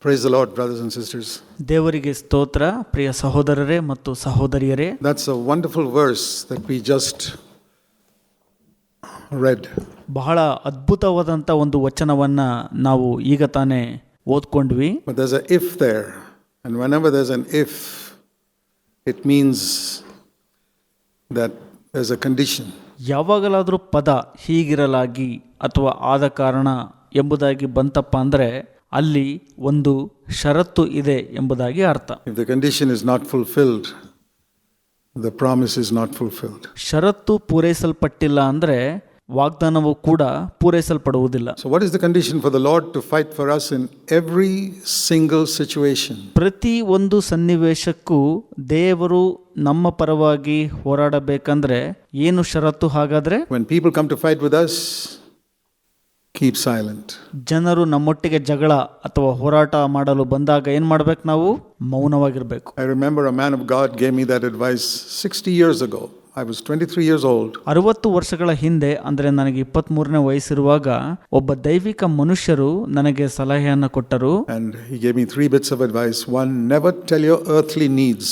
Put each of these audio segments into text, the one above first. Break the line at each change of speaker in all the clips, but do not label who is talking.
Praise the Lord, brothers and sisters.
ದೇವರಿಗೆ ಸ್ತೋತ್ರ, ಪ್ರಿಯ ಸಹೋದರರೇ ಮತ್ತು ಸಹೋದರಿಯರೇ.
That's a wonderful verse that we just read.
ಬಹಳ ಅದ್ಭುತವಾದಂಥ ಒಂದು ವಚನವನ್ನ ನಾವು ಈಗ ತಾನೇ ಓದ್ಕೊಂಡ್ವಿ.
But there's an if there, and whenever there's an if, it means that there's a condition.
ಯಾವಾಗಲಾದರೂ ಪದ ಹೀಗಿರಲಾಗಿ ಅಥವಾ ಆದ ಕಾರಣ ಎಂಬುದಾಗಿ ಬಂತಪ್ಪ ಅಂದರೆ ಅಲ್ಲಿ ಒಂದು ಷರತ್ತು ಇದೆ ಎಂಬುದಾಗಿ ಅರ್ಥ.
If the condition is not fulfilled, the promise is not fulfilled.
ಷರತ್ತು ಪೂರೈಸಲ್ಪಟ್ಟಿಲ್ಲ ಅಂದರೆ ವಾಗ್ದಾನವು ಕೂಡ ಪೂರೈಸಲ್ಪಡುವುದಿಲ್ಲ.
So what is the condition for the Lord to fight for us in every single situation?
ಪ್ರತಿ ಒಂದು ಸನ್ನಿವೇಶಕ್ಕೂ ದೇವರು ನಮ್ಮ ಪರವಾಗಿ ಹೋರಾಡಬೇಕಂದ್ರೆ ಏನು ಷರತ್ತು ಹಾಗಾದ್ರೆ?
When people come to fight with us, keep silent.
ಜನರು ನಮ್ಮೊಟ್ಟಿಗೆ ಜಗಳ ಅಥವಾ ಹೋರಾಟ ಮಾಡಲು ಬಂದಾಗ ಏನ್ ಮಾಡ್ಬೇಕು? ನಾವು ಮೌನವಾಗಿರ್ಬೇಕು.
I remember a man of God gave me that advice 60 years ago. I was 23 years old.
60 ವರ್ಷಗಳ ಹಿಂದೆ, ಅಂದರೆ ನನಗೆ 23ನೇ ವಯಸ್ಸಿರುವಾಗ ಒಬ್ಬ ದೈವಿಕ ಮನುಷ್ಯರು ನನಗೆ ಸಲಹೆಯನ್ನು ಕೊಟ್ಟರು.
And he gave me 3 bits of advice. One, never tell your earthly needs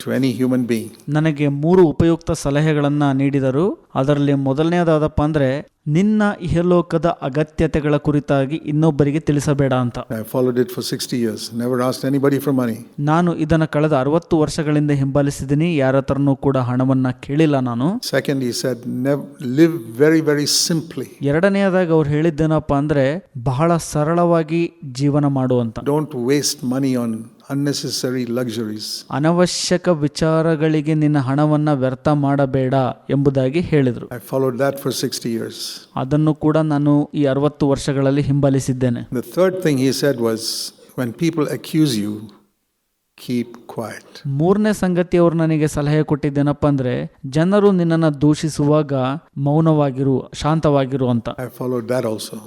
to any human being.
ನನಗೆ 3 ಉಪಯುಕ್ತ ಸಲಹೆಗಳನ್ನ ನೀಡಿದರು. ಅದರಲ್ಲಿ ಮೊದಲನೇದಾದಪ್ಪ ಅಂದ್ರೆ ನಿನ್ನ ಇಹಲೋಕದ ಅಗತ್ಯತೆಗಳ ಕುರಿತಾಗಿ ಇನ್ನೊಬ್ಬರಿಗೆ ತಿಳಿಸಬೇಡ ಅಂತ.
I followed it for 60 years. Never asked anybody for money.
ನಾನು ಇದನ್ನ ಕಳೆದ 60 ವರ್ಷಗಳಿಂದ ಹಿಂಬಾಲಿಸಿದ್ದೀನಿ. ಯಾರ ಹತ್ರನೂ ಕೂಡ ಹಣವನ್ನ ಕೇಳಿಲ್ಲ ನಾನು.
Second, he said, live very, very simply.
ಎರಡನೆಯದಾಗಿ ಅವ್ರು ಹೇಳಿದ್ದೇನಪ್ಪ ಅಂದ್ರೆ ಬಹಳ ಸರಳವಾಗಿ ಜೀವನ ಮಾಡು ಅಂತ.
Don't waste money on unnecessary luxuries.
ಅನವಶ್ಯಕ ವಿಚಾರಗಳಿಗೆ ನಿನ್ನ ಹಣವನ್ನ ವ್ಯರ್ಥ ಮಾಡಬೇಡ ಎಂಬುದಾಗಿ ಹೇಳಿದರು.
I followed that for 60 years.
ಅದನ್ನು ಕೂಡ ನಾನು ಈ 60 ವರ್ಷಗಳಲ್ಲಿ ಹಿಂಬಾಲಿಸಿದ್ದೇನೆ.
The third thing he said was, when people accuse you, keep quiet.
ಮೂರನೇ ಸಂಗತಿ ಅವರು ನನಗೆ ಸಲಹೆ ಕೊಟ್ಟಿದ್ದೇನಪ್ಪ ಅಂದ್ರೆ ಜನರು ನಿನ್ನನ್ನು ದೂಷಿಸುವಾಗ ಮೌನವಾಗಿರು, ಶಾಂತವಾಗಿರು ಅಂತ.
I followed that also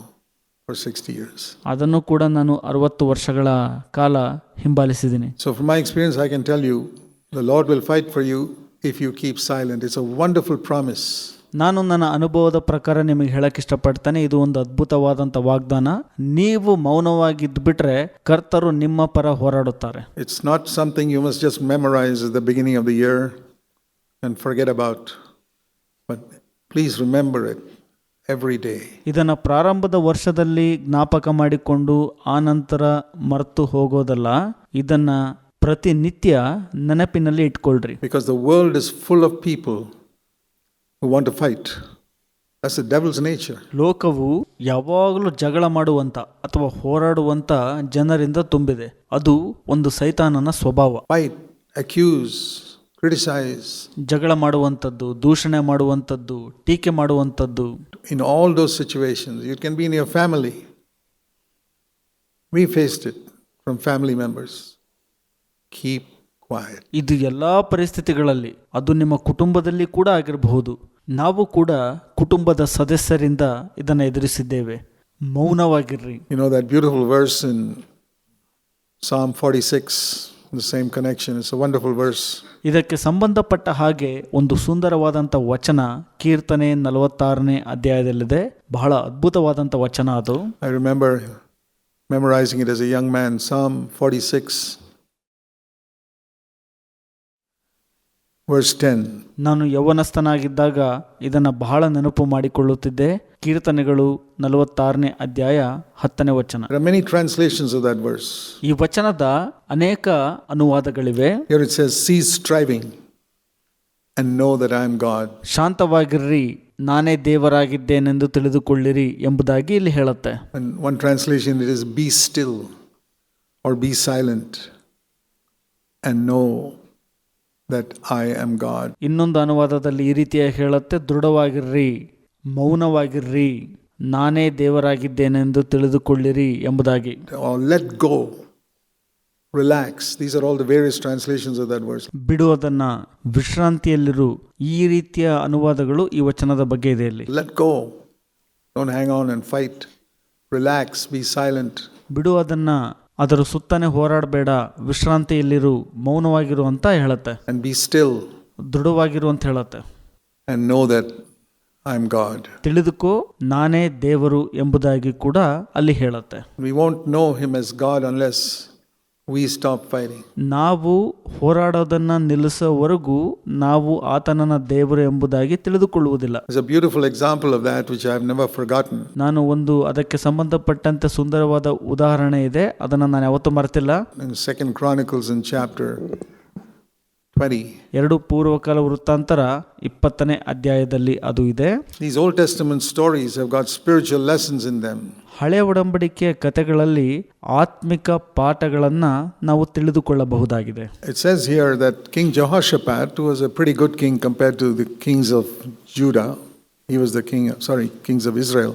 for 60 years.
ಅದನ್ನು ಕೂಡ ನಾನು 60 ವರ್ಷಗಳ ಕಾಲ ಹಿಂಬಾಲಿಸಿದ್ದೀನಿ.
So from my experience I can tell you, the Lord will fight for you if you keep silent. It's a wonderful promise.
ನಾನು ನನ್ನ ಅನುಭವದ ಪ್ರಕಾರ ನಿಮಗೆ ಹೇಳಕ್ ಇಷ್ಟಪಡ್ತೇನೆ, ಇದು ಒಂದು ಅದ್ಭುತವಾದಂಥ ವಾಗ್ದಾನ. ನೀವು ಮೌನವಾಗಿದ್ದು ಬಿಟ್ರೆ ಕರ್ತರು ನಿಮ್ಮ ಪರ ಹೋರಾಡುತ್ತಾರೆ.
It's not something you must just memorize at the beginning of the year and forget about, but please remember it every day.
ಇದನ್ನ ಪ್ರಾರಂಭದ ವರ್ಷದಲ್ಲಿ ಜ್ಞಾಪಕ ಮಾಡಿಕೊಂಡು ಆನಂತರ ಮರೆತು ಹೋಗೋದಲ್ಲ, ಇದನ್ನ ಪ್ರತಿನಿತ್ಯ ನೆನಪಿನಲ್ಲಿ ಇಟ್ಕೊಳ್ರಿ.
Because the world is full of people who want to fight. That's the devil's nature.
ಲೋಕವು ಯಾವಾಗಲೂ ಜಗಳ ಮಾಡುವಂತ ಅಥವಾ ಹೋರಾಡುವಂತ ಜನರಿಂದ ತುಂಬಿದೆ. ಅದು ಒಂದು ಸೈತಾನನ ಸ್ವಭಾವ.
Fight, accuse, criticize.
ಜಗಳ ಮಾಡುವಂಥದ್ದು, ದೂಷಣೆ ಮಾಡುವಂಥದ್ದು, ಟೀಕೆ ಮಾಡುವಂಥದ್ದು.
In all those situations, it can be in your family. We faced it from family members. Keep quiet.
ಇದು ಎಲ್ಲಾ ಪರಿಸ್ಥಿತಿಗಳಲ್ಲಿ, ಅದು ನಿಮ್ಮ ಕುಟುಂಬದಲ್ಲಿ ಕೂಡ ಆಗಿರಬಹುದು. ನಾವು ಕೂಡ ಕುಟುಂಬದ ಸದಸ್ಯರಿಂದ ಇದನ್ನು ಎದುರಿಸಿದ್ದೇವೆ. ಮೌನವಾಗಿರ್ರಿ.
You know that beautiful verse in Psalm 46, the same connection. It's a wonderful verse.
ಇದಕ್ಕೆ ಸಂಬಂಧಪಟ್ಟ ಹಾಗೆ ಒಂದು ಸುಂದರವಾದಂಥ ವಚನ ಕೀರ್ತನೆ 46ನೇ ಅಧ್ಯಾಯದಲ್ಲಿದೆ. ಬಹಳ ಅದ್ಭುತವಾದಂಥ ವಚನ ಅದು.
I remember memorizing it as a young man. Psalm 46 verse 10.
ನಾನು ಯೌವನಸ್ಥನಾಗಿದ್ದಾಗ ಇದನ್ನು ಬಹಳ ನೆನಪು ಮಾಡಿಕೊಳ್ಳುತ್ತಿದ್ದೆ. ಕೀರ್ತನೆಗಳು 46ನೇ ಅಧ್ಯಾಯ 10ನೇ ವಚನ.
There are many translations of that verse.
ಈ ವಚನದ ಅನೇಕ ಅನುವಾದಗಳಿವೆ.
Here it says, cease striving and know that I am God.
ಶಾಂತವಾಗಿರ್ರಿ, ನಾನೇ ದೇವರಾಗಿದ್ದೇನೆಂದು ತಿಳಿದುಕೊಳ್ಳಿರಿ ಎಂಬುದಾಗಿ ಇಲ್ಲಿ ಹೇಳುತ್ತೆ.
And one translation it is, be still or be silent and know that I am God.
ಇನ್ನೊಂದು ಅನುವಾದದಲ್ಲಿ ಈ ರೀತಿಯಾಗಿ ಹೇಳುತ್ತೆ, ದೃಢವಾಗಿರ್ರಿ, ಮೌನವಾಗಿರ್ರಿ, ನಾನೇ ದೇವರಾಗಿದ್ದೇನೆಂದು ತಿಳಿದುಕೊಳ್ಳಿರಿ ಎಂಬುದಾಗಿ.
Or let go, relax. These are all the various translations of that verse.
ಬಿಡುವುದನ್ನ, ವಿಶ್ರಾಂತಿಯಲ್ಲಿರು, ಈ ರೀತಿಯ ಅನುವಾದಗಳು ಈ ವಚನದ ಬಗ್ಗೆ ಇದೆ ಇಲ್ಲಿ.
Let go. Don't hang on and fight. Relax, be silent.
ಬಿಡುವುದನ್ನ, ಅದರ ಸುತ್ತನೆ ಹೋರಾಡಬೇಡ, ವಿಶ್ರಾಂತಿಯಲ್ಲಿರು, ಮೌನವಾಗಿರು ಅಂತ ಹೇಳುತ್ತೆ.
And be still.
ದೃಢವಾಗಿರು ಅಂತ ಹೇಳುತ್ತೆ.
And know that I am God.
ತಿಳಿದುಕೋ ನಾನೇ ದೇವರು ಎಂಬುದಾಗಿ ಕೂಡ ಅಲ್ಲಿ ಹೇಳುತ್ತೆ.
We won't know him as God unless we stop fighting.
ನಾವು ಹೋರಾಡೋದನ್ನ ನಿಲ್ಲಿಸೋವರೆಗೂ ನಾವು ಆತನನ್ನ ದೇವರು ಎಂಬುದಾಗಿ ತಿಳಿದುಕೊಳ್ಳುವುದಿಲ್ಲ.
There's a beautiful example of that which I have never forgotten.
ನಾನು ಅದಕ್ಕೆ ಸಂಬಂಧಪಟ್ಟಂತೆ ಸುಂದರವಾದ ಉದಾಹರಣೆ ಇದೆ, ಅದನ್ನು ನಾನು ಯಾವತ್ತೂ ಮರೆತಿಲ್ಲ.
In 2 Chronicles in chapter 20.
2 ಪೂರ್ವಕಾಲ ವೃತ್ತಾಂತರ 20ನೇ ಅಧ್ಯಾಯದಲ್ಲಿ ಅದು ಇದೆ.
These Old Testament stories have got spiritual lessons in them.
ಹಳೆ ಒಡಂಬಡಿಕೆಯ ಕಥೆಗಳಲ್ಲಿ ಆತ್ಮಿಕ ಪಾಠಗಳನ್ನ ನಾವು ತಿಳಿದುಕೊಳ್ಳಬಹುದಾಗಿದೆ.
It says here that King Jehoshaphat, who was a pretty good king compared to the kings of Judah, he was the kings of Israel.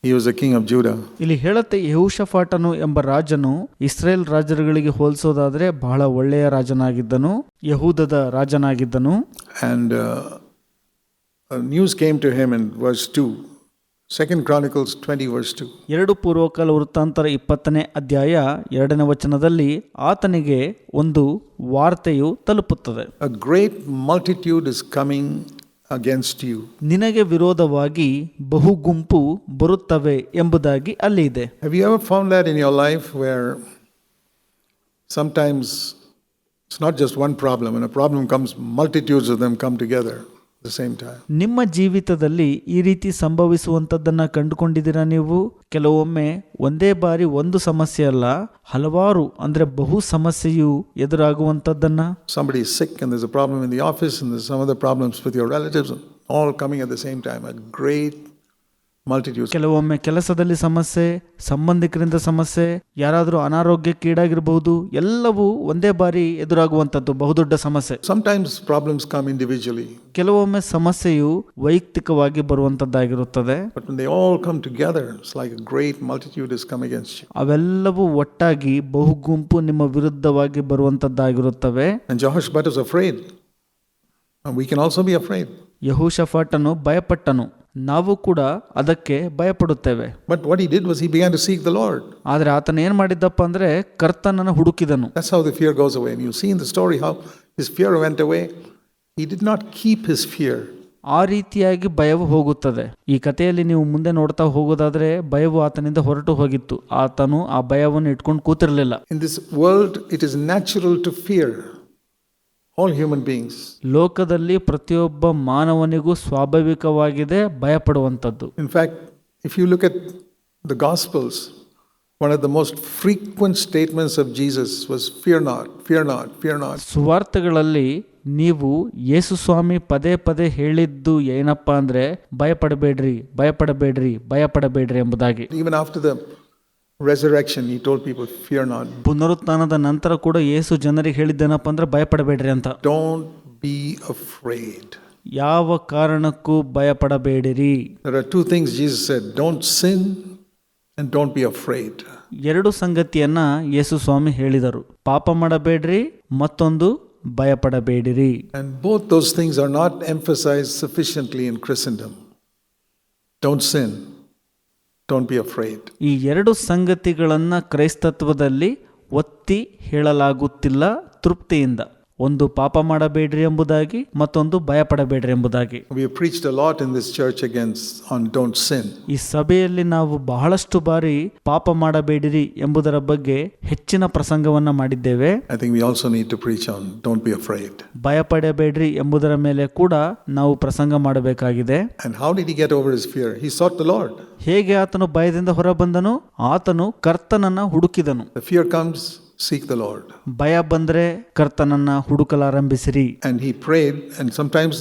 He was the king of Judah.
ಇಲ್ಲಿ ಹೇಳುತ್ತೆ, ಯೆಹೋಷಾಫಾಟನು ಎಂಬ ರಾಜನು ಇಸ್ರೇಲ್ ರಾಜರುಗಳಿಗೆ ಹೋಲಿಸೋದಾದ್ರೆ ಬಹಳ ಒಳ್ಳೆಯ ರಾಜನಾಗಿದ್ದನು, ಯಹೂದದ ರಾಜನಾಗಿದ್ದನು.
And news came to him in verse 2. 2 Chronicles 20 verse 2.
2 ಪೂರ್ವಕಾಲ ವೃತ್ತಾಂತರ 20ನೇ ಅಧ್ಯಾಯ 2ನೇ ವಚನದಲ್ಲಿ ಆತನಿಗೆ ಒಂದು ವಾರ್ತೆಯು ತಲುಪುತ್ತದೆ.
A great multitude is coming against you.
ನಿನಗೆ ವಿರೋಧವಾಗಿ ಬಹುಗುಂಪು ಬರುತ್ತವೆ ಎಂಬುದಾಗಿ ಅಲ್ಲಿ ಇದೆ.
Have you ever found that in your life where sometimes it's not just one problem, when a problem comes, multitudes of them come together at the same time?
ನಿಮ್ಮ ಜೀವಿತದಲ್ಲಿ ಈ ರೀತಿ ಸಂಭವಿಸುವಂಥದ್ದನ್ನು ಕಂಡುಕೊಂಡಿದ್ದೀರಾ ನೀವು? ಕೆಲವೊಮ್ಮೆ ಒಂದೇ ಬಾರಿ ಒಂದು ಸಮಸ್ಯೆ ಅಲ್ಲ, ಹಲವಾರು ಅಂದರೆ ಬಹು ಸಮಸ್ಯೆಯು ಎದುರಾಗುವಂಥದ್ದನ್ನ.
Somebody is sick and there's a problem in the office and there's some other problems with your relatives, all coming at the same time. A great multitude.
ಕೆಲವೊಮ್ಮೆ ಕೆಲಸದಲ್ಲಿ ಸಮಸ್ಯೆ, ಸಂಬಂಧಿಕರಿಂದ ಸಮಸ್ಯೆ, ಯಾರಾದರೂ ಅನಾರೋಗ್ಯಕ್ಕೀಡಾಗಿರಬಹುದು, ಎಲ್ಲವೂ ಒಂದೇ ಬಾರಿ ಎದುರಾಗುವಂಥದ್ದು ಬಹುದೊಡ್ಡ ಸಮಸ್ಯೆ.
Sometimes problems come individually.
ಕೆಲವೊಮ್ಮೆ ಸಮಸ್ಯೆಯು ವೈಯಕ್ತಿಕವಾಗಿ ಬರುವಂಥದ್ದಾಗಿರುತ್ತದೆ.
But when they all come together, it's like a great multitude has come against you.
ಅವೆಲ್ಲವೂ ಒಟ್ಟಾಗಿ ಬಹುಗುಂಪು ನಿಮ್ಮ ವಿರುದ್ಧವಾಗಿ ಬರುವಂಥದ್ದಾಗಿರುತ್ತವೆ.
And Jehoshaphat was afraid. And we can also be afraid.
ಯೆಹೋಷಾಫಾಟನು ಭಯಪಟ್ಟನು, ನಾವು ಕೂಡ ಅದಕ್ಕೆ ಭಯಪಡುತ್ತೇವೆ.
But what he did was he began to seek the Lord.
ಆದರೆ ಆತನ ಏನು ಮಾಡಿದ್ದಪ್ಪ ಅಂದರೆ ಕರ್ತನನ್ನು ಹುಡುಕಿದನು.
That's how the fear goes away. And you see in the story how his fear went away. He did not keep his fear.
ಆ ರೀತಿಯಾಗಿ ಭಯವು ಹೋಗುತ್ತದೆ. ಈ ಕಥೆಯಲ್ಲಿ ನೀವು ಮುಂದೆ ನೋಡ್ತಾ ಹೋಗೋದಾದ್ರೆ ಭಯವು ಆತನಿಂದ ಹೊರಟು ಹೋಗಿತ್ತು. ಆತನು ಆ ಭಯವನ್ನು ಇಟ್ಕೊಂಡು ಕೂತಿರಲಿಲ್ಲ.
In this world, it is natural to fear. All human beings.
ಲೋಕದಲ್ಲಿ ಪ್ರತಿಯೊಬ್ಬ ಮಾನವನಿಗೂ ಸ್ವಾಭಾವಿಕವಾಗಿದೆ ಭಯಪಡುವಂಥದ್ದು.
In fact, if you look at the Gospels, one of the most frequent statements of Jesus was fear not, fear not, fear not.
ಸುವಾರ್ತೆಗಳಲ್ಲಿ ನೀವು ಯೇಸು ಸ್ವಾಮಿ ಪದೇ ಪದೇ ಹೇಳಿದ್ದು ಏನಪ್ಪ ಅಂದ್ರೆ ಭಯಪಡಬೇಡ್ರಿ, ಭಯಪಡಬೇಡ್ರಿ, ಭಯಪಡಬೇಡ್ರಿ ಎಂಬುದಾಗಿ.
Even after the resurrection, he told people, fear not.
ಪುನರುತ್ಥಾನದ ನಂತರ ಕೂಡ ಯೇಸು ಜನರಿಗೆ ಹೇಳಿದ್ದೇನಪ್ಪ ಅಂದ್ರೆ ಭಯಪಡಬೇಡ್ರಿ ಅಂತ.
Don't be afraid.
ಯಾವ ಕಾರಣಕ್ಕೂ ಭಯಪಡಬೇಡಿರಿ.
There are two things Jesus said: don't sin and don't be afraid.
2 ಸಂಗತಿಯನ್ನ ಯೇಸು ಸ್ವಾಮಿ ಹೇಳಿದರು, ಪಾಪ ಮಾಡಬೇಡ್ರಿ, ಮತ್ತೊಂದು ಭಯಪಡಬೇಡಿರಿ.
And both those things are not emphasized sufficiently in Christendom. Don't sin. Don't be afraid.
ಈ 2 ಸಂಗತಿಗಳನ್ನ ಕ್ರೈಸ್ತತ್ವದಲ್ಲಿ ಒತ್ತಿ ಹೇಳಲಾಗುತ್ತಿಲ್ಲ ತೃಪ್ತಿಯಿಂದ. ಒಂದು ಪಾಪ ಮಾಡಬೇಡ್ರಿ ಎಂಬುದಾಗಿ, ಮತ್ತೊಂದು ಭಯಪಡಬೇಡ್ರಿ ಎಂಬುದಾಗಿ.
We have preached a lot in this church on don't sin.
ಈ ಸಭೆಯಲ್ಲಿ ನಾವು ಬಹಳಷ್ಟು ಬಾರಿ ಪಾಪ ಮಾಡಬೇಡಿರಿ ಎಂಬುದರ ಬಗ್ಗೆ ಹೆಚ್ಚಿನ ಪ್ರಸಂಗವನ್ನ ಮಾಡಿದ್ದೇವೆ.
I think we also need to preach on don't be afraid.
ಭಯಪಡಬೇಡ್ರಿ ಎಂಬುದರ ಮೇಲೆ ಕೂಡ ನಾವು ಪ್ರಸಂಗ ಮಾಡಬೇಕಾಗಿದೆ.
And how did he get over his fear? He sought the Lord.
ಹೇಗೆ ಆತನು ಭಯದಿಂದ ಹೊರಬಂದನು? ಆತನು ಕರ್ತನನ್ನ ಹುಡುಕಿದನು.
The fear comes, seek the Lord.
ಭಯ ಬಂದ್ರೆ ಕರ್ತನನ್ನ ಹುಡುಕಲಾರಂಭಿಸಿರಿ.
And he prayed, and sometimes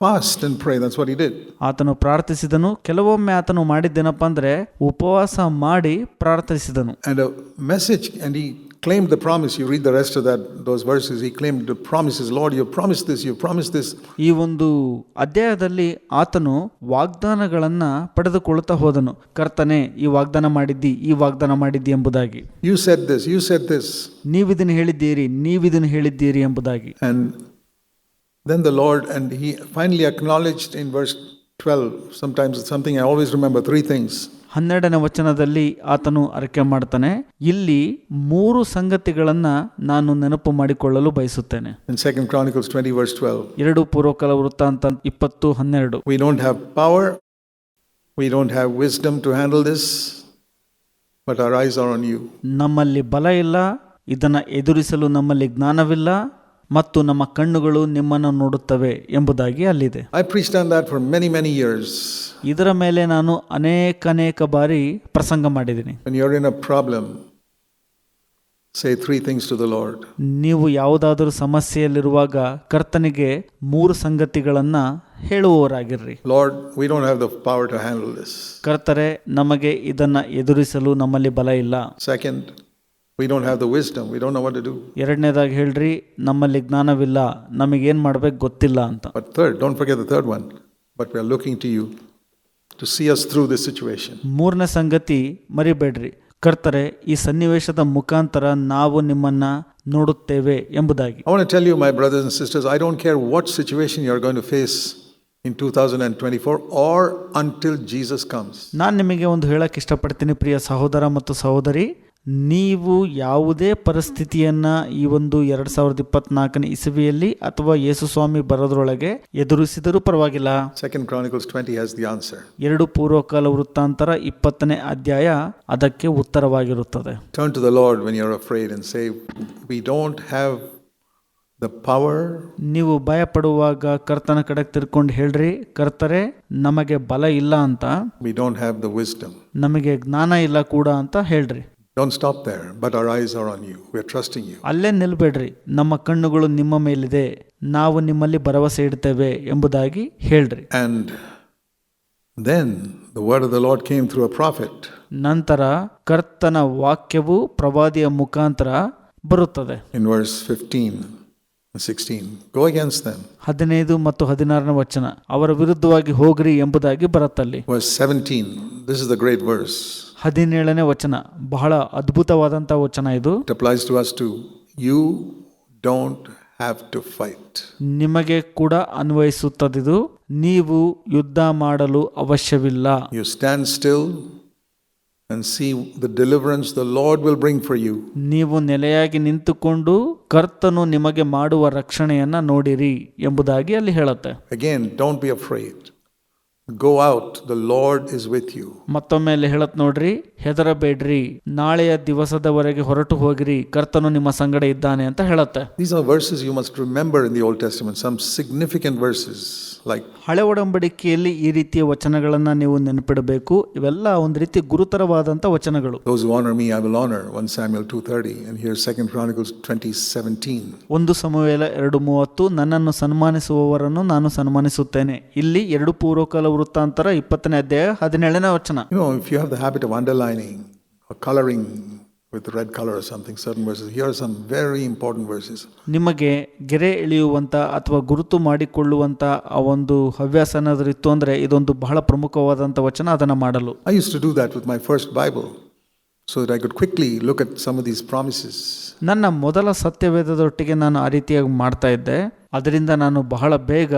fast and pray. That's what he did.
ಆತನು ಪ್ರಾರ್ಥಿಸಿದನು. ಕೆಲವೊಮ್ಮೆ ಆತನು ಮಾಡಿದ್ದೇನಪ್ಪ ಅಂದ್ರೆ ಉಪವಾಸ ಮಾಡಿ ಪ್ರಾರ್ಥಿಸಿದನು.
And a message, and he claimed the promise. You read the rest of those verses. He claimed the promises. Lord, you promised this, you promised this.
ಈ ಒಂದು ಅಧ್ಯಾಯದಲ್ಲಿ ಆತನು ವಾಗ್ದಾನಗಳನ್ನ ಪಡೆದುಕೊಳ್ಳುತ್ತಾ ಹೋದನು. ಕರ್ತನೆ, ಈ ವಾಗ್ದಾನ ಮಾಡಿದ್ದಿ, ಈ ವಾಗ್ದಾನ ಮಾಡಿದ್ದಿ ಎಂಬುದಾಗಿ.
You said this, you said this.
ನೀವಿದನ್ನು ಹೇಳಿದ್ದೀರಿ, ನೀವಿದನ್ನು ಹೇಳಿದ್ದೀರಿ ಎಂಬುದಾಗಿ.
And then the Lord, and he finally acknowledged in verse 12, sometimes it's something I always remember, 3 things.
12ನೇ ವಚನದಲ್ಲಿ ಆತನು ಅರಿಕೆ ಮಾಡ್ತಾನೆ, ಇಲ್ಲಿ 3 ಸಂಗತಿಗಳನ್ನ ನಾನು ನೆನಪು ಮಾಡಿಕೊಳ್ಳಲು ಬಯಸುತ್ತೇನೆ.
In 2 Chronicles 20 verse 12.
2 ಪೂರ್ವಕಾಲ ವೃತ್ತಾಂತ 20:12.
We don't have power, we don't have wisdom to handle this, but our eyes are on you.
ನಮ್ಮಲ್ಲಿ ಬಲ ಇಲ್ಲ, ಇದನ್ನ ಎದುರಿಸಲು ನಮ್ಮಲ್ಲಿ ಜ್ಞಾನವಿಲ್ಲ ಮತ್ತು ನಮ್ಮ ಕಣ್ಣುಗಳು ನಿಮ್ಮನ್ನು ನೋಡುತ್ತವೆ ಎಂಬುದಾಗಿ ಅಲ್ಲಿದೆ.
I preached on that for many, many years.
ಇದರ ಮೇಲೆ ನಾನು ಅನೇಕ ಬಾರಿ ಪ್ರಸಂಗ ಮಾಡಿದ್ದೀನಿ.
When you're in a problem, say 3 things to the Lord.
ನೀವು ಯಾವುದಾದರೂ ಸಮಸ್ಯೆಯಲ್ಲಿರುವಾಗ ಕರ್ತನಿಗೆ 3 ಸಂಗತಿಗಳನ್ನ ಹೇಳುವವರಾಗಿರ್ರಿ.
Lord, we don't have the power to handle this.
ಕರ್ತರೆ, ನಮಗೆ ಇದನ್ನ ಎದುರಿಸಲು ನಮ್ಮಲ್ಲಿ ಬಲ ಇಲ್ಲ.
Second, we don't have the wisdom, we don't know what to do.
ಎರಡನೇದಾಗಿ ಹೇಳ್ರಿ, ನಮ್ಮಲ್ಲಿ ಜ್ಞಾನವಿಲ್ಲ, ನಮಗೇನ್ ಮಾಡ್ಬೇಕು ಗೊತ್ತಿಲ್ಲ ಅಂತ.
But third, don't forget the third one, but we are looking to you to see us through this situation. 3ನೇ
ಸಂಗತಿ ಮರಿಬೇಡ್ರಿ, ಕರ್ತರೆ, ಈ ಸನ್ನಿವೇಶದ ಮುಖಾಂತರ ನಾವು ನಿಮ್ಮನ್ನ ನೋಡುತ್ತೇವೆ ಎಂಬುದಾಗಿ.
I want to tell you, my brothers and sisters, I don't care what situation you are going to face in 2024 or until Jesus comes.
ನಾನು ನಿಮಗೆ ಒಂದು ಹೇಳಕ್ಕೆ ಇಷ್ಟಪಡ್ತೀನಿ ಪ್ರಿಯ ಸಹೋದರ ಮತ್ತು ಸಹೋದರಿ, ನೀವು ಯಾವುದೇ ಪರಿಸ್ಥಿತಿಯನ್ನ ಈ ಒಂದು 2024ನೇ ಇಸವಿಯಲ್ಲಿ ಅಥವಾ ಯೇಸು ಸ್ವಾಮಿ ಬರೋದ್ರೊಳಗೆ ಎದುರಿಸಿದರೂ ಪರವಾಗಿಲ್ಲ.
2 Chronicles 20 has the answer.
2 ಪೂರ್ವಕಾಲ ವೃತ್ತಾಂತರ 20ನೇ ಅಧ್ಯಾಯ ಅದಕ್ಕೆ ಉತ್ತರವಾಗಿರುತ್ತದೆ.
Turn to the Lord when you're afraid and say, we don't have the power.
ನೀವು ಭಯ ಪಡುವಾಗ ಕರ್ತನ ಕಡೆಗೆ ತಿರ್ಕೊಂಡು ಹೇಳ್ರಿ, ಕರ್ತರೆ, ನಮಗೆ ಬಲ ಇಲ್ಲ ಅಂತ.
We don't have the wisdom.
ನಮಗೆ ಜ್ಞಾನ ಇಲ್ಲ ಕೂಡ ಅಂತ ಹೇಳ್ರಿ.
Don't stop there, but our eyes are on you. We are trusting you.
ಅಲ್ಲೇ ನಿಲ್ಬೇಡ್ರಿ, ನಮ್ಮ ಕಣ್ಣುಗಳು ನಿಮ್ಮ ಮೇಲಿದೆ, ನಾವು ನಿಮ್ಮಲ್ಲಿ ಭರವಸೆ ಇಡ್ತೇವೆ ಎಂಬುದಾಗಿ ಹೇಳ್ರಿ.
And then the word of the Lord came through a prophet.
ನಂತರ ಕರ್ತನ ವಾಕ್ಯವು ಪ್ರವಾದಿಯ ಮುಖಾಂತರ ಬರುತ್ತದೆ.
In verse 15 and 16, go against them.
15 ಮತ್ತು 16ನೇ ವಚನ, ಅವರ ವಿರುದ್ಧವಾಗಿ ಹೋಗ್ರಿ ಎಂಬುದಾಗಿ ಬರುತ್ತಲ್ಲಿ.
Verse 17, this is the great verse.
17ನೇ ವಚನ ಬಹಳ ಅದ್ಭುತವಾದಂಥ ವಚನ ಇದು.
It applies to us too. You don't have to fight.
ನಿಮಗೆ ಕೂಡ ಅನ್ವಯಿಸುತ್ತದಿದು, ನೀವು ಯುದ್ಧ ಮಾಡಲು ಅವಶ್ಯವಿಲ್ಲ.
You stand still and see the deliverance the Lord will bring for you.
ನೀವು ನೆಲೆಯಾಗಿ ನಿಂತುಕೊಂಡು ಕರ್ತನು ನಿಮಗೆ ಮಾಡುವ ರಕ್ಷಣೆಯನ್ನ ನೋಡಿರಿ ಎಂಬುದಾಗಿ ಅಲ್ಲಿ ಹೇಳುತ್ತೆ.
Again, don't be afraid. Go out, the Lord is with you.
ಮತ್ತೊಮ್ಮೆ ಅಲ್ಲಿ ಹೇಳತ್ ನೋಡ್ರಿ, ಹೆದರಬೇಡ್ರಿ, ನಾಳೆಯ ದಿವಸದವರೆಗೆ ಹೊರಟು ಹೋಗಿರಿ, ಕರ್ತನು ನಿಮ್ಮ ಸಂಗಡ ಇದ್ದಾನೆ ಅಂತ ಹೇಳುತ್ತೆ.
These are verses you must remember in the Old Testament, some significant verses like
ಹಳೆ ಒಡಂಬಡಿಕೆಯಲ್ಲಿ ಈ ರೀತಿಯ ವಚನಗಳನ್ನ ನೀವು ನೆನಪಿಡಬೇಕು. ಇವೆಲ್ಲ ಒಂದು ರೀತಿ ಗುರುತರವಾದಂತ ವಚನಗಳು.
Those who honor me I will honor, 1 Samuel 2:30, and here 2 Chronicles 20:17.
1 ಸಮುವೇಲ 2:30, ನನ್ನನ್ನು ಸನ್ಮಾನಿಸುವವರನ್ನು ನಾನು ಸನ್ಮಾನಿಸುತ್ತೇನೆ. ಇಲ್ಲಿ 2 ಪೂರ್ವಕಾಲ ವೃತ್ತಾಂತರ 20ನೇ ಅಧ್ಯಾಯ 17ನೇ ವಚನ.
You know, if you have the habit of underlining or coloring with red color or something, certain verses, here are some very important verses.
ನಿಮಗೆ ಗೆರೆ ಎಳೆಯುವಂತ ಅಥವಾ ಗುರುತು ಮಾಡಿಕೊಳ್ಳುವಂತ ಆ ಒಂದು ಹವ್ಯಾಸ ಏನಾದರೂ ಇತ್ತು ಅಂದ್ರೆ ಇದೊಂದು ಬಹಳ ಪ್ರಮುಖವಾದಂತ ವಚನ, ಅದನ್ನ ಮಾಡಲು.
I used to do that with my first Bible so that I could quickly look at some of these promises.
ನನ್ನ ಮೊದಲ ಸತ್ಯವೇದದೊಟ್ಟಿಗೆ ನಾನು ಆ ರೀತಿಯಾಗಿ ಮಾಡ್ತಾ ಇದ್ದೆ. ಅದರಿಂದ ನಾನು ಬಹಳ ಬೇಗ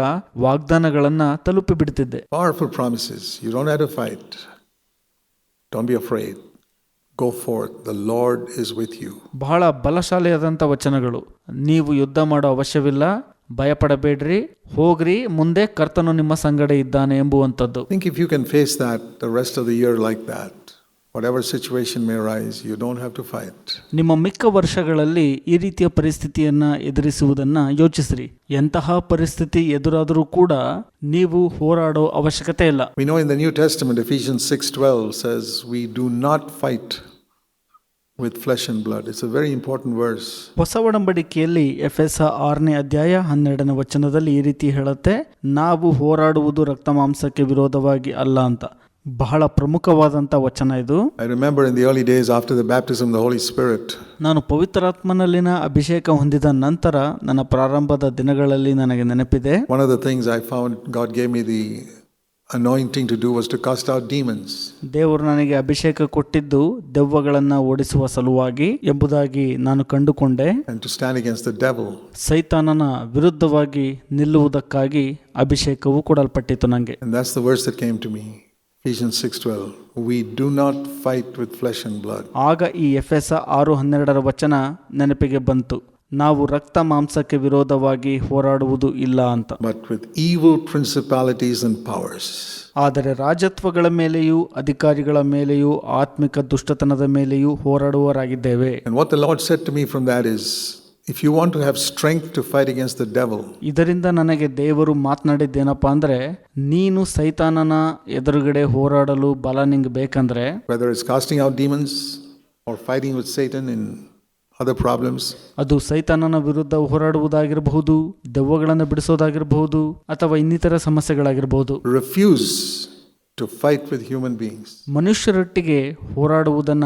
ವಾಗ್ದಾನಗಳನ್ನ ತಲುಪಿ ಬಿಡ್ತಿದ್ದೆ.
Powerful promises. You don't have to fight. Don't be afraid. Go forth. The Lord is with you.
ಬಹಳ ಬಲಶಾಲಿಯಾದಂಥ ವಚನಗಳು. ನೀವು ಯುದ್ಧ ಮಾಡೋ ಅವಶ್ಯವಿಲ್ಲ, ಭಯಪಡಬೇಡ್ರಿ, ಹೋಗ್ರಿ, ಮುಂದೆ ಕರ್ತನು ನಿಮ್ಮ ಸಂಗಡ ಇದ್ದಾನೆ ಎಂಬುವಂಥದ್ದು.
Think if you can face that the rest of the year like that. Whatever situation may arise, you don't have to fight.
ನಿಮ್ಮ ಮಿಕ್ಕ ವರ್ಷಗಳಲ್ಲಿ ಈ ರೀತಿಯ ಪರಿಸ್ಥಿತಿಯನ್ನ ಎದುರಿಸುವುದನ್ನ ಯೋಚಿಸ್ರಿ. ಎಂತಹ ಪರಿಸ್ಥಿತಿ ಎದುರಾದರೂ ಕೂಡ ನೀವು ಹೋರಾಡೋ ಅವಶ್ಯಕತೆ ಇಲ್ಲ.
We know in the New Testament, Ephesians 6:12 says, we do not fight with flesh and blood. It's a very important verse.
ಹೊಸ ಒಡಂಬಡಿಕೆಯಲ್ಲಿ ಎಫೆಸ 6ನೇ ಅಧ್ಯಾಯ 12ನೇ ವಚನದಲ್ಲಿ ಈ ರೀತಿ ಹೇಳುತ್ತೆ, ನಾವು ಹೋರಾಡುವುದು ರಕ್ತ ಮಾಂಸಕ್ಕೆ ವಿರೋಧವಾಗಿ ಅಲ್ಲ ಅಂತ. ಬಹಳ ಪ್ರಮುಖವಾದಂಥ ವಚನ ಇದು.
I remember in the early days after the baptism of the Holy Spirit.
ನಾನು ಪವಿತ್ರಾತ್ಮನಲ್ಲಿನ ಅಭಿಷೇಕ ಹೊಂದಿದ ನಂತರ ನನ್ನ ಪ್ರಾರಂಭದ ದಿನಗಳಲ್ಲಿ ನನಗೆ ನೆನಪಿದೆ.
One of the things I found God gave me the anointing to do was to cast out demons.
ದೇವರು ನನಗೆ ಅಭಿಷೇಕ ಕೊಟ್ಟಿದ್ದು ದೆವ್ವಗಳನ್ನು ಓಡಿಸುವ ಸಲುವಾಗಿ ಎಂಬುದಾಗಿ ನಾನು ಕಂಡುಕೊಂಡೆ.
And to stand against the devil.
ಸೈತಾನನ ವಿರುದ್ಧವಾಗಿ ನಿಲ್ಲುವುದಕ್ಕಾಗಿ ಅಭಿಷೇಕವು ಕೊಡಲ್ಪಟ್ಟಿತು ನನಗೆ.
And that's the verse that came to me. Ephesians 6:12. We do not fight with flesh and blood.
ಆಗ ಈ ಎಫೆಸ 6:12 ವಚನ ನೆನಪಿಗೆ ಬಂತು. ನಾವು ರಕ್ತ ಮಾಂಸಕ್ಕೆ ವಿರೋಧವಾಗಿ ಹೋರಾಡುವುದು ಇಲ್ಲ ಅಂತ.
But with evil principalities and powers.
ಆದರೆ ರಾಜತ್ವಗಳ ಮೇಲೆಯೂ ಅಧಿಕಾರಿಗಳ ಮೇಲೆಯೂ ಆತ್ಮಿಕ ದುಷ್ಟತನದ ಮೇಲೆಯೂ ಹೋರಾಡುವವರಾಗಿದ್ದೇವೆ.
And what the Lord said to me from that is, if you want to have strength to fight against the devil,
ಇದರಿಂದ ನನಗೆ ದೇವರು ಮಾತನಾಡಿದ್ದೇನಪ್ಪ ಅಂದ್ರೆ, ನೀನು ಸೈತಾನನ ಎದುರುಗಡೆ ಹೋರಾಡಲು ಬಲ ನಿಂಗೆ ಬೇಕಂದ್ರೆ,
whether it's casting out demons or fighting with Satan in other problems,
ಅದು ಸೈತಾನನ ವಿರುದ್ಧ ಹೋರಾಡುವುದಾಗಿರಬಹುದು, ದೆವ್ವಗಳನ್ನು ಬಿಡಿಸೋದಾಗಿರಬಹುದು, ಅಥವಾ ಇನ್ನಿತರ ಸಮಸ್ಯೆಗಳಾಗಿರಬಹುದು.
refuse to fight with human beings.
ಮನುಷ್ಯರೊಟ್ಟಿಗೆ ಹೋರಾಡುವುದನ್ನ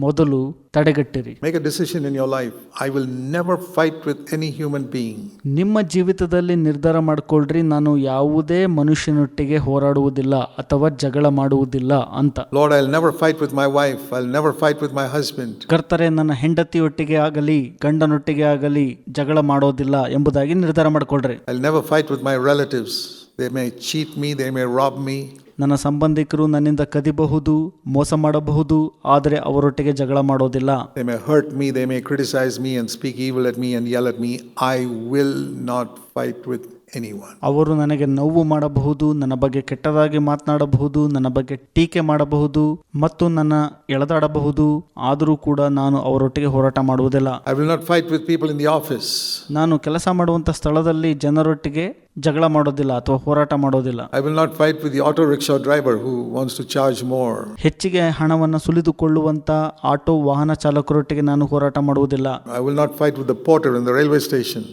ಮೊದಲು ತಡೆಗಟ್ಟಿರಿ.
Make a decision in your life. I will never fight with any human being.
ನಿಮ್ಮ ಜೀವಿತದಲ್ಲಿ ನಿರ್ಧಾರ ಮಾಡಿಕೊಳ್ಳ್ರಿ, ನಾನು ಯಾವುದೇ ಮನುಷ್ಯನೊಟ್ಟಿಗೆ ಹೋರಾಡುವುದಿಲ್ಲ ಅಥವಾ ಜಗಳ ಮಾಡುವುದಿಲ್ಲ ಅಂತ.
Lord, I'll never fight with my wife. I'll never fight with my husband.
ಕರ್ತರೆ, ನನ್ನ ಹೆಂಡತಿಯೊಟ್ಟಿಗೆ ಆಗಲಿ ಗಂಡನೊಟ್ಟಿಗೆ ಆಗಲಿ ಜಗಳ ಮಾಡೋದಿಲ್ಲ ಎಂಬುದಾಗಿ ನಿರ್ಧಾರ ಮಾಡಿಕೊಳ್ಳ್ರಿ.
I'll never fight with my relatives. They may cheat me, they may rob me.
ನನ್ನ ಸಂಬಂಧಿಕರು ನನ್ನಿಂದ ಕದಿಬಹುದು, ಮೋಸ ಮಾಡಬಹುದು, ಆದರೆ ಅವರೊಟ್ಟಿಗೆ ಜಗಳ ಮಾಡೋದಿಲ್ಲ.
They may hurt me, they may criticize me and speak evil at me and yell at me. I will not fight with anyone.
ಅವರು ನನಗೆ ನೋವು ಮಾಡಬಹುದು, ನನ್ನ ಬಗ್ಗೆ ಕೆಟ್ಟದಾಗಿ ಮಾತನಾಡಬಹುದು, ನನ್ನ ಬಗ್ಗೆ ಟೀಕೆ ಮಾಡಬಹುದು ಮತ್ತು ನನ್ನ ಎಳೆದಾಡಬಹುದು, ಆದರೂ ಕೂಡ ನಾನು ಅವರೊಟ್ಟಿಗೆ ಹೋರಾಟ ಮಾಡುವುದಿಲ್ಲ.
I will not fight with people in the office.
ನಾನು ಕೆಲಸ ಮಾಡುವಂಥ ಸ್ಥಳದಲ್ಲಿ ಜನರೊಟ್ಟಿಗೆ ಜಗಳ ಮಾಡೋದಿಲ್ಲ ಅಥವಾ ಹೋರಾಟ ಮಾಡೋದಿಲ್ಲ.
I will not fight with the auto rickshaw driver who wants to charge more.
ಹೆಚ್ಚಿಗೆ ಹಣವನ್ನು ಸುಲಿದುಕೊಳ್ಳುವಂತ ಆಟೋ ವಾಹನ ಚಾಲಕರೊಟ್ಟಿಗೆ ನಾನು ಹೋರಾಟ ಮಾಡುವುದಿಲ್ಲ.
I will not fight with the porter in the railway station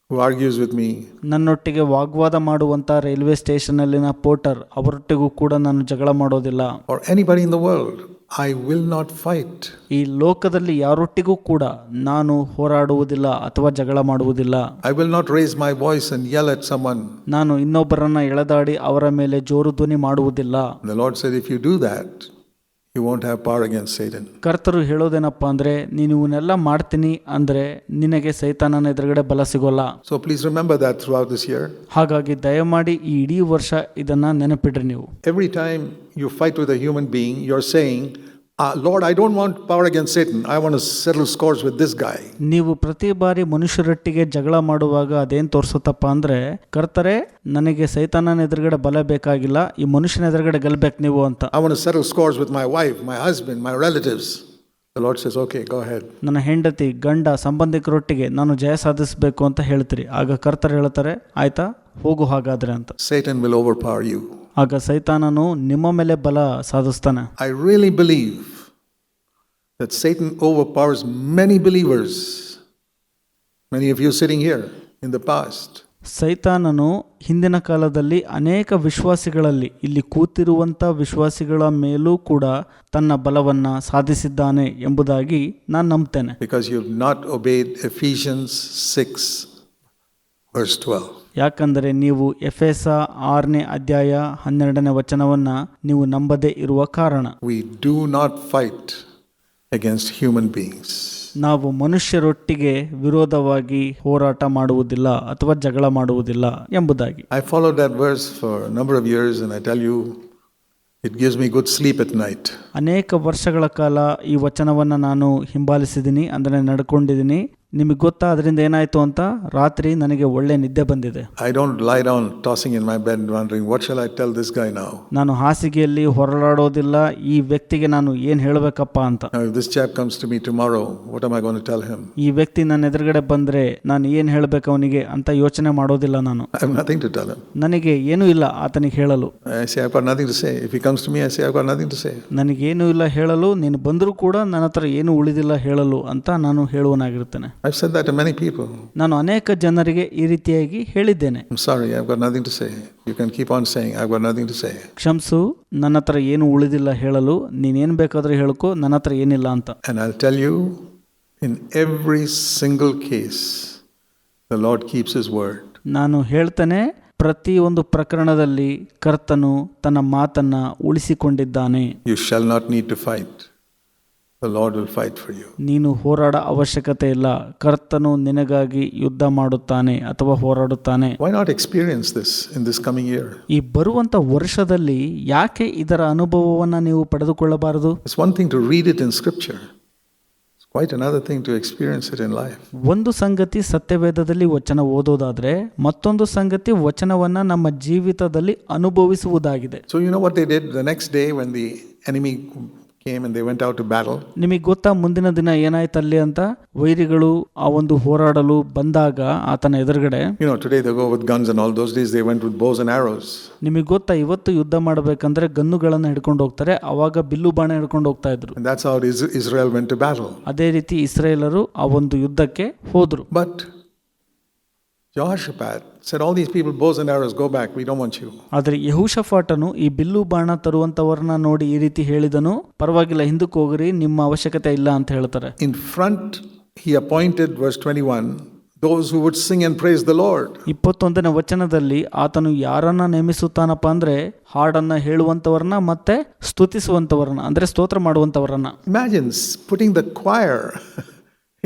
who argues with me.
ನನ್ನೊಟ್ಟಿಗೆ ವಾಗ್ವಾದ ಮಾಡುವಂತ ರೈಲ್ವೆ ಸ್ಟೇಷನ್ ಅಲ್ಲಿನ Porter ಅವರೊಟ್ಟಿಗೂ ಕೂಡ ನಾನು ಜಗಳ ಮಾಡೋದಿಲ್ಲ.
Or anybody in the world. I will not fight.
ಈ ಲೋಕದಲ್ಲಿ ಯಾರೊಟ್ಟಿಗೂ ಕೂಡ ನಾನು ಹೋರಾಡುವುದಿಲ್ಲ ಅಥವಾ ಜಗಳ ಮಾಡುವುದಿಲ್ಲ.
I will not raise my voice and yell at someone.
ನಾನು ಇನ್ನೊಬ್ಬರನ್ನ ಎಳೆದಾಡಿ ಅವರ ಮೇಲೆ ಜೋರು ಧ್ವನಿ ಮಾಡುವುದಿಲ್ಲ.
The Lord said, if you do that, you won't have power against Satan.
ಕರ್ತರು ಹೇಳೋದೇನಪ್ಪ ಅಂದ್ರೆ, ನೀನು ಇವನ್ನೆಲ್ಲ ಮಾಡ್ತೀನಿ ಅಂದ್ರೆ ನಿನಗೆ ಸೈತಾನನ ಎದುರುಗಡೆ ಬಲ ಸಿಗೋಲ್ಲ.
So please remember that throughout this year.
ಹಾಗಾಗಿ ದಯಮಾಡಿ ಈ ಇಡೀ ವರ್ಷ ಇದನ್ನ ನೆನಪಿಡ್ರಿ. ನೀವು
Every time you fight with a human being, you're saying, Lord, I don't want power against Satan. I want to settle scores with this guy.
ನೀವು ಪ್ರತಿ ಬಾರಿ ಮನುಷ್ಯರೊಟ್ಟಿಗೆ ಜಗಳ ಮಾಡುವಾಗ ಅದೇನ್ ತೋರಿಸುತ್ತಪ್ಪ ಅಂದ್ರೆ, ಕರ್ತರೆ, ನನಗೆ ಸೈತಾನನ ಎದುರುಗಡೆ ಬಲ ಬೇಕಾಗಿಲ್ಲ, ಈ ಮನುಷ್ಯನ ಎದುರುಗಡೆ ಗೆಲ್ಬೇಕು ನೀವು ಅಂತ.
I want to settle scores with my wife, my husband, my relatives. The Lord says, okay, go ahead.
ನನ್ನ ಹೆಂಡತಿ, ಗಂಡ, ಸಂಬಂಧಿಕರೊಟ್ಟಿಗೆ ನಾನು ಜಯ ಸಾಧಿಸಬೇಕು ಅಂತ ಹೇಳ್ತೀರಿ. ಆಗ ಕರ್ತರು ಹೇಳ್ತಾರೆ, ಆಯ್ತಾ, ಹೋಗು ಹಾಗಾದ್ರೆ ಅಂತ.
Satan will overpower you.
ಆಗ ಸೈತಾನನು ನಿಮ್ಮ ಮೇಲೆ ಬಲ ಸಾಧಿಸ್ತಾನೆ.
I really believe that Satan overpowers many believers. Many of you sitting here in the past.
ಸೈತಾನನು ಹಿಂದಿನ ಕಾಲದಲ್ಲಿ ಅನೇಕ ವಿಶ್ವಾಸಿಗಳಲ್ಲಿ, ಇಲ್ಲಿ ಕೂತಿರುವಂಥ ವಿಶ್ವಾಸಿಗಳ ಮೇಲೂ ಕೂಡ ತನ್ನ ಬಲವನ್ನು ಸಾಧಿಸಿದ್ದಾನೆ ಎಂಬುದಾಗಿ ನಾನು ನಂಬ್ತೇನೆ.
Because you have not obeyed Ephesians 6 verse 12.
ಯಾಕಂದರೆ ನೀವು ಎಫೆಸ 6ನೇ ಅಧ್ಯಾಯ 12ನೇ ವಚನವನ್ನು ನೀವು ನಂಬದೇ ಇರುವ ಕಾರಣ.
We do not fight against human beings.
ನಾವು ಮನುಷ್ಯರೊಟ್ಟಿಗೆ ವಿರೋಧವಾಗಿ ಹೋರಾಟ ಮಾಡುವುದಿಲ್ಲ ಅಥವಾ ಜಗಳ ಮಾಡುವುದಿಲ್ಲ ಎಂಬುದಾಗಿ.
I followed that verse for a number of years and I tell you, it gives me good sleep at night.
ಅನೇಕ ವರ್ಷಗಳ ಕಾಲ ಈ ವಚನವನ್ನು ನಾನು ಹಿಂಬಾಲಿಸಿದ್ದೀನಿ, ಅಂದರೆ ನಡ್ಕೊಂಡಿದ್ದೀನಿ. ನಿಮಗೆ ಗೊತ್ತಾ ಅದರಿಂದ ಏನಾಯ್ತು ಅಂತ? ರಾತ್ರಿ ನನಗೆ ಒಳ್ಳೆ ನಿದ್ದೆ ಬಂದಿದೆ.
I don't lie down tossing in my bed wondering what shall I tell this guy now.
ನಾನು ಹಾಸಿಗೆಯಲ್ಲಿ ಹೊರಳಾಡೋದಿಲ್ಲ, ಈ ವ್ಯಕ್ತಿಗೆ ನಾನು ಏನು ಹೇಳಬೇಕಪ್ಪ ಅಂತ.
Now if this chap comes to me tomorrow, what am I going to tell him?
ಈ ವ್ಯಕ್ತಿ ನನ್ನ ಎದುರುಗಡೆ ಬಂದ್ರೆ ನಾನು ಏನು ಹೇಳಬೇಕು ಅವನಿಗೆ ಅಂತ ಯೋಚನೆ ಮಾಡೋದಿಲ್ಲ ನಾನು.
I have nothing to tell him.
ನನಗೆ ಏನೂ ಇಲ್ಲ ಆತನಿಗೆ ಹೇಳಲು.
I say I've got nothing to say. If he comes to me, I say I've got nothing to say.
ನನಗೇನೂ ಇಲ್ಲ ಹೇಳಲು, ನೀನು ಬಂದರೂ ಕೂಡ ನನ್ನ ಹತ್ರ ಏನೂ ಉಳಿದಿಲ್ಲ ಹೇಳಲು ಅಂತ ನಾನು ಹೇಳುವನಾಗಿರುತ್ತೇನೆ.
I've said that to many people.
ನಾನು ಅನೇಕ ಜನರಿಗೆ ಈ ರೀತಿಯಾಗಿ ಹೇಳಿದ್ದೇನೆ.
I'm sorry, I've got nothing to say. You can keep on saying I've got nothing to say.
ಕ್ಷಮಿಸು, ನನ್ನ ಹತ್ರ ಏನು ಉಳಿದಿಲ್ಲ ಹೇಳಲು, ನೀನೇನು ಬೇಕಾದರೂ ಹೇಳ್ಕೊ, ನನ್ನ ಹತ್ರ ಏನಿಲ್ಲ ಅಂತ.
And I'll tell you, in every single case, the Lord keeps his word.
ನಾನು ಹೇಳ್ತೇನೆ, ಪ್ರತಿಯೊಂದು ಪ್ರಕರಣದಲ್ಲಿ ಕರ್ತನು ತನ್ನ ಮಾತನ್ನ ಉಳಿಸಿಕೊಂಡಿದ್ದಾನೆ.
You shall not need to fight. The Lord will fight for you.
ನೀನು ಹೋರಾಡ ಅವಶ್ಯಕತೆ ಇಲ್ಲ, ಕರ್ತನು ನಿನಗಾಗಿ ಯುದ್ಧ ಮಾಡುತ್ತಾನೆ ಅಥವಾ ಹೋರಾಡುತ್ತಾನೆ.
Why not experience this in this coming year?
ಈ ಬರುವಂತ ವರ್ಷದಲ್ಲಿ ಯಾಕೆ ಇದರ ಅನುಭವವನ್ನ ನೀವು ಪಡೆದುಕೊಳ್ಳಬಾರದು?
It's one thing to read it in scripture. It's quite another thing to experience it in life.
ಒಂದು ಸಂಗತಿ ಸತ್ಯವೇದದಲ್ಲಿ ವಚನ ಓದೋದಾದ್ರೆ, ಮತ್ತೊಂದು ಸಂಗತಿ ವಚನವನ್ನ ನಮ್ಮ ಜೀವಿತದಲ್ಲಿ ಅನುಭವಿಸುವುದಾಗಿದೆ.
So you know what they did the next day when the enemy came and they went out to battle?
ನಿಮಗೆ ಗೊತ್ತಾ ಮುಂದಿನ ದಿನ ಏನಾಯ್ತಲ್ಲಿ ಅಂತ? ವೈರಿಗಳು ಆ ಒಂದು ಹೋರಾಡಲು ಬಂದಾಗ ಆತನ ಎದುರುಗಡೆ,
You know, today they go with guns and all. Those days they went with bows and arrows.
ನಿಮಗೆ ಗೊತ್ತಾ ಇವತ್ತು ಯುದ್ಧ ಮಾಡಬೇಕಂದ್ರೆ ಗನ್ನುಗಳನ್ನು ಹಿಡ್ಕೊಂಡು ಹೋಗ್ತಾರೆ, ಅವಾಗ ಬಿಲ್ಲು ಬಾಣ ಹಿಡ್ಕೊಂಡು ಹೋಗ್ತಾ ಇದ್ರು.
And that's how Israel went to battle.
ಅದೇ ರೀತಿ ಇಸ್ರೇಲರು ಆ ಒಂದು ಯುದ್ಧಕ್ಕೆ ಹೋದ್ರು.
But Jehoshaphat said, all these people, bows and arrows, go back, we don't want you.
ಆದರೆ ಯೆಹೋಷಾಫಾಟನು ಈ ಬಿಲ್ಲು ಬಾಣ ತರುವಂತವರನ್ನ ನೋಡಿ ಈ ರೀತಿ ಹೇಳಿದನು, ಪರವಾಗಿಲ್ಲ, ಹಿಂದಕ್ಕೆ ಹೋಗ್ರಿ, ನಿಮ್ಮ ಅವಶ್ಯಕತೆ ಇಲ್ಲ ಅಂತ ಹೇಳ್ತಾರೆ.
In front he appointed, verse 21, those who would sing and praise the Lord.
21ನೇ ವಚನದಲ್ಲಿ ಆತನು ಯಾರನ್ನ ನೇಮಿಸುತ್ತಾನಪ್ಪ ಅಂದ್ರೆ, ಹಾಡನ್ನ ಹೇಳುವಂತವರನ್ನ ಮತ್ತೆ ಸ್ತುತಿಸುವಂತವರನ್ನ, ಅಂದ್ರೆ ಸ್ತೋತ್ರ ಮಾಡುವಂತವರನ್ನ.
Imagine putting the choir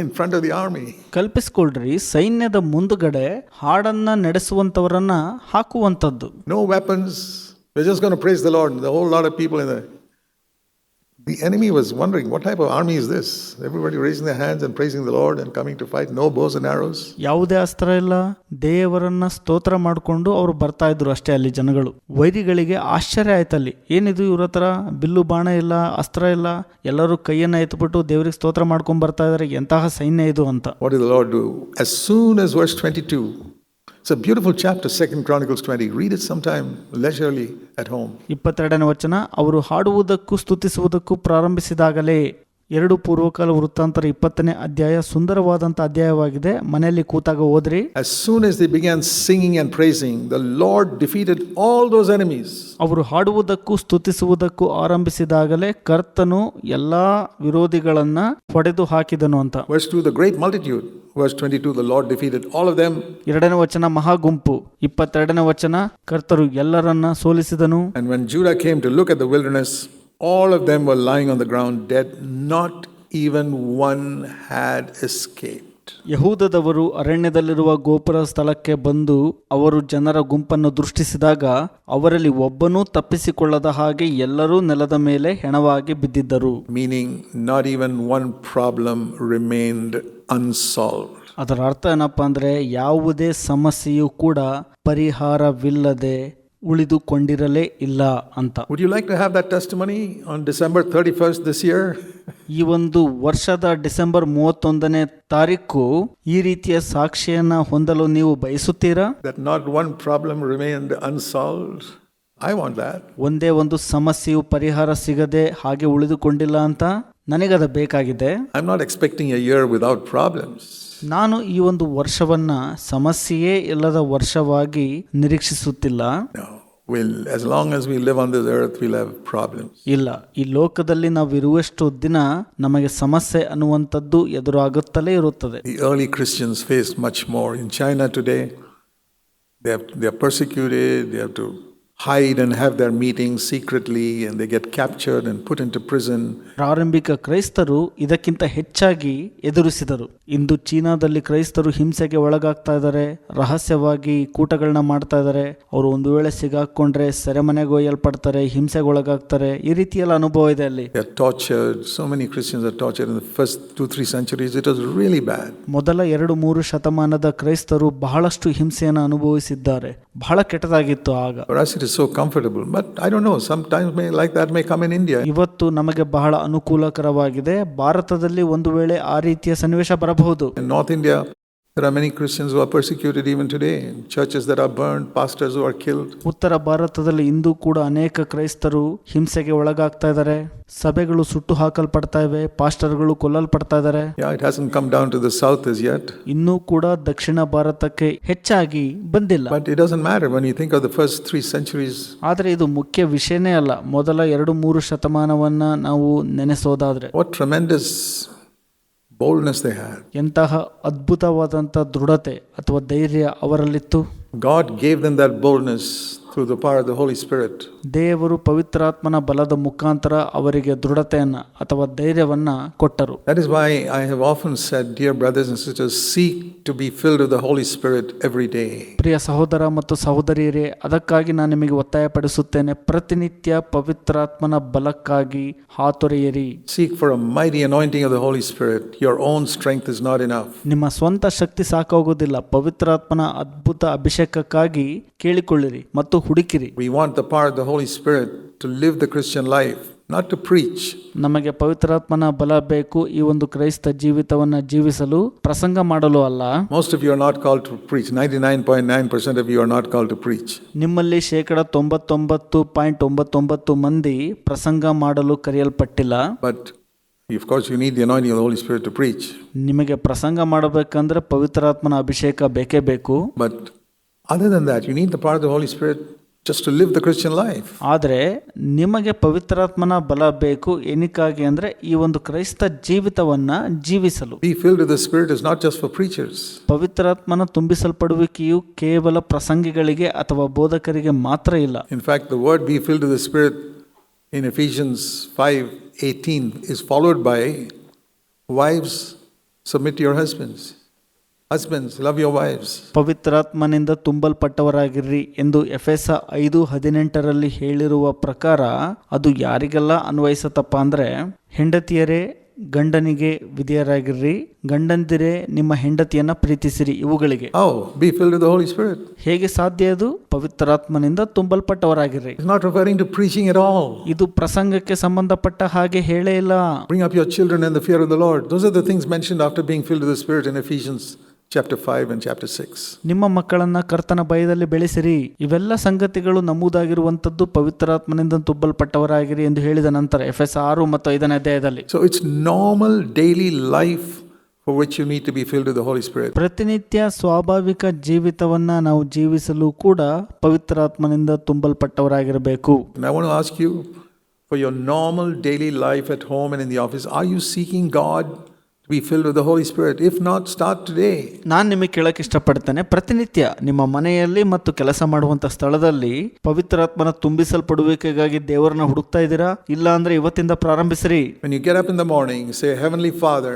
in front of the army.
ಕಲ್ಪಿಸ್ಕೊಳ್ರಿ, ಸೈನ್ಯದ ಮುಂದುಗಡೆ ಹಾಡನ್ನ ನಡೆಸುವಂತವರನ್ನ ಹಾಕುವಂತದ್ದು.
No weapons, we're just going to praise the Lord. The whole lot of people in the enemy was wondering, what type of army is this? Everybody raising their hands and praising the Lord and coming to fight. No bows and arrows.
ಯಾವುದೇ ಅಸ್ತ್ರ ಇಲ್ಲ, ದೇವರನ್ನ ಸ್ತೋತ್ರ ಮಾಡಿಕೊಂಡು ಅವರು ಬರ್ತಾ ಇದ್ರು ಅಷ್ಟೇ. ಅಲ್ಲಿ ಜನಗಳು, ವೈರಿಗಳಿಗೆ ಆಶ್ಚರ್ಯ ಆಯ್ತಲ್ಲಿ, ಏನಿದು ಇವ್ರ ಹತ್ರ ಬಿಲ್ಲು ಬಾಣ ಇಲ್ಲ, ಅಸ್ತ್ರ ಇಲ್ಲ, ಎಲ್ಲರೂ ಕೈಯನ್ನ ಎತ್ಬಿಟ್ಟು ದೇವರಿಗೆ ಸ್ತೋತ್ರ ಮಾಡ್ಕೊಂಡ್ ಬರ್ತಾ ಇದಾರೆ, ಎಂತಹ ಸೈನ್ಯ ಇದು ಅಂತ.
What did the Lord do? As soon as verse 22, it's a beautiful chapter, 2 Chronicles 20. Read it sometime leisurely at home. 22ನೇ
ವಚನ, ಅವರು ಹಾಡುವುದಕ್ಕೂ ಸ್ತುತಿಸುವುದಕ್ಕೂ ಪ್ರಾರಂಭಿಸಿದಾಗಲೇ. 2 ಪೂರ್ವಕಾಲ ವೃತ್ತಾಂತರ 20ನೇ ಅಧ್ಯಾಯ ಸುಂದರವಾದಂಥ ಅಧ್ಯಾಯವಾಗಿದೆ, ಮನೆಯಲ್ಲಿ ಕೂತಾಗ ಓದ್ರಿ.
As soon as they began singing and praising, the Lord defeated all those enemies.
ಅವರು ಹಾಡುವುದಕ್ಕೂ ಸ್ತುತಿಸುವುದಕ್ಕೂ ಆರಂಭಿಸಿದಾಗಲೇ ಕರ್ತನು ಎಲ್ಲಾ ವಿರೋಧಿಗಳನ್ನ ಹೊಡೆದು ಹಾಕಿದನು ಅಂತ.
Verse 2, the great multitude. Verse 22, the Lord defeated all of them.
2ನೇ ವಚನ ಮಹಾಗುಂಪು. 22ನೇ ವಚನ, ಕರ್ತರು ಎಲ್ಲರನ್ನ ಸೋಲಿಸಿದನು.
And when Judah came to look at the wilderness, all of them were lying on the ground dead, not even one had escaped.
ಯಹೂದದವರು ಅರಣ್ಯದಲ್ಲಿರುವ ಗೋಪುರ ಸ್ಥಳಕ್ಕೆ ಬಂದು ಅವರು ಜನರ ಗುಂಪನ್ನು ದೃಷ್ಟಿಸಿದಾಗ ಅವರಲ್ಲಿ ಒಬ್ಬನೂ ತಪ್ಪಿಸಿಕೊಳ್ಳದ ಹಾಗೆ ಎಲ್ಲರೂ ನೆಲದ ಮೇಲೆ ಹೆಣವಾಗಿ ಬಿದ್ದಿದ್ದರು.
Meaning not even one problem remained unsolved.
ಅದರ ಅರ್ಥ ಏನಪ್ಪಾ ಅಂದ್ರೆ, ಯಾವುದೇ ಸಮಸ್ಯೆಯೂ ಕೂಡ ಪರಿಹಾರವಿಲ್ಲದೆ ಉಳಿದುಕೊಂಡಿರಲೇ ಇಲ್ಲ ಅಂತ.
Would you like to have that testimony on December 31st this year?
ಈ ಒಂದು ವರ್ಷದ ಡಿಸೆಂಬರ್ 31ನೇ ತಾರೀಕು ಈ ರೀತಿಯ ಸಾಕ್ಷಿಯನ್ನ ಹೊಂದಲು ನೀವು ಬಯಸುತ್ತೀರಾ?
That not one problem remained unsolved. I want that.
ಒಂದೇ ಒಂದು ಸಮಸ್ಯೆಯು ಪರಿಹಾರ ಸಿಗದೆ ಹಾಗೆ ಉಳಿದುಕೊಂಡಿಲ್ಲ ಅಂತ ನನಗದ ಬೇಕಾಗಿದೆ.
I'm not expecting a year without problems.
ನಾನು ಈ ಒಂದು ವರ್ಷವನ್ನ ಸಮಸ್ಯೆಯೇ ಇಲ್ಲದ ವರ್ಷವಾಗಿ ನಿರೀಕ್ಷಿಸುತ್ತಿಲ್ಲ.
No. As long as we live on this earth, we'll have problems.
ಇಲ್ಲ, ಈ ಲೋಕದಲ್ಲಿ ನಾವು ಇರುವಷ್ಟು ದಿನ ನಮಗೆ ಸಮಸ್ಯೆ ಅನ್ನುವಂಥದ್ದು ಎದುರಾಗುತ್ತಲೇ ಇರುತ್ತದೆ.
The early Christians faced much more. In China today, they are persecuted, they have to hide and have their meetings secretly, and they get captured and put into prison.
ಪ್ರಾರಂಭಿಕ ಕ್ರೈಸ್ತರು ಇದಕ್ಕಿಂತ ಹೆಚ್ಚಾಗಿ ಎದುರಿಸಿದರು. ಇಂದು ಚೀನಾದಲ್ಲಿ ಕ್ರೈಸ್ತರು ಹಿಂಸೆಗೆ ಒಳಗಾಗ್ತಾ ಇದ್ದಾರೆ, ರಹಸ್ಯವಾಗಿ ಕೂಟಗಳನ್ನ ಮಾಡ್ತಾ ಇದ್ದಾರೆ. ಅವರು ಒಂದು ವೇಳೆ ಸಿಗಾಕೊಂಡ್ರೆ ಸೆರೆಮನೆಗೆ ಒಯ್ಯಲ್ಪಡ್ತಾರೆ, ಹಿಂಸೆಗೆ ಒಳಗಾಗ್ತಾರೆ. ಈ ರೀತಿಯೆಲ್ಲ ಅನುಭವ ಇದೆ ಅಲ್ಲಿ.
They are tortured. So many Christians are tortured. In the first 2-3 centuries, it was really bad.
ಮೊದಲ 2-3 ಶತಮಾನದ ಕ್ರೈಸ್ತರು ಬಹಳಷ್ಟು ಹಿಂಸೆಯನ್ನು ಅನುಭವಿಸಿದ್ದಾರೆ. ಬಹಳ ಕೆಟ್ಟದಾಗಿತ್ತು ಆಗ.
For us it is so comfortable, but I don't know, sometimes like that may come in India.
ಇವತ್ತು ನಮಗೆ ಬಹಳ ಅನುಕೂಲಕರವಾಗಿದೆ. ಭಾರತದಲ್ಲಿ ಒಂದು ವೇಳೆ ಆ ರೀತಿಯ ಸನ್ನಿವೇಶ ಬರಬಹುದು.
In North India, there are many Christians who are persecuted even today. Churches that are burned, pastors who are killed.
ಉತ್ತರ ಭಾರತದಲ್ಲಿ ಇಂದು ಕೂಡ ಅನೇಕ ಕ್ರೈಸ್ತರು ಹಿಂಸೆಗೆ ಒಳಗಾಗ್ತಾ ಇದ್ದಾರೆ. ಸಭೆಗಳು ಸುಟ್ಟು ಹಾಕಲ್ಪಡ್ತಾ ಇವೆ, ಪಾಸ್ಟರ್ಗಳು ಕೊಲ್ಲಲ್ಪಡ್ತಾ ಇದ್ದಾರೆ.
Yeah, it hasn't come down to the south as yet.
ಇನ್ನೂ ಕೂಡ ದಕ್ಷಿಣ ಭಾರತಕ್ಕೆ ಹೆಚ್ಚಾಗಿ ಬಂದಿಲ್ಲ.
But it doesn't matter when you think of the first 3 centuries.
ಆದರೆ ಇದು ಮುಖ್ಯ ವಿಷಯನೇ ಅಲ್ಲ. ಮೊದಲ 2-3 ಶತಮಾನವನ್ನ ನಾವು ನೆನೆಸೋದಾದ್ರೆ
What tremendous boldness they had.
ಎಂತಹ ಅದ್ಭುತವಾದಂಥ ದೃಢತೆ ಅಥವಾ ಧೈರ್ಯ ಅವರಲ್ಲಿತ್ತು.
God gave them that boldness through the power of the Holy Spirit.
ದೇವರು ಪವಿತ್ರಾತ್ಮನ ಬಲದ ಮುಖಾಂತರ ಅವರಿಗೆ ದೃಢತೆಯನ್ನ ಅಥವಾ ಧೈರ್ಯವನ್ನ ಕೊಟ್ಟರು.
That is why I have often said, dear brothers and sisters, seek to be filled with the Holy Spirit every day.
ಪ್ರಿಯ ಸಹೋದರ ಮತ್ತು ಸಹೋದರಿಯರೇ, ಅದಕ್ಕಾಗಿ ನಾನು ನಿಮಗೆ ಒತ್ತಾಯಪಡಿಸುತ್ತೇನೆ, ಪ್ರತಿನಿತ್ಯ ಪವಿತ್ರಾತ್ಮನ ಬಲಕ್ಕಾಗಿ ಹಾತೊರೆಯಿರಿ.
Seek for a mighty anointing of the Holy Spirit. Your own strength is not enough.
ನಿಮ್ಮ ಸ್ವಂತ ಶಕ್ತಿ ಸಾಕಾಗೋದಿಲ್ಲ. ಪವಿತ್ರಾತ್ಮನ ಅದ್ಭುತ ಅಭಿಷೇಕಕ್ಕಾಗಿ ಕೇಳಿಕೊಳ್ಳಿರಿ ಮತ್ತು ಹುಡುಕಿರಿ.
We want the power of the Holy Spirit to live the Christian life, not to preach.
ನಮಗೆ ಪವಿತ್ರಾತ್ಮನ ಬಲ ಬೇಕು ಈ ಒಂದು ಕ್ರೈಸ್ತ ಜೀವಿತವನ್ನ ಜೀವಿಸಲು, ಪ್ರಸಂಗ ಮಾಡಲು ಅಲ್ಲ.
Most of you are not called to preach. 99.9% of you are not called to preach.
ನಿಮ್ಮಲ್ಲಿ 99.99% ಮಂದಿ ಪ್ರಸಂಗ ಮಾಡಲು ಕರೆಯಲ್ಪಟ್ಟಿಲ್ಲ.
But of course you need the anointing of the Holy Spirit to preach.
ನಿಮಗೆ ಪ್ರಸಂಗ ಮಾಡಬೇಕಂದ್ರೆ ಪವಿತ್ರಾತ್ಮನ ಅಭಿಷೇಕ ಬೇಕೇ ಬೇಕು.
But other than that, you need the power of the Holy Spirit just to live the Christian life.
ಆದರೆ ನಿಮಗೆ ಪವಿತ್ರಾತ್ಮನ ಬಲ ಬೇಕು ಏನಕ್ಕಾಗಿ ಅಂದ್ರೆ ಈ ಒಂದು ಕ್ರೈಸ್ತ ಜೀವಿತವನ್ನ ಜೀವಿಸಲು.
Be filled with the Spirit is not just for preachers.
ಪವಿತ್ರಾತ್ಮನ ತುಂಬಿಸಲ್ಪಡುವಿಕೆಯು ಕೇವಲ ಪ್ರಸಂಗಿಗಳಿಗೆ ಅಥವಾ ಬೋಧಕರಿಗೆ ಮಾತ್ರ ಇಲ್ಲ.
In fact, the word be filled with the Spirit in Ephesians 5:18 is followed by wives, submit to your husbands. Husbands, love your wives.
ಪವಿತ್ರಾತ್ಮನಿಂದ ತುಂಬಲ್ಪಟ್ಟವರಾಗಿರ್ರಿ ಎಂದು ಎಫೆಸ 5:18 ಹೇಳಿರುವ ಪ್ರಕಾರ ಅದು ಯಾರಿಗೆಲ್ಲ ಅನ್ವಯಿಸತಪ್ಪ ಅಂದ್ರೆ, ಹೆಂಡತಿಯರೇ ಗಂಡನಿಗೆ ವಿಧೇಯರಾಗಿರ್ರಿ, ಗಂಡಂದಿರೇ ನಿಮ್ಮ ಹೆಂಡತಿಯನ್ನ ಪ್ರೀತಿಸಿರಿ, ಇವುಗಳಿಗೆ.
How? Be filled with the Holy Spirit.
ಹೇಗೆ ಸಾಧ್ಯ? ಅದು ಪವಿತ್ರಾತ್ಮನಿಂದ ತುಂಬಲ್ಪಟ್ಟವರಾಗಿರ್ರಿ.
It's not referring to preaching at all.
ಇದು ಪ್ರಸಂಗಕ್ಕೆ ಸಂಬಂಧಪಟ್ಟ ಹಾಗೆ ಹೇಳೇ ಇಲ್ಲ.
Bring up your children in the fear of the Lord. Those are the things mentioned after being filled with the Spirit in Ephesians chapter 5 and chapter 6.
ನಿಮ್ಮ ಮಕ್ಕಳನ್ನ ಕರ್ತನ ಭಯದಲ್ಲಿ ಬೆಳೆಸಿರಿ. ಇವೆಲ್ಲ ಸಂಗತಿಗಳು ನಮೂದಾಗಿರುವಂತದ್ದು ಪವಿತ್ರಾತ್ಮನಿಂದ ತುಂಬಲ್ಪಟ್ಟವರಾಗಿರಿ ಎಂದು ಹೇಳಿದ ನಂತರ ಎಫೆಸ 6 ಮತ್ತು 5ನೇ ಅಧ್ಯಾಯದಲ್ಲಿ.
So it's normal daily life for which you need to be filled with the Holy Spirit.
ಪ್ರತಿನಿತ್ಯ ಸ್ವಾಭಾವಿಕ ಜೀವಿತವನ್ನ ನಾವು ಜೀವಿಸಲು ಕೂಡ ಪವಿತ್ರಾತ್ಮನಿಂದ ತುಂಬಲ್ಪಟ್ಟವರಾಗಿರಬೇಕು.
And I want to ask you, for your normal daily life at home and in the office, are you seeking God to be filled with the Holy Spirit? If not, start today.
ನಾನು ನಿಮಗೆ ಕೇಳಕ್ಕೆ ಇಷ್ಟಪಡ್ತೇನೆ, ಪ್ರತಿನಿತ್ಯ ನಿಮ್ಮ ಮನೆಯಲ್ಲಿ ಮತ್ತು ಕೆಲಸ ಮಾಡುವಂತ ಸ್ಥಳದಲ್ಲಿ ಪವಿತ್ರಾತ್ಮನ ತುಂಬಿಸಲ್ಪಡುವಿಕೆಗಾಗಿ ದೇವರನ್ನ ಹುಡುಕ್ತಾ ಇದ್ದೀರಾ? ಇಲ್ಲ ಅಂದ್ರೆ ಇವತ್ತಿಂದ ಪ್ರಾರಂಭಿಸಿರಿ.
When you get up in the morning, say, Heavenly Father,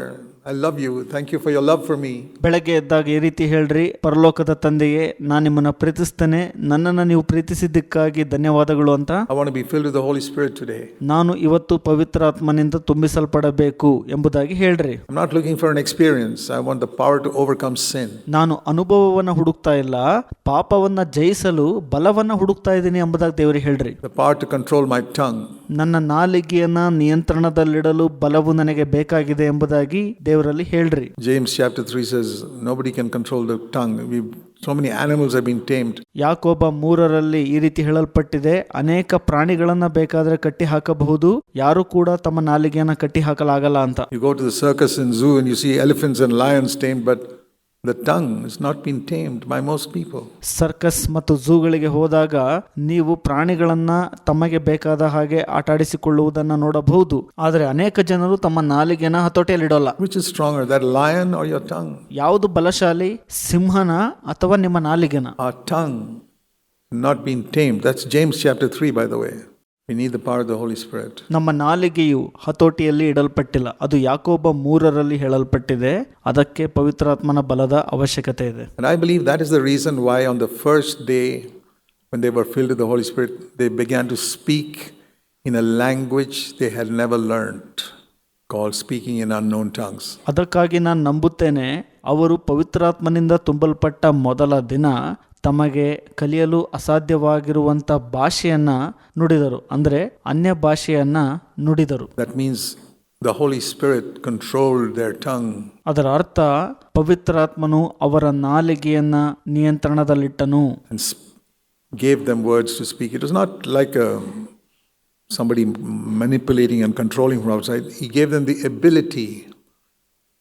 I love you. Thank you for your love for me.
ಬೆಳಗ್ಗೆ ಎದ್ದಾಗ ಈ ರೀತಿ ಹೇಳ್ರಿ, ಪರಲೋಕದ ತಂದೆಯೇ, ನಾನು ನಿಮ್ಮನ್ನ ಪ್ರೀತಿಸ್ತೇನೆ, ನನ್ನನ್ನು ನೀವು ಪ್ರೀತಿಸಿದ್ದಕ್ಕಾಗಿ ಧನ್ಯವಾದಗಳು ಅಂತ.
I want to be filled with the Holy Spirit today.
ನಾನು ಇವತ್ತು ಪವಿತ್ರಾತ್ಮನಿಂದ ತುಂಬಿಸಲ್ಪಡಬೇಕು ಎಂಬುದಾಗಿ ಹೇಳ್ರಿ.
I'm not looking for an experience. I want the power to overcome sin.
ನಾನು ಅನುಭವವನ್ನ ಹುಡುಕ್ತಾ ಇಲ್ಲ, ಪಾಪವನ್ನ ಜಯಿಸಲು ಬಲವನ್ನ ಹುಡುಕ್ತಾ ಇದ್ದೀನಿ ಎಂಬುದಾಗಿ ದೇವರಿಗೆ ಹೇಳ್ರಿ.
The power to control my tongue.
ನನ್ನ ನಾಲಿಗೆಯನ್ನ ನಿಯಂತ್ರಣದಲ್ಲಿಡಲು ಬಲವು ನನಗೆ ಬೇಕಾಗಿದೆ ಎಂಬುದಾಗಿ ದೇವರಲ್ಲಿ ಹೇಳ್ರಿ.
James chapter 3 says nobody can control the tongue. So many animals have been tamed.
ಯಾಕೋಬ 3 ಈ ರೀತಿ ಹೇಳಲ್ಪಟ್ಟಿದೆ, ಅನೇಕ ಪ್ರಾಣಿಗಳನ್ನ ಬೇಕಾದ್ರೆ ಕಟ್ಟಿ ಹಾಕಬಹುದು, ಯಾರು ಕೂಡ ತಮ್ಮ ನಾಲಿಗೆಯನ್ನ ಕಟ್ಟಿ ಹಾಕಲಾಗಲ್ಲ ಅಂತ.
You go to the circus and zoo and you see elephants and lions tamed, but the tongue has not been tamed by most people.
Circus ಮತ್ತು ಝೂಗಳಿಗೆ ಹೋದಾಗ ನೀವು ಪ್ರಾಣಿಗಳನ್ನ ತಮಗೆ ಬೇಕಾದ ಹಾಗೆ ಆಟಾಡಿಸಿಕೊಳ್ಳುವುದನ್ನು ನೋಡಬಹುದು, ಆದರೆ ಅನೇಕ ಜನರು ತಮ್ಮ ನಾಲಿಗೆನ ಹತೋಟಿಯಲ್ಲಿಡೋಲ್ಲ.
Which is stronger, that lion or your tongue?
ಯಾವುದು ಬಲಶಾಲಿ, ಸಿಂಹನ ಅಥವಾ ನಿಮ್ಮ ನಾಲಿಗೆನ?
Our tongue not been tamed. That's James chapter 3, by the way. We need the power of the Holy Spirit.
ನಮ್ಮ ನಾಲಿಗೆಯು ಹತೋಟಿಯಲ್ಲಿ ಇಡಲ್ಪಟ್ಟಿಲ್ಲ, ಅದು ಯಾಕೋಬ 3 ಹೇಳಲ್ಪಟ್ಟಿದೆ. ಅದಕ್ಕೆ ಪವಿತ್ರಾತ್ಮನ ಬಲದ ಅವಶ್ಯಕತೆ ಇದೆ.
And I believe that is the reason why on the first day when they were filled with the Holy Spirit, they began to speak in a language they had never learned, called speaking in unknown tongues.
ಅದಕ್ಕಾಗಿ ನಾನು ನಂಬುತ್ತೇನೆ, ಅವರು ಪವಿತ್ರಾತ್ಮನಿಂದ ತುಂಬಲ್ಪಟ್ಟ ಮೊದಲ ದಿನ ತಮಗೆ ಕಲಿಯಲು ಅಸಾಧ್ಯವಾಗಿರುವಂಥ ಭಾಷೆಯನ್ನ ನುಡಿದರು, ಅಂದರೆ ಅನ್ಯ ಭಾಷೆಯನ್ನ ನುಡಿದರು.
That means the Holy Spirit controlled their tongue.
ಅದರ ಅರ್ಥ ಪವಿತ್ರಾತ್ಮನು ಅವರ ನಾಲಿಗೆಯನ್ನ ನಿಯಂತ್ರಣದಲ್ಲಿಟ್ಟನು.
And gave them words to speak. It was not like somebody manipulating and controlling from outside. He gave them the ability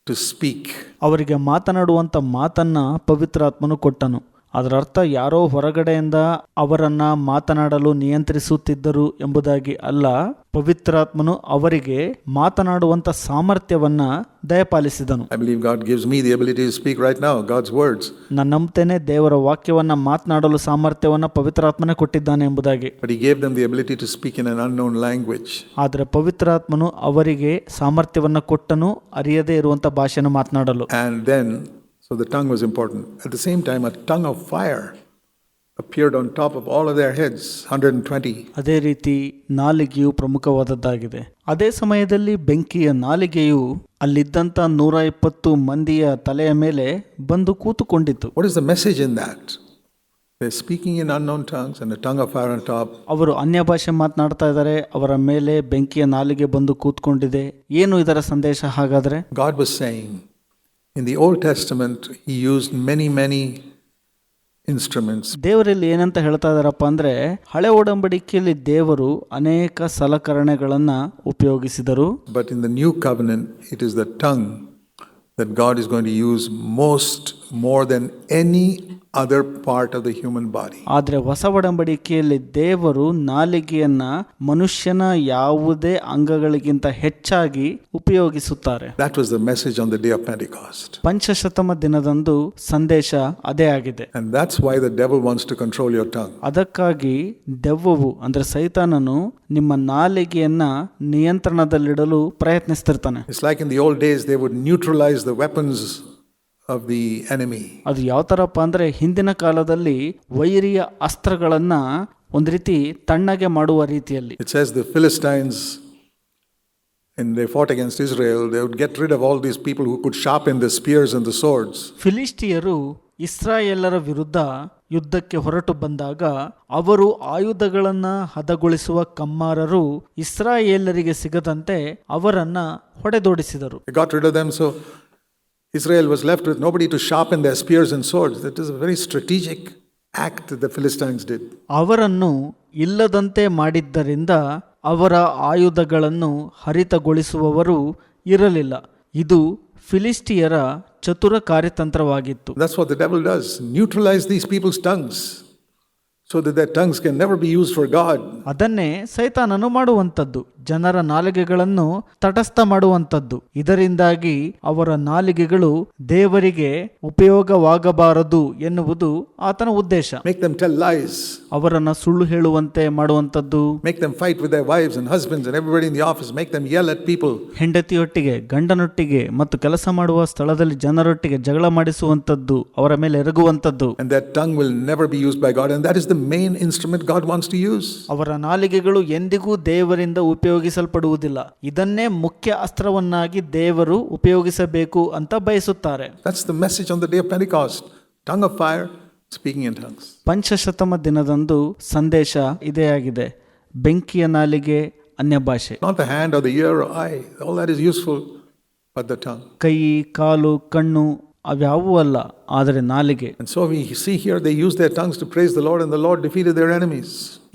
to speak.
ಅವರಿಗೆ ಮಾತನಾಡುವಂಥ ಮಾತನ್ನ ಪವಿತ್ರಾತ್ಮನು ಕೊಟ್ಟನು. ಅದರ ಅರ್ಥ ಯಾರೋ ಹೊರಗಡೆಯಿಂದ ಅವರನ್ನ ಮಾತನಾಡಲು ನಿಯಂತ್ರಿಸುತ್ತಿದ್ದರು ಎಂಬುದಾಗಿ ಅಲ್ಲ, ಪವಿತ್ರಾತ್ಮನು ಅವರಿಗೆ ಮಾತನಾಡುವಂತ ಸಾಮರ್ಥ್ಯವನ್ನ ದಯಪಾಲಿಸಿದನು.
I believe God gives me the ability to speak right now, God's words.
ನಾನು ನಂಬ್ತೇನೆ ದೇವರ ವಾಕ್ಯವನ್ನ ಮಾತನಾಡಲು ಸಾಮರ್ಥ್ಯವನ್ನ ಪವಿತ್ರಾತ್ಮನೇ ಕೊಟ್ಟಿದ್ದಾನೆ ಎಂಬುದಾಗಿ.
But He gave them the ability to speak in an unknown language.
ಆದರೆ ಪವಿತ್ರಾತ್ಮನು ಅವರಿಗೆ ಸಾಮರ್ಥ್ಯವನ್ನ ಕೊಟ್ಟನು ಅರಿಯದೇ ಇರುವಂತ ಭಾಷೆಯನ್ನು ಮಾತನಾಡಲು.
And then, so the tongue was important. At the same time, a tongue of fire appeared on top of all of their heads, 120.
ಅದೇ ರೀತಿ ನಾಲಿಗೆಯು ಪ್ರಮುಖವಾದದ್ದಾಗಿದೆ. ಅದೇ ಸಮಯದಲ್ಲಿ ಬೆಂಕಿಯ ನಾಲಿಗೆಯು ಅಲ್ಲಿದ್ದಂತ 120 ಮಂದಿಯ ತಲೆಯ ಮೇಲೆ ಬಂದು ಕೂತುಕೊಂಡಿತು.
What is the message in that? They're speaking in unknown tongues and a tongue of fire on top.
ಅವರು ಅನ್ಯ ಭಾಷೆ ಮಾತನಾಡ್ತಾ ಇದ್ದಾರೆ, ಅವರ ಮೇಲೆ ಬೆಂಕಿಯ ನಾಲಿಗೆ ಬಂದು ಕೂತ್ಕೊಂಡಿದೆ. ಏನು ಇದರ ಸಂದೇಶ ಹಾಗಾದ್ರೆ?
God was saying, in the Old Testament, He used many instruments.
ದೇವರಲ್ಲಿ ಏನಂತ ಹೇಳ್ತಾ ಇದಾರಪ್ಪ ಅಂದ್ರೆ, ಹಳೆ ಒಡಂಬಡಿಕೆಯಲ್ಲಿ ದೇವರು ಅನೇಕ ಸಲಕರಣೆಗಳನ್ನ ಉಪಯೋಗಿಸಿದರು.
But in the new covenant, it is the tongue that God is going to use more than any other part of the human body.
ಆದರೆ ಹೊಸ ಒಡಂಬಡಿಕೆಯಲ್ಲಿ ದೇವರು ನಾಲಿಗೆಯನ್ನ ಮನುಷ್ಯನ ಯಾವುದೇ ಅಂಗಗಳಿಗಿಂತ ಹೆಚ್ಚಾಗಿ ಉಪಯೋಗಿಸುತ್ತಾರೆ.
That was the message on the day of Pentecost.
ಪಂಚಶತಮ ದಿನದಂದು ಸಂದೇಶ ಅದೇ ಆಗಿದೆ.
And that's why the devil wants to control your tongue.
ಅದಕ್ಕಾಗಿ ದೆವ್ವವು ಅಂದ್ರೆ ಸೈತಾನನು ನಿಮ್ಮ ನಾಲಿಗೆಯನ್ನ ನಿಯಂತ್ರಣದಲ್ಲಿಡಲು ಪ್ರಯತ್ನಿಸ್ತಿರ್ತಾನೆ.
It's like in the old days they would neutralize the weapons of the enemy.
ಅದು ಯಾವ ತರಪ್ಪ ಅಂದ್ರೆ, ಹಿಂದಿನ ಕಾಲದಲ್ಲಿ ವೈರಿಯ ಅಸ್ತ್ರಗಳನ್ನ ಒಂದು ರೀತಿ ತಣ್ಣಗೆ ಮಾಡುವ ರೀತಿಯಲ್ಲಿ.
It says the Philistines, when they fought against Israel, they would get rid of all these people who could sharpen the spears and the swords.
ಫಿಲಿಸ್ಟಿಯರು ಇಸ್ರಾಯೇಲರ ವಿರುದ್ಧ ಯುದ್ಧಕ್ಕೆ ಹೊರಟು ಬಂದಾಗ ಅವರು ಆಯುಧಗಳನ್ನ ಹದಗೊಳಿಸುವ ಕಮ್ಮಾರರು ಇಸ್ರಾಯೇಲರಿಗೆ ಸಿಗದಂತೆ ಅವರನ್ನ ಹೊಡೆದೋಡಿಸಿದರು.
They got rid of them, so Israel was left with nobody to sharpen their spears and swords. That is a very strategic act that the Philistines did.
ಅವರನ್ನು ಇಲ್ಲದಂತೆ ಮಾಡಿದ್ದರಿಂದ ಅವರ ಆಯುಧಗಳನ್ನು ಹರಿತಗೊಳಿಸುವವರು ಇರಲಿಲ್ಲ. ಇದು ಫಿಲಿಸ್ಟಿಯರ ಚತುರ ಕಾರ್ಯತಂತ್ರವಾಗಿತ್ತು.
That's what the devil does. Neutralize these people's tongues so that their tongues can never be used for God.
ಅದನ್ನೇ ಸೈತಾನನು ಮಾಡುವಂಥದ್ದು, ಜನರ ನಾಲಿಗೆಗಳನ್ನು ತಟಸ್ಥ ಮಾಡುವಂಥದ್ದು. ಇದರಿಂದಾಗಿ ಅವರ ನಾಲಿಗೆಗಳು ದೇವರಿಗೆ ಉಪಯೋಗವಾಗಬಾರದು ಎನ್ನುವುದು ಆತನ ಉದ್ದೇಶ.
Make them tell lies.
ಅವರನ್ನ ಸುಳ್ಳು ಹೇಳುವಂತೆ ಮಾಡುವಂಥದ್ದು.
Make them fight with their wives and husbands and everybody in the office. Make them yell at people.
ಹೆಂಡತಿಯೊಟ್ಟಿಗೆ, ಗಂಡನೊಟ್ಟಿಗೆ ಮತ್ತು ಕೆಲಸ ಮಾಡುವ ಸ್ಥಳದಲ್ಲಿ ಜನರೊಟ್ಟಿಗೆ ಜಗಳ ಮಾಡಿಸುವಂಥದ್ದು, ಅವರ ಮೇಲೆ ಎರಗುವಂಥದ್ದು.
And that tongue will never be used by God. And that is the main instrument God wants to use.
ಅವರ ನಾಲಿಗೆಗಳು ಎಂದಿಗೂ ದೇವರಿಂದ ಉಪಯೋಗಿಸಲ್ಪಡುವುದಿಲ್ಲ. ಇದನ್ನೇ ಮುಖ್ಯ ಅಸ್ತ್ರವನ್ನಾಗಿ ದೇವರು ಉಪಯೋಗಿಸಬೇಕು ಅಂತ ಬಯಸುತ್ತಾರೆ.
That's the message on the day of Pentecost. Tongue of fire, speaking in tongues.
ಪಂಚಶತಮ ದಿನದಂದು ಸಂದೇಶ ಇದೇ ಆಗಿದೆ. ಬೆಂಕಿಯ ನಾಲಿಗೆ, ಅನ್ಯ ಭಾಷೆ.
Not the hand or the ear or eye. All that is useful, but the tongue.
ಕೈ, ಕಾಲು, ಕಣ್ಣು ಅವ್ಯಾವೂ ಅಲ್ಲ, ಆದರೆ ನಾಲಿಗೆ.
And so we see here they used their tongues to praise the Lord, and the Lord defeated their enemies.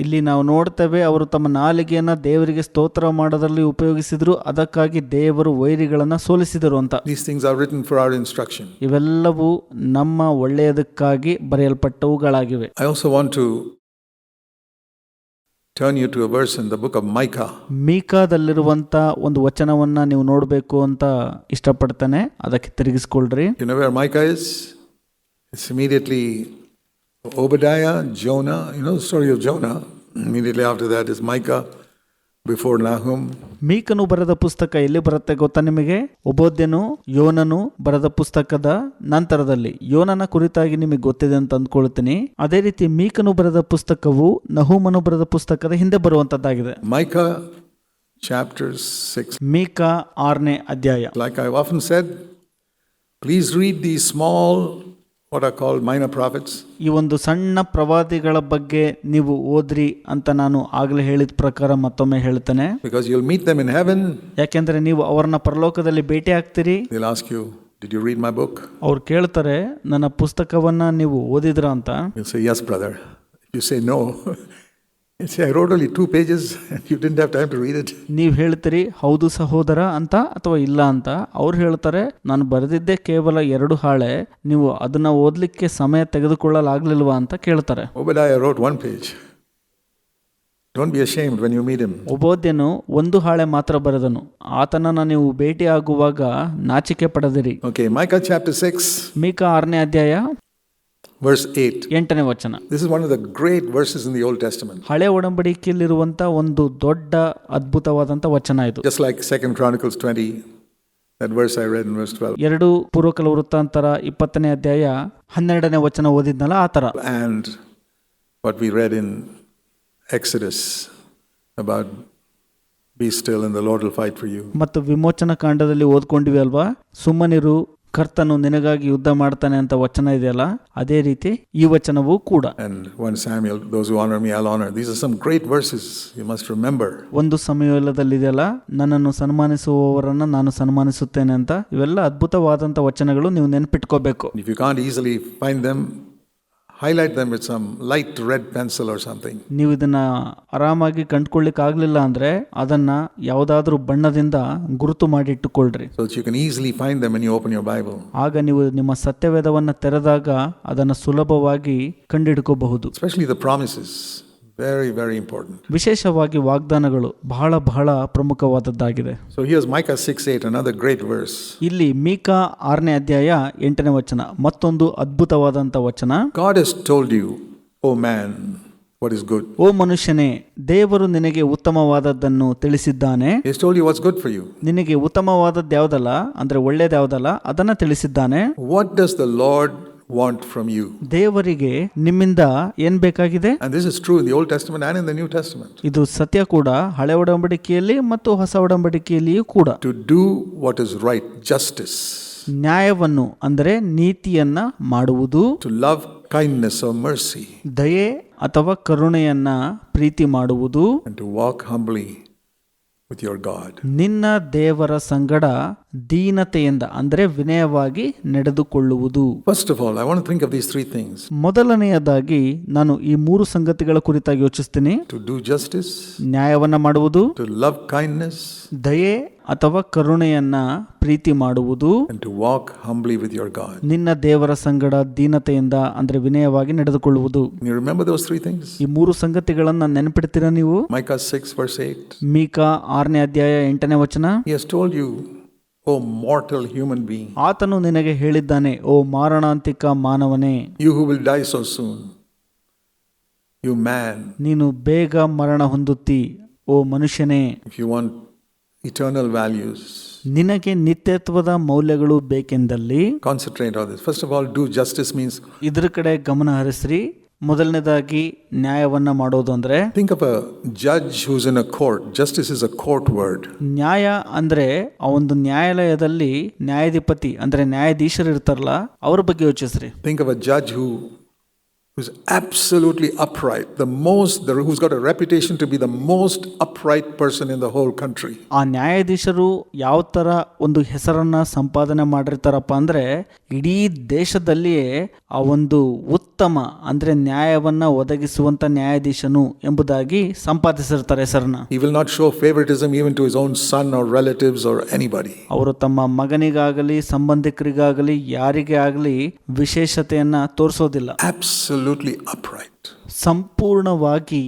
ಇಲ್ಲಿ ನಾವು ನೋಡ್ತೇವೆ, ಅವರು ತಮ್ಮ ನಾಲಿಗೆಯನ್ನ ದೇವರಿಗೆ ಸ್ತೋತ್ರ ಮಾಡೋದ್ರಲ್ಲಿ ಉಪಯೋಗಿಸಿದ್ರು, ಅದಕ್ಕಾಗಿ ದೇವರು ವೈರಿಗಳನ್ನ ಸೋಲಿಸಿದರು ಅಂತ.
These things are written for our instruction.
ಇವೆಲ್ಲವೂ ನಮ್ಮ ಒಳ್ಳೆಯದಕ್ಕಾಗಿ ಬರೆಯಲ್ಪಟ್ಟವುಗಳಾಗಿವೆ.
I also want to turn you to a verse in the book of Micah.
ಮೀಕಾದಲ್ಲಿರುವಂತ ಒಂದು ವಚನವನ್ನ ನೀವು ನೋಡಬೇಕು ಅಂತ ಇಷ್ಟಪಡ್ತಾನೆ, ಅದಕ್ಕೆ ತಿರುಗಿಸ್ಕೊಳ್ರಿ.
You know where Micah is? It's immediately Obadiah, Jonah. You know the story of Jonah. Immediately after that is Micah before Nahum.
ಮೀಕನು ಬರೆದ ಪುಸ್ತಕ ಎಲ್ಲಿ ಬರುತ್ತೆ ಗೊತ್ತಾ ನಿಮಗೆ? ಒಬೋದ್ಯನು, ಯೋನನು ಬರೆದ ಪುಸ್ತಕದ ನಂತರದಲ್ಲಿ. ಯೋನನ ಕುರಿತಾಗಿ ನಿಮಗೆ ಗೊತ್ತಿದೆ ಅಂತ ಅಂದ್ಕೊಳ್ತೀನಿ. ಅದೇ ರೀತಿ ಮೀಕನು ಬರೆದ ಪುಸ್ತಕವು ನಹುಮನು ಬರೆದ ಪುಸ್ತಕದ ಹಿಂದೆ ಬರುವಂತದ್ದಾಗಿದೆ.
Micah chapter 6.
ಮೀಕಾ 6ನೇ ಅಧ್ಯಾಯ.
Like I've often said, please read these small, what are called minor prophets.
ಈ ಒಂದು ಸಣ್ಣ ಪ್ರವಾದಿಗಳ ಬಗ್ಗೆ ನೀವು ಓದ್ರಿ ಅಂತ ನಾನು ಆಗಲೇ ಹೇಳಿದ ಪ್ರಕಾರ ಮತ್ತೊಮ್ಮೆ ಹೇಳ್ತೇನೆ.
Because you'll meet them in heaven.
ಯಾಕೆಂದ್ರೆ ನೀವು ಅವರನ್ನ ಪರಲೋಕದಲ್ಲಿ ಭೇಟಿ ಆಗ್ತೀರಿ.
They'll ask you, did you read my book?
ಅವ್ರು ಕೇಳ್ತಾರೆ, ನನ್ನ ಪುಸ್ತಕವನ್ನ ನೀವು ಓದಿದ್ರ ಅಂತ.
You'll say, yes brother. If you say no, you say, I wrote only 2 pages and you didn't have time to read it.
ನೀವು ಹೇಳ್ತೀರಿ ಹೌದು ಸಹೋದರ ಅಂತ ಅಥವಾ ಇಲ್ಲ ಅಂತ. ಅವ್ರು ಹೇಳ್ತಾರೆ, ನಾನು ಬರೆದಿದ್ದೆ ಕೇವಲ 2 ಹಾಳೆ, ನೀವು ಅದನ್ನ ಓದ್ಲಿಕ್ಕೆ ಸಮಯ ತೆಗೆದುಕೊಳ್ಳಲಾಗ್ಲಿಲ್ವಾ ಅಂತ ಕೇಳ್ತಾರೆ.
Obadiah wrote 1 page. Don't be ashamed when you meet him.
ಒಬೋದ್ಯನು ಒಂದು ಹಾಳೆ ಮಾತ್ರ ಬರೆದನು, ಆತನನ್ನು ನೀವು ಭೇಟಿಯಾಗುವಾಗ ನಾಚಿಕೆ ಪಡದಿರಿ.
Okay, Micah chapter 6,
ಮೀಕ 6ನೇ ಅಧ್ಯಾಯ
verse 8.
8ನೇ ವಚನ.
This is one of the great verses in the Old Testament.
ಹಳೆ ಒಡಂಬಡಿಕೆಯಲ್ಲಿರುವಂತ ಒಂದು ದೊಡ್ಡ ಅದ್ಭುತವಾದಂತ ವಚನ ಇದು.
Just like 2 Chronicles 20, that verse I read in verse 12.
2 ಪೂರ್ವಕಾಲ ವೃತ್ತಾಂತರ 20ನೇ ಅಧ್ಯಾಯ 12ನೇ ವಚನ ಓದಿದ್ನಲ್ಲ ಆ ತರ.
And what we read in Exodus about be still and the Lord will fight for you.
ಮತ್ತು ವಿಮೋಚನ ಕಾಂಡದಲ್ಲಿ ಓದ್ಕೊಂಡಿವಿ ಅಲ್ವಾ, ಸುಮ್ಮನಿರು ಕರ್ತನು ನಿನಗಾಗಿ ಯುದ್ಧ ಮಾಡ್ತಾನೆ ಅಂತ ವಚನ ಇದೆಯಲ್ಲ, ಅದೇ ರೀತಿ ಈ ವಚನವೂ ಕೂಡ.
And 1 Samuel, those who honor me I'll honor. These are some great verses you must remember.
ಒಂದು ಸಮಯದಲ್ಲಿದೆಯಲ್ಲ, ನನ್ನನ್ನು ಸನ್ಮಾನಿಸುವವರನ್ನ ನಾನು ಸನ್ಮಾನಿಸುತ್ತೇನೆ ಅಂತ, ಇವೆಲ್ಲ ಅದ್ಭುತವಾದಂತ ವಚನಗಳು, ನೀವು ನೆನಪಿಟ್ಕೋಬೇಕು.
If you can't easily find them, highlight them with some light red pencil or something.
ನೀವು ಇದನ್ನ ಆರಾಮಾಗಿ ಕಂಡುಕೊಳ್ಳಿಕ್ಕೆ ಆಗ್ಲಿಲ್ಲ ಅಂದ್ರೆ ಅದನ್ನ ಯಾವುದಾದ್ರೂ ಬಣ್ಣದಿಂದ ಗುರುತು ಮಾಡಿ ಇಟ್ಟುಕೊಳ್ಳ್ರಿ.
So that you can easily find them when you open your Bible.
ಆಗ ನೀವು ನಿಮ್ಮ ಸತ್ಯವೇದವನ್ನ ತೆರೆದಾಗ ಅದನ್ನ ಸುಲಭವಾಗಿ ಕಂಡುಹಿಡ್ಕೋಬಹುದು.
Especially the promises. Very, very important.
ವಿಶೇಷವಾಗಿ ವಾಗ್ದಾನಗಳು ಬಹಳ ಪ್ರಮುಖವಾದದ್ದಾಗಿದೆ.
So here's Micah 6:8, another great verse.
ಇಲ್ಲಿ ಮೀಕಾ 6ನೇ ಅಧ್ಯಾಯ 8ನೇ ವಚನ, ಮತ್ತೊಂದು ಅದ್ಭುತವಾದಂತ ವಚನ.
God has told you, O man, what is good.
ಓ ಮನುಷ್ಯನೇ, ದೇವರು ನಿನಗೆ ಉತ್ತಮವಾದದ್ದನ್ನು ತಿಳಿಸಿದ್ದಾನೆ.
He has told you what's good for you.
ನಿನಗೆ ಉತ್ತಮವಾದದ್ದು ಯಾವುದಲ್ಲ ಅಂದ್ರೆ ಒಳ್ಳೇದ್ಯಾವುದಲ್ಲ ಅದನ್ನ ತಿಳಿಸಿದ್ದಾನೆ.
What does the Lord want from you?
ದೇವರಿಗೆ ನಿಮ್ಮಿಂದ ಏನ್ ಬೇಕಾಗಿದೆ?
And this is true in the Old Testament and in the New Testament.
ಇದು ಸತ್ಯ ಕೂಡ ಹಳೆ ಒಡಂಬಡಿಕೆಯಲ್ಲಿ ಮತ್ತು ಹೊಸ ಒಡಂಬಡಿಕೆಯಲ್ಲಿಯೂ ಕೂಡ.
To do what is right, justice.
ನ್ಯಾಯವನ್ನು ಅಂದರೆ ನೀತಿಯನ್ನ ಮಾಡುವುದು.
To love kindness or mercy.
ದಯೆ ಅಥವಾ ಕರುಣೆಯನ್ನ ಪ್ರೀತಿ ಮಾಡುವುದು.
And to walk humbly with your God.
ನಿನ್ನ ದೇವರ ಸಂಗಡ ದೀನತೆಯಿಂದ ಅಂದರೆ ವಿನಯವಾಗಿ ನಡೆದುಕೊಳ್ಳುವುದು.
First of all, I want to think of these three things.
ಮೊದಲನೆಯದಾಗಿ ನಾನು ಈ 3 ಸಂಗತಿಗಳ ಕುರಿತಾಗಿ ಯೋಚಿಸ್ತೀನಿ.
To do justice,
ನ್ಯಾಯವನ್ನ ಮಾಡುವುದು,
to love kindness,
ದಯೆ ಅಥವಾ ಕರುಣೆಯನ್ನ ಪ್ರೀತಿ ಮಾಡುವುದು,
and to walk humbly with your God.
ನಿನ್ನ ದೇವರ ಸಂಗಡ ದೀನತೆಯಿಂದ ಅಂದ್ರೆ ವಿನಯವಾಗಿ ನಡೆದುಕೊಳ್ಳುವುದು.
Can you remember those three things?
ಈ 3 ಸಂಗತಿಗಳನ್ನ ನೆನಪಿಡ್ತೀರಾ ನೀವು?
Micah 6 verse 8.
ಮೀಕಾ 6ನೇ ಅಧ್ಯಾಯ 8ನೇ ವಚನ.
He has told you, O mortal human being.
ಆತನು ನಿನಗೆ ಹೇಳಿದ್ದಾನೆ, ಓ ಮಾರಣಾಂತಿಕ ಮಾನವನೇ.
You who will die so soon. You man.
ನೀನು ಬೇಗ ಮರಣ ಹೊಂದುತ್ತಿ, ಓ ಮನುಷ್ಯನೇ.
If you want eternal values,
ನಿನಗೆ ನಿತ್ಯತ್ವದ ಮೌಲ್ಯಗಳು ಬೇಕೆಂದಲ್ಲಿ
concentrate on this. First of all, do justice means
ಇದ್ರ ಕಡೆ ಗಮನ ಹರಿಸ್ರಿ. ಮೊದಲನೇದಾಗಿ ನ್ಯಾಯವನ್ನ ಮಾಡೋದು ಅಂದ್ರೆ,
think of a judge who's in a court. Justice is a court word.
ನ್ಯಾಯ ಅಂದ್ರೆ ಆ ಒಂದು ನ್ಯಾಯಾಲಯದಲ್ಲಿ ನ್ಯಾಯಾಧಿಪತಿ ಅಂದ್ರೆ ನ್ಯಾಯಾಧೀಶರು ಇರ್ತಾರಲ್ಲ ಅವ್ರ ಬಗ್ಗೆ ಯೋಚಿಸ್ರಿ.
Think of a judge who's absolutely upright, who's got a reputation to be the most upright person in the whole country.
ಆ ನ್ಯಾಯಾಧೀಶರು ಯಾವ ತರ ಒಂದು ಹೆಸರನ್ನ ಸಂಪಾದನೆ ಮಾಡಿರ್ತಾರಪ್ಪ ಅಂದ್ರೆ ಇಡೀ ದೇಶದಲ್ಲಿಯೇ ಆ ಒಂದು ಉತ್ತಮ ಅಂದ್ರೆ ನ್ಯಾಯವನ್ನ ಒದಗಿಸುವಂತ ನ್ಯಾಯಾಧೀಶನು ಎಂಬುದಾಗಿ ಸಂಪಾದಿಸಿರ್ತಾರೆ ಹೆಸರನ್ನ.
He will not show favoritism even to his own son or relatives or anybody.
ಅವರು ತಮ್ಮ ಮಗನಿಗಾಗಲಿ ಸಂಬಂಧಿಕರಿಗಾಗಲಿ ಯಾರಿಗೆ ಆಗಲಿ ವಿಶೇಷತೆಯನ್ನ ತೋರಿಸೋದಿಲ್ಲ.
Absolutely upright.
ಸಂಪೂರ್ಣವಾಗಿ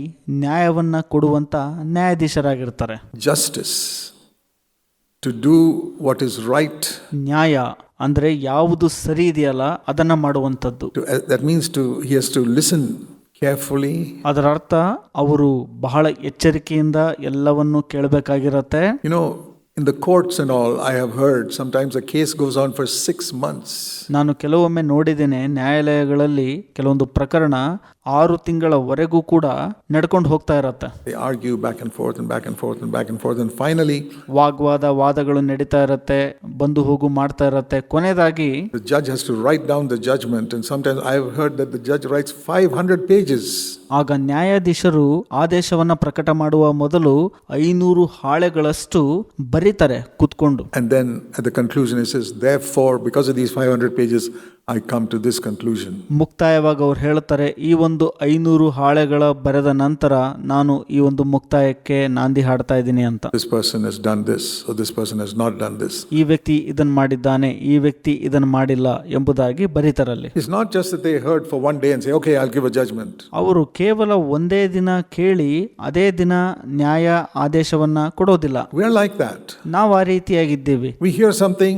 ನ್ಯಾಯವನ್ನ ಕೊಡುವಂತ ನ್ಯಾಯಾಧೀಶರಾಗಿರ್ತಾರೆ.
Justice, to do what is right.
ನ್ಯಾಯ ಅಂದ್ರೆ ಯಾವುದು ಸರಿ ಇದೆಯಲ್ಲ ಅದನ್ನ ಮಾಡುವಂಥದ್ದು.
That means he has to listen carefully.
ಅದರ ಅರ್ಥ ಅವರು ಬಹಳ ಎಚ್ಚರಿಕೆಯಿಂದ ಎಲ್ಲವನ್ನು ಕೇಳಬೇಕಾಗಿರತ್ತೆ.
You know, in the courts and all, I have heard sometimes a case goes on for 6 months.
ನಾನು ಕೆಲವೊಮ್ಮೆ ನೋಡಿದ್ದೇನೆ ನ್ಯಾಯಾಲಯಗಳಲ್ಲಿ ಕೆಲವೊಂದು ಪ್ರಕರಣ 6 ತಿಂಗಳವರೆಗೂ ಕೂಡ ನಡ್ಕೊಂಡು ಹೋಗ್ತಾ ಇರತ್ತೆ.
They argue back and forth and back and forth and back and forth and finally
ವಾದಗಳು ನಡೀತಾ ಇರತ್ತೆ, ಬಂದು ಹೋಗು ಮಾಡ್ತಾ ಇರತ್ತೆ. ಕೊನೆಯದಾಗಿ
the judge has to write down the judgment, and sometimes I have heard that the judge writes 500 pages.
ಆಗ ನ್ಯಾಯಾಧೀಶರು ಆದೇಶವನ್ನ ಪ್ರಕಟ ಮಾಡುವ ಮೊದಲು 500 ಹಾಳೆಗಳಷ್ಟು ಬರೀತಾರೆ ಕೂತ್ಕೊಂಡು.
And then at the conclusion it says, therefore, because of these 500 pages, I come to this conclusion.
ಮುಕ್ತಾಯವಾಗಿ ಅವ್ರು ಹೇಳ್ತಾರೆ, ಈ ಒಂದು 500 ಹಾಳೆಗಳ ಬರೆದ ನಂತರ ನಾನು ಈ ಒಂದು ಮುಕ್ತಾಯಕ್ಕೆ ನಾಂದಿ ಹಾಡ್ತಾ ಇದ್ದೀನಿ ಅಂತ.
This person has done this, or this person has not done this.
ಈ ವ್ಯಕ್ತಿ ಇದನ್ನ ಮಾಡಿದ್ದಾನೆ, ಈ ವ್ಯಕ್ತಿ ಇದನ್ನ ಮಾಡಿಲ್ಲ ಎಂಬುದಾಗಿ ಬರೀತಾರಲ್ಲಿ.
It's not just that they heard for one day and say, okay, I'll give a judgment.
ಅವರು ಕೇವಲ ಒಂದೇ ದಿನ ಕೇಳಿ ಅದೇ ದಿನ ನ್ಯಾಯ ಆದೇಶವನ್ನ ಕೊಡೋದಿಲ್ಲ.
We are like that.
ನಾವು ಆ ರೀತಿಯಾಗಿದ್ದೇವೆ.
We hear something,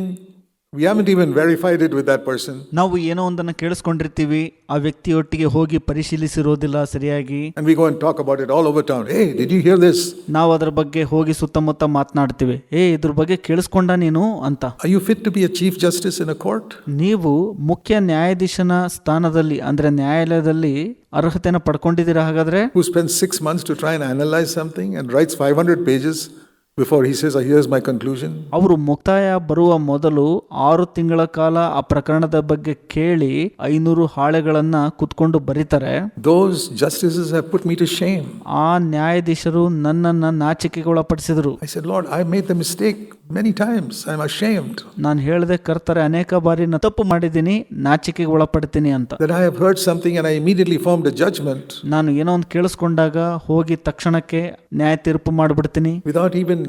we haven't even verified it with that person.
ನಾವು ಏನೋ ಒಂದನ್ನು ಕೇಳಿಸ್ಕೊಂಡಿರ್ತೀವಿ, ಆ ವ್ಯಕ್ತಿಯೊಟ್ಟಿಗೆ ಹೋಗಿ ಪರಿಶೀಲಿಸಿರೋದಿಲ್ಲ ಸರಿಯಾಗಿ.
And we go and talk about it all over town. Hey, did you hear this?
ನಾವು ಅದರ ಬಗ್ಗೆ ಹೋಗಿ ಸುತ್ತಮುತ್ತ ಮಾತನಾಡ್ತೀವಿ. ಇದ್ರ ಬಗ್ಗೆ ಕೇಳಿಸ್ಕೊಂಡ ನೀನು ಅಂತ.
Are you fit to be a chief justice in a court?
ನೀವು ಮುಖ್ಯ ನ್ಯಾಯಾಧೀಶನ ಸ್ಥಾನದಲ್ಲಿ ಅಂದ್ರೆ ನ್ಯಾಯಾಲಯದಲ್ಲಿ ಅರ್ಹತೆಯನ್ನು ಪಡ್ಕೊಂಡಿದ್ದೀರಾ ಹಾಗಾದ್ರೆ?
Who spends 6 months to try and analyze something and writes 500 pages before he says, here's my conclusion.
ಅವರು ಮುಕ್ತಾಯ ಬರುವ ಮೊದಲು 6 ತಿಂಗಳ ಕಾಲ ಆ ಪ್ರಕರಣದ ಬಗ್ಗೆ ಕೇಳಿ 500 ಹಾಳೆಗಳನ್ನ ಕುತ್ಕೊಂಡು ಬರೀತಾರೆ.
Those justices have put me to shame.
ಆ ನ್ಯಾಯಾಧೀಶರು ನನ್ನನ್ನ ನಾಚಿಕೆಗೊಳಪಡಿಸಿದರು.
I said, Lord, I made the mistake many times. I'm ashamed.
ನಾನು ಹೇಳಿದೆ, ಕರ್ತರೆ, ಅನೇಕ ಬಾರಿ ನಾನು ತಪ್ಪು ಮಾಡಿದ್ದೀನಿ, ನಾಚಿಕೆಗೆ ಒಳಪಡ್ತೀನಿ ಅಂತ.
That I have heard something and I immediately formed a judgment.
ನಾನು ಏನೋ ಒಂದು ಕೇಳಿಸ್ಕೊಂಡಾಗ ಹೋಗಿ ತಕ್ಷಣಕ್ಕೆ ನ್ಯಾಯ ತೀರ್ಪು ಮಾಡಿಬಿಡ್ತೀನಿ.
Without even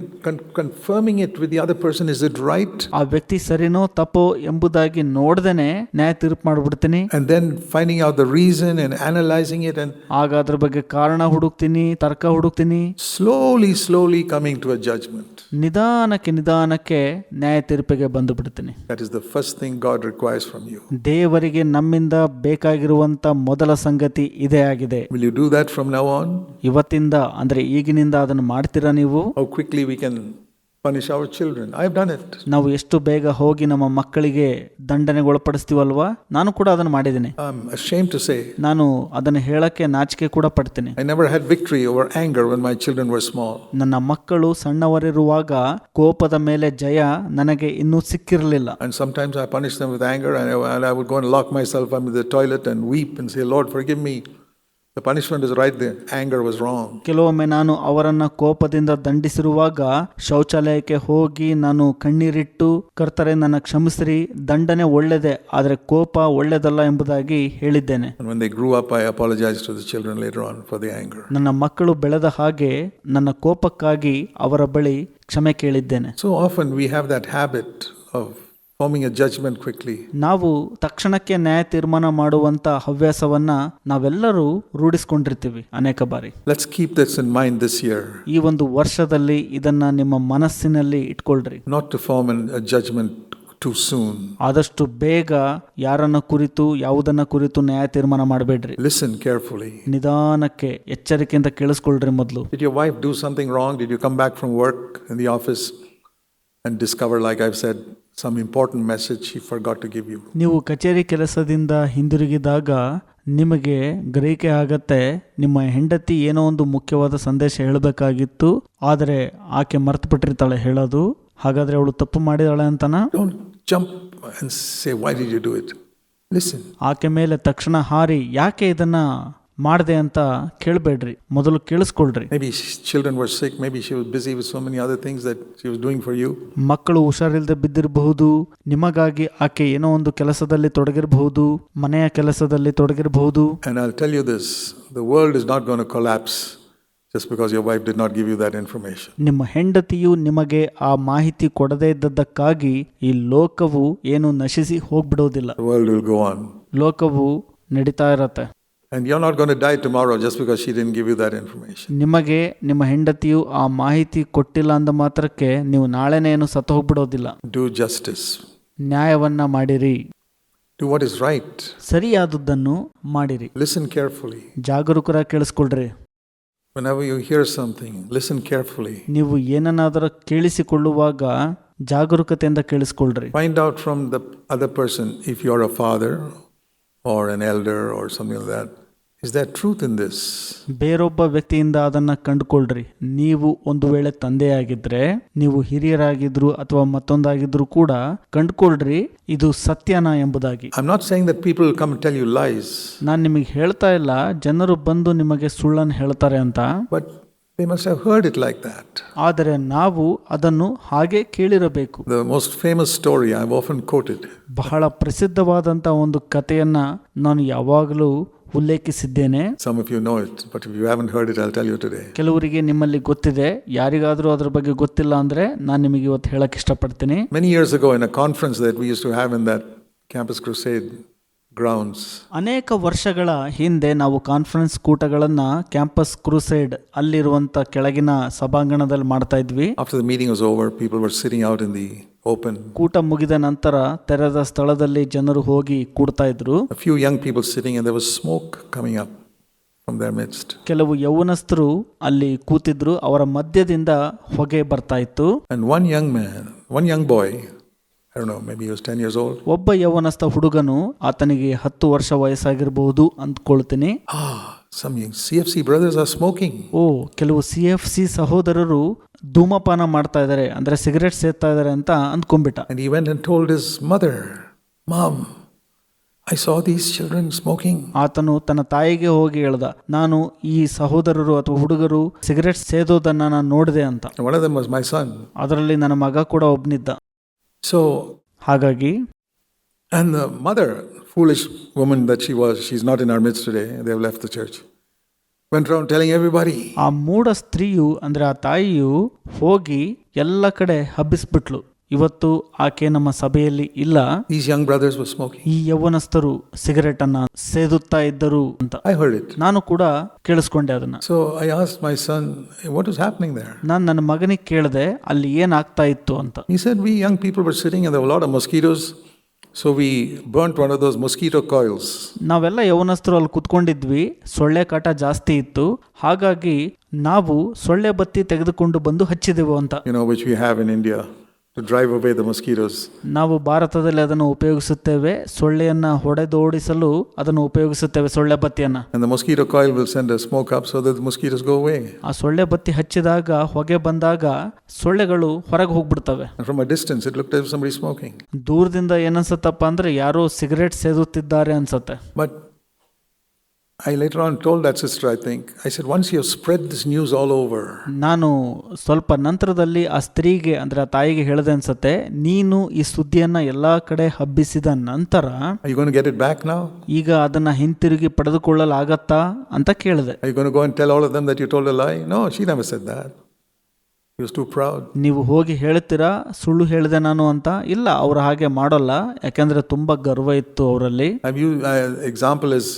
confirming it with the other person, is it right?
ಆ ವ್ಯಕ್ತಿ ಸರಿನೋ ತಪ್ಪೋ ಎಂಬುದಾಗಿ ನೋಡ್ದೇನೆ ನ್ಯಾಯ ತೀರ್ಪು ಮಾಡಿಬಿಡ್ತೀನಿ.
And then finding out the reason and analyzing it and
ಆಗ ಅದ್ರ ಬಗ್ಗೆ ಕಾರಣ ಹುಡುಕ್ತೀನಿ, ತರ್ಕ ಹುಡುಕ್ತೀನಿ.
slowly coming to a judgment.
ನಿಧಾನಕ್ಕೆ ನ್ಯಾಯ ತೀರ್ಪಿಗೆ ಬಂದು ಬಿಡ್ತೀನಿ.
That is the first thing God requires from you.
ದೇವರಿಗೆ ನಮ್ಮಿಂದ ಬೇಕಾಗಿರುವಂತ ಮೊದಲ ಸಂಗತಿ ಇದೇ ಆಗಿದೆ.
Will you do that from now on?
ಇವತ್ತಿಂದ ಅಂದ್ರೆ ಈಗಿನಿಂದ ಅದನ್ನು ಮಾಡ್ತೀರಾ ನೀವು?
How quickly we can punish our children. I have done it.
ನಾವು ಎಷ್ಟು ಬೇಗ ಹೋಗಿ ನಮ್ಮ ಮಕ್ಕಳಿಗೆ ದಂಡನೆಗೊಳಪಡಿಸ್ತೀವಲ್ವಾ? ನಾನು ಕೂಡ ಅದನ್ನು ಮಾಡಿದ್ದೀನಿ.
I'm ashamed to say.
ನಾನು ಅದನ್ನು ಹೇಳಕ್ಕೆ ನಾಚಿಕೆ ಕೂಡ ಪಡ್ತೀನಿ.
I never had victory over anger when my children were small.
ನನ್ನ ಮಕ್ಕಳು ಸಣ್ಣವರಿರುವಾಗ ಕೋಪದ ಮೇಲೆ ಜಯ ನನಗೆ ಇನ್ನೂ ಸಿಕ್ಕಿರಲಿಲ್ಲ.
And sometimes I punish them with anger and I would go and lock myself under the toilet and weep and say, Lord, forgive me. The punishment is right there. Anger was wrong.
ಕೆಲವೊಮ್ಮೆ ನಾನು ಅವರನ್ನ ಕೋಪದಿಂದ ದಂಡಿಸಿರುವಾಗ ಶೌಚಾಲಯಕ್ಕೆ ಹೋಗಿ ನಾನು ಕಣ್ಣೀರಿಟ್ಟು, ಕರ್ತರೆ ನನ್ನ ಕ್ಷಮಿಸಿರಿ, ದಂಡನೆ ಒಳ್ಳೆದೆ, ಆದರೆ ಕೋಪ ಒಳ್ಳೆದಲ್ಲ ಎಂಬುದಾಗಿ ಹೇಳಿದ್ದೇನೆ.
And when they grew up, I apologized to the children later on for the anger.
ನನ್ನ ಮಕ್ಕಳು ಬೆಳೆದ ಹಾಗೆ ನನ್ನ ಕೋಪಕ್ಕಾಗಿ ಅವರ ಬಳಿ ಕ್ಷಮೆ ಕೇಳಿದ್ದೇನೆ.
So often we have that habit of forming a judgment quickly.
ನಾವು ತಕ್ಷಣಕ್ಕೆ ನ್ಯಾಯ ತೀರ್ಮಾನ ಮಾಡುವಂತ ಹವ್ಯಾಸವನ್ನ ನಾವೆಲ್ಲರೂ ರೂಢಿಸಿಕೊಂಡಿರ್ತೀವಿ ಅನೇಕ ಬಾರಿ.
Let's keep this in mind this year.
ಈ ಒಂದು ವರ್ಷದಲ್ಲಿ ಇದನ್ನ ನಿಮ್ಮ ಮನಸ್ಸಿನಲ್ಲಿ ಇಟ್ಕೊಳ್ರಿ.
Not to form a judgment too soon.
ಆದಷ್ಟು ಬೇಗ ಯಾರನ್ನ ಕುರಿತು ಯಾವುದನ್ನ ಕುರಿತು ನ್ಯಾಯ ತೀರ್ಮಾನ ಮಾಡಬೇಡ್ರಿ.
Listen carefully.
ನಿಧಾನಕ್ಕೆ ಎಚ್ಚರಿಕೆಯಿಂದ ಕೇಳಿಸ್ಕೊಳ್ರಿ ಮೊದಲು.
Did your wife do something wrong? Did you come back from work in the office and discover, like I've said, some important message she forgot to give you?
ನೀವು ಕಚೇರಿ ಕೆಲಸದಿಂದ ಹಿಂದಿರುಗಿದಾಗ ನಿಮಗೆ ಗ್ರಹಿಕೆ ಆಗತ್ತೆ, ನಿಮ್ಮ ಹೆಂಡತಿ ಏನೋ ಒಂದು ಮುಖ್ಯವಾದ ಸಂದೇಶ ಹೇಳಬೇಕಾಗಿತ್ತು, ಆದರೆ ಆಕೆ ಮರ್ತು ಬಿಟ್ಟಿರ್ತಾಳೆ ಹೇಳೋದು. ಹಾಗಾದ್ರೆ ಅವಳು ತಪ್ಪು ಮಾಡಿದಾಳೆ ಅಂತನಾ?
Don't jump and say, why did you do it? Listen.
ಆಕೆ ಮೇಲೆ ತಕ್ಷಣ ಹಾರಿ ಯಾಕೆ ಇದನ್ನ ಮಾಡಿದೆ ಅಂತ ಕೇಳಬೇಡ್ರಿ, ಮೊದಲು ಕೇಳಿಸ್ಕೊಳ್ರಿ.
Maybe children were sick, maybe she was busy with so many other things that she was doing for you.
ಮಕ್ಕಳು ಹುಷಾರಿಲ್ಲದೆ ಬಿದ್ದಿರಬಹುದು, ನಿಮಗಾಗಿ ಆಕೆ ಏನೋ ಒಂದು ಕೆಲಸದಲ್ಲಿ ತೊಡಗಿರಬಹುದು, ಮನೆಯ ಕೆಲಸದಲ್ಲಿ ತೊಡಗಿರಬಹುದು.
And I'll tell you this, the world is not going to collapse just because your wife did not give you that information.
ನಿಮ್ಮ ಹೆಂಡತಿಯು ನಿಮಗೆ ಆ ಮಾಹಿತಿ ಕೊಡದೇ ಇದ್ದದ್ದಕ್ಕಾಗಿ ಈ ಲೋಕವು ಏನು ನಶಿಸಿ ಹೋಗ್ಬಿಡೋದಿಲ್ಲ.
The world will go on.
ಲೋಕವು ನಡೀತಾ ಇರತ್ತೆ.
And you're not going to die tomorrow just because she didn't give you that information.
ನಿಮಗೆ ನಿಮ್ಮ ಹೆಂಡತಿಯು ಆ ಮಾಹಿತಿ ಕೊಟ್ಟಿಲ್ಲ ಅಂದ ಮಾತ್ರಕ್ಕೆ ನೀವು ನಾಳೆನೇ ಏನು ಸತ್ತು ಹೋಗ್ಬಿಡೋದಿಲ್ಲ.
Do justice.
ನ್ಯಾಯವನ್ನ ಮಾಡಿರಿ.
Do what is right.
ಸರಿಯಾದದ್ದನ್ನು ಮಾಡಿರಿ.
Listen carefully.
ಜಾಗರೂಕರಾಗಿ ಕೇಳಿಸ್ಕೊಳ್ರಿ.
Whenever you hear something, listen carefully.
ನೀವು ಏನನ್ನಾದರೂ ಕೇಳಿಸಿಕೊಳ್ಳುವಾಗ ಜಾಗರೂಕತೆಯಿಂದ ಕೇಳಿಸ್ಕೊಳ್ರಿ.
Find out from the other person, if you're a father or an elder or something like that, is there truth in this?
ಬೇರೊಬ್ಬ ವ್ಯಕ್ತಿಯಿಂದ ಅದನ್ನ ಕಂಡುಕೊಳ್ಳ್ರಿ. ನೀವು ಒಂದು ವೇಳೆ ತಂದೆಯಾಗಿದ್ರೆ, ನೀವು ಹಿರಿಯರಾಗಿದ್ರು ಅಥವಾ ಮತ್ತೊಂದಾಗಿದ್ರು ಕೂಡ ಕಂಡುಕೊಳ್ಳ್ರಿ ಇದು ಸತ್ಯನಾ ಎಂಬುದಾಗಿ.
I'm not saying that people will come and tell you lies.
ನಾನು ನಿಮಗೆ ಹೇಳ್ತಾ ಇಲ್ಲ ಜನರು ಬಂದು ನಿಮಗೆ ಸುಳ್ಳನ್ನು ಹೇಳ್ತಾರೆ ಅಂತ.
But They must have heard it like that.
ಆದರೆ ನಾವು ಅದನ್ನು ಹಾಗೆ ಕೇಳಿರಬೇಕು.
The most famous story I've often quoted.
ಬಹಳ ಪ್ರಸಿದ್ಧವಾದಂಥ ಒಂದು ಕಥೆಯನ್ನ ನಾನು ಯಾವಾಗಲೂ ಉಲ್ಲೇಖಿಸಿದ್ದೇನೆ.
Some of you know it, but if you haven't heard it, I'll tell you today.
ಕೆಲವರಿಗೆ ನಿಮ್ಮಲ್ಲಿ ಗೊತ್ತಿದೆ, ಯಾರಿಗಾದರೂ ಅದರ ಬಗ್ಗೆ ಗೊತ್ತಿಲ್ಲ ಅಂದ್ರೆ ನಾನು ನಿಮಗೆ ಇವತ್ತು ಹೇಳಕ್ ಇಷ್ಟಪಡ್ತೀನಿ.
Many years ago, in a conference that we used to have in that Campus Crusade grounds,
ಅನೇಕ ವರ್ಷಗಳ ಹಿಂದೆ ನಾವು ಕಾನ್ಫರೆನ್ಸ್ ಕೂಟಗಳನ್ನ ಕ್ಯಾಂಪಸ್ ಕ್ರೂಸೈಡ್ ಅಲ್ಲಿರುವಂತ ಕೆಳಗಿನ ಸಭಾಂಗಣದಲ್ಲಿ ಮಾಡ್ತಾ ಇದ್ವಿ.
after the meeting was over, people were sitting out in the open.
ಕೂಟ ಮುಗಿದ ನಂತರ ತೆರೆದ ಸ್ಥಳದಲ್ಲಿ ಜನರು ಹೋಗಿ ಕೂಡ್ತಾ ಇದ್ರು.
A few young people sitting, and there was smoke coming up from their midst.
ಕೆಲವು ಯೌವನಸ್ಥರು ಅಲ್ಲಿ ಕೂತಿದ್ರು, ಅವರ ಮಧ್ಯದಿಂದ ಹೊಗೆ ಬರ್ತಾ ಇತ್ತು.
And one young boy, I don't know, maybe he was 10 years old.
ಒಬ್ಬ ಯೌವನಸ್ಥ ಹುಡುಗನು, ಆತನಿಗೆ 10 ವರ್ಷ ವಯಸ್ಸಾಗಿರಬಹುದು ಅಂದ್ಕೊಳ್ತೀನಿ.
Some CFC brothers are smoking.
ಕೆಲವು CFC ಸಹೋದರರು ಧೂಮಪಾನ ಮಾಡ್ತಾ ಇದ್ದಾರೆ, ಅಂದ್ರೆ ಸಿಗರೆಟ್ ಸೇರ್ತಾ ಇದ್ದಾರೆ ಅಂತ ಅಂದ್ಕೊಂಡ್ಬಿಟ್ಟ.
And he went and told his mother, "Mom, I saw these children smoking."
ಆತನು ತನ್ನ ತಾಯಿಗೆ ಹೋಗಿ ಹೇಳ್ದ, ನಾನು ಈ ಸಹೋದರರು ಅಥವಾ ಹುಡುಗರು ಸಿಗರೆಟ್ ಸೇದೋದನ್ನ ನಾನು ನೋಡಿದೆ ಅಂತ.
And one of them was my son.
ಅದರಲ್ಲಿ ನನ್ನ ಮಗ ಕೂಡ ಒಬ್ನಿದ್ದ.
So,
ಹಾಗಾಗಿ
and the mother, foolish woman that she was, she's not in our midst today, they have left the church, went around telling everybody.
ಆ ಮೂಢ ಸ್ತ್ರೀಯು ಅಂದ್ರೆ ಆ ತಾಯಿಯು ಹೋಗಿ ಎಲ್ಲ ಕಡೆ ಹಬ್ಬಿಸ್ಬಿಟ್ಲು, ಇವತ್ತು ಆಕೆ ನಮ್ಮ ಸಭೆಯಲ್ಲಿ ಇಲ್ಲ,
These young brothers were smoking.
ಈ ಯೌವನಸ್ಥರು ಸಿಗರೆಟ್ ಅನ್ನ ಸೇದುತ್ತಾ ಇದ್ದರು ಅಂತ.
I heard it.
ನಾನು ಕೂಡ ಕೇಳಿಸ್ಕೊಂಡೆ ಅದನ್ನ.
So I asked my son, what was happening there?
ನಾನು ನನ್ನ ಮಗನಿಗೆ ಕೇಳಿದೆ, ಅಲ್ಲಿ ಏನಾಗ್ತಾ ಇತ್ತು ಅಂತ.
He said, we young people were sitting and there were a lot of mosquitoes, so we burnt one of those mosquito coils.
ನಾವೆಲ್ಲ ಯೌವನಸ್ಥರು ಅಲ್ಲಿ ಕುತ್ಕೊಂಡಿದ್ವಿ, ಸೊಳ್ಳೆ ಕಾಟ ಜಾಸ್ತಿ ಇತ್ತು, ಹಾಗಾಗಿ ನಾವು ಸೊಳ್ಳೆ ಬತ್ತಿ ತೆಗೆದುಕೊಂಡು ಬಂದು ಹಚ್ಚಿದೆವು ಅಂತ.
You know, which we have in India to drive away the mosquitoes.
ನಾವು ಭಾರತದಲ್ಲಿ ಅದನ್ನು ಉಪಯೋಗಿಸುತ್ತೇವೆ, ಸೊಳ್ಳೆಯನ್ನ ಹೊಡೆದೋಡಿಸಲು ಅದನ್ನು ಉಪಯೋಗಿಸುತ್ತೇವೆ, ಸೊಳ್ಳೆ ಬತ್ತಿಯನ್ನ.
And the mosquito coil will send a smoke up so that the mosquitoes go away.
ಆ ಸೊಳ್ಳೆ ಬತ್ತಿ ಹಚ್ಚಿದಾಗ ಹೊಗೆ ಬಂದಾಗ ಸೊಳ್ಳೆಗಳು ಹೊರಗೆ ಹೋಗ್ಬಿಡ್ತವೆ.
And from a distance it looked as if somebody smoking.
ದೂರದಿಂದ ಏನನ್ಸತ್ತಪ್ಪ ಅಂದ್ರೆ ಯಾರೋ ಸಿಗರೇಟ್ ಸೇದುತ್ತಿದ್ದಾರೆ ಅನ್ಸತ್ತೆ.
But I later on told that sister, I said, once you have spread this news all over.
ನಾನು ಸ್ವಲ್ಪ ನಂತರದಲ್ಲಿ ಆ ಸ್ತ್ರೀಗೆ ಅಂದ್ರೆ ಆ ತಾಯಿಗೆ ಹೇಳಿದೆ ಅನ್ಸತ್ತೆ, ನೀನು ಈ ಸುದ್ದಿಯನ್ನ ಎಲ್ಲಾ ಕಡೆ ಹಬ್ಬಿಸಿದ ನಂತರ
Are you going to get it back now?
ಈಗ ಅದನ್ನ ಹಿಂತಿರುಗಿ ಪಡೆದುಕೊಳ್ಳಲಾಗತ್ತಾ ಅಂತ ಕೇಳಿದೆ.
Are you going to go and tell all of them that you told a lie? No, she never said that. He was too proud.
ನೀವು ಹೋಗಿ ಹೇಳ್ತೀರಾ ಸುಳ್ಳು ಹೇಳಿದೆ ನಾನು ಅಂತ? ಇಲ್ಲ, ಅವ್ರು ಹಾಗೆ ಮಾಡೋಲ್ಲ, ಯಾಕಂದ್ರೆ ತುಂಬಾ ಗರ್ವ ಇತ್ತು ಅವರಲ್ಲಿ.
Example is,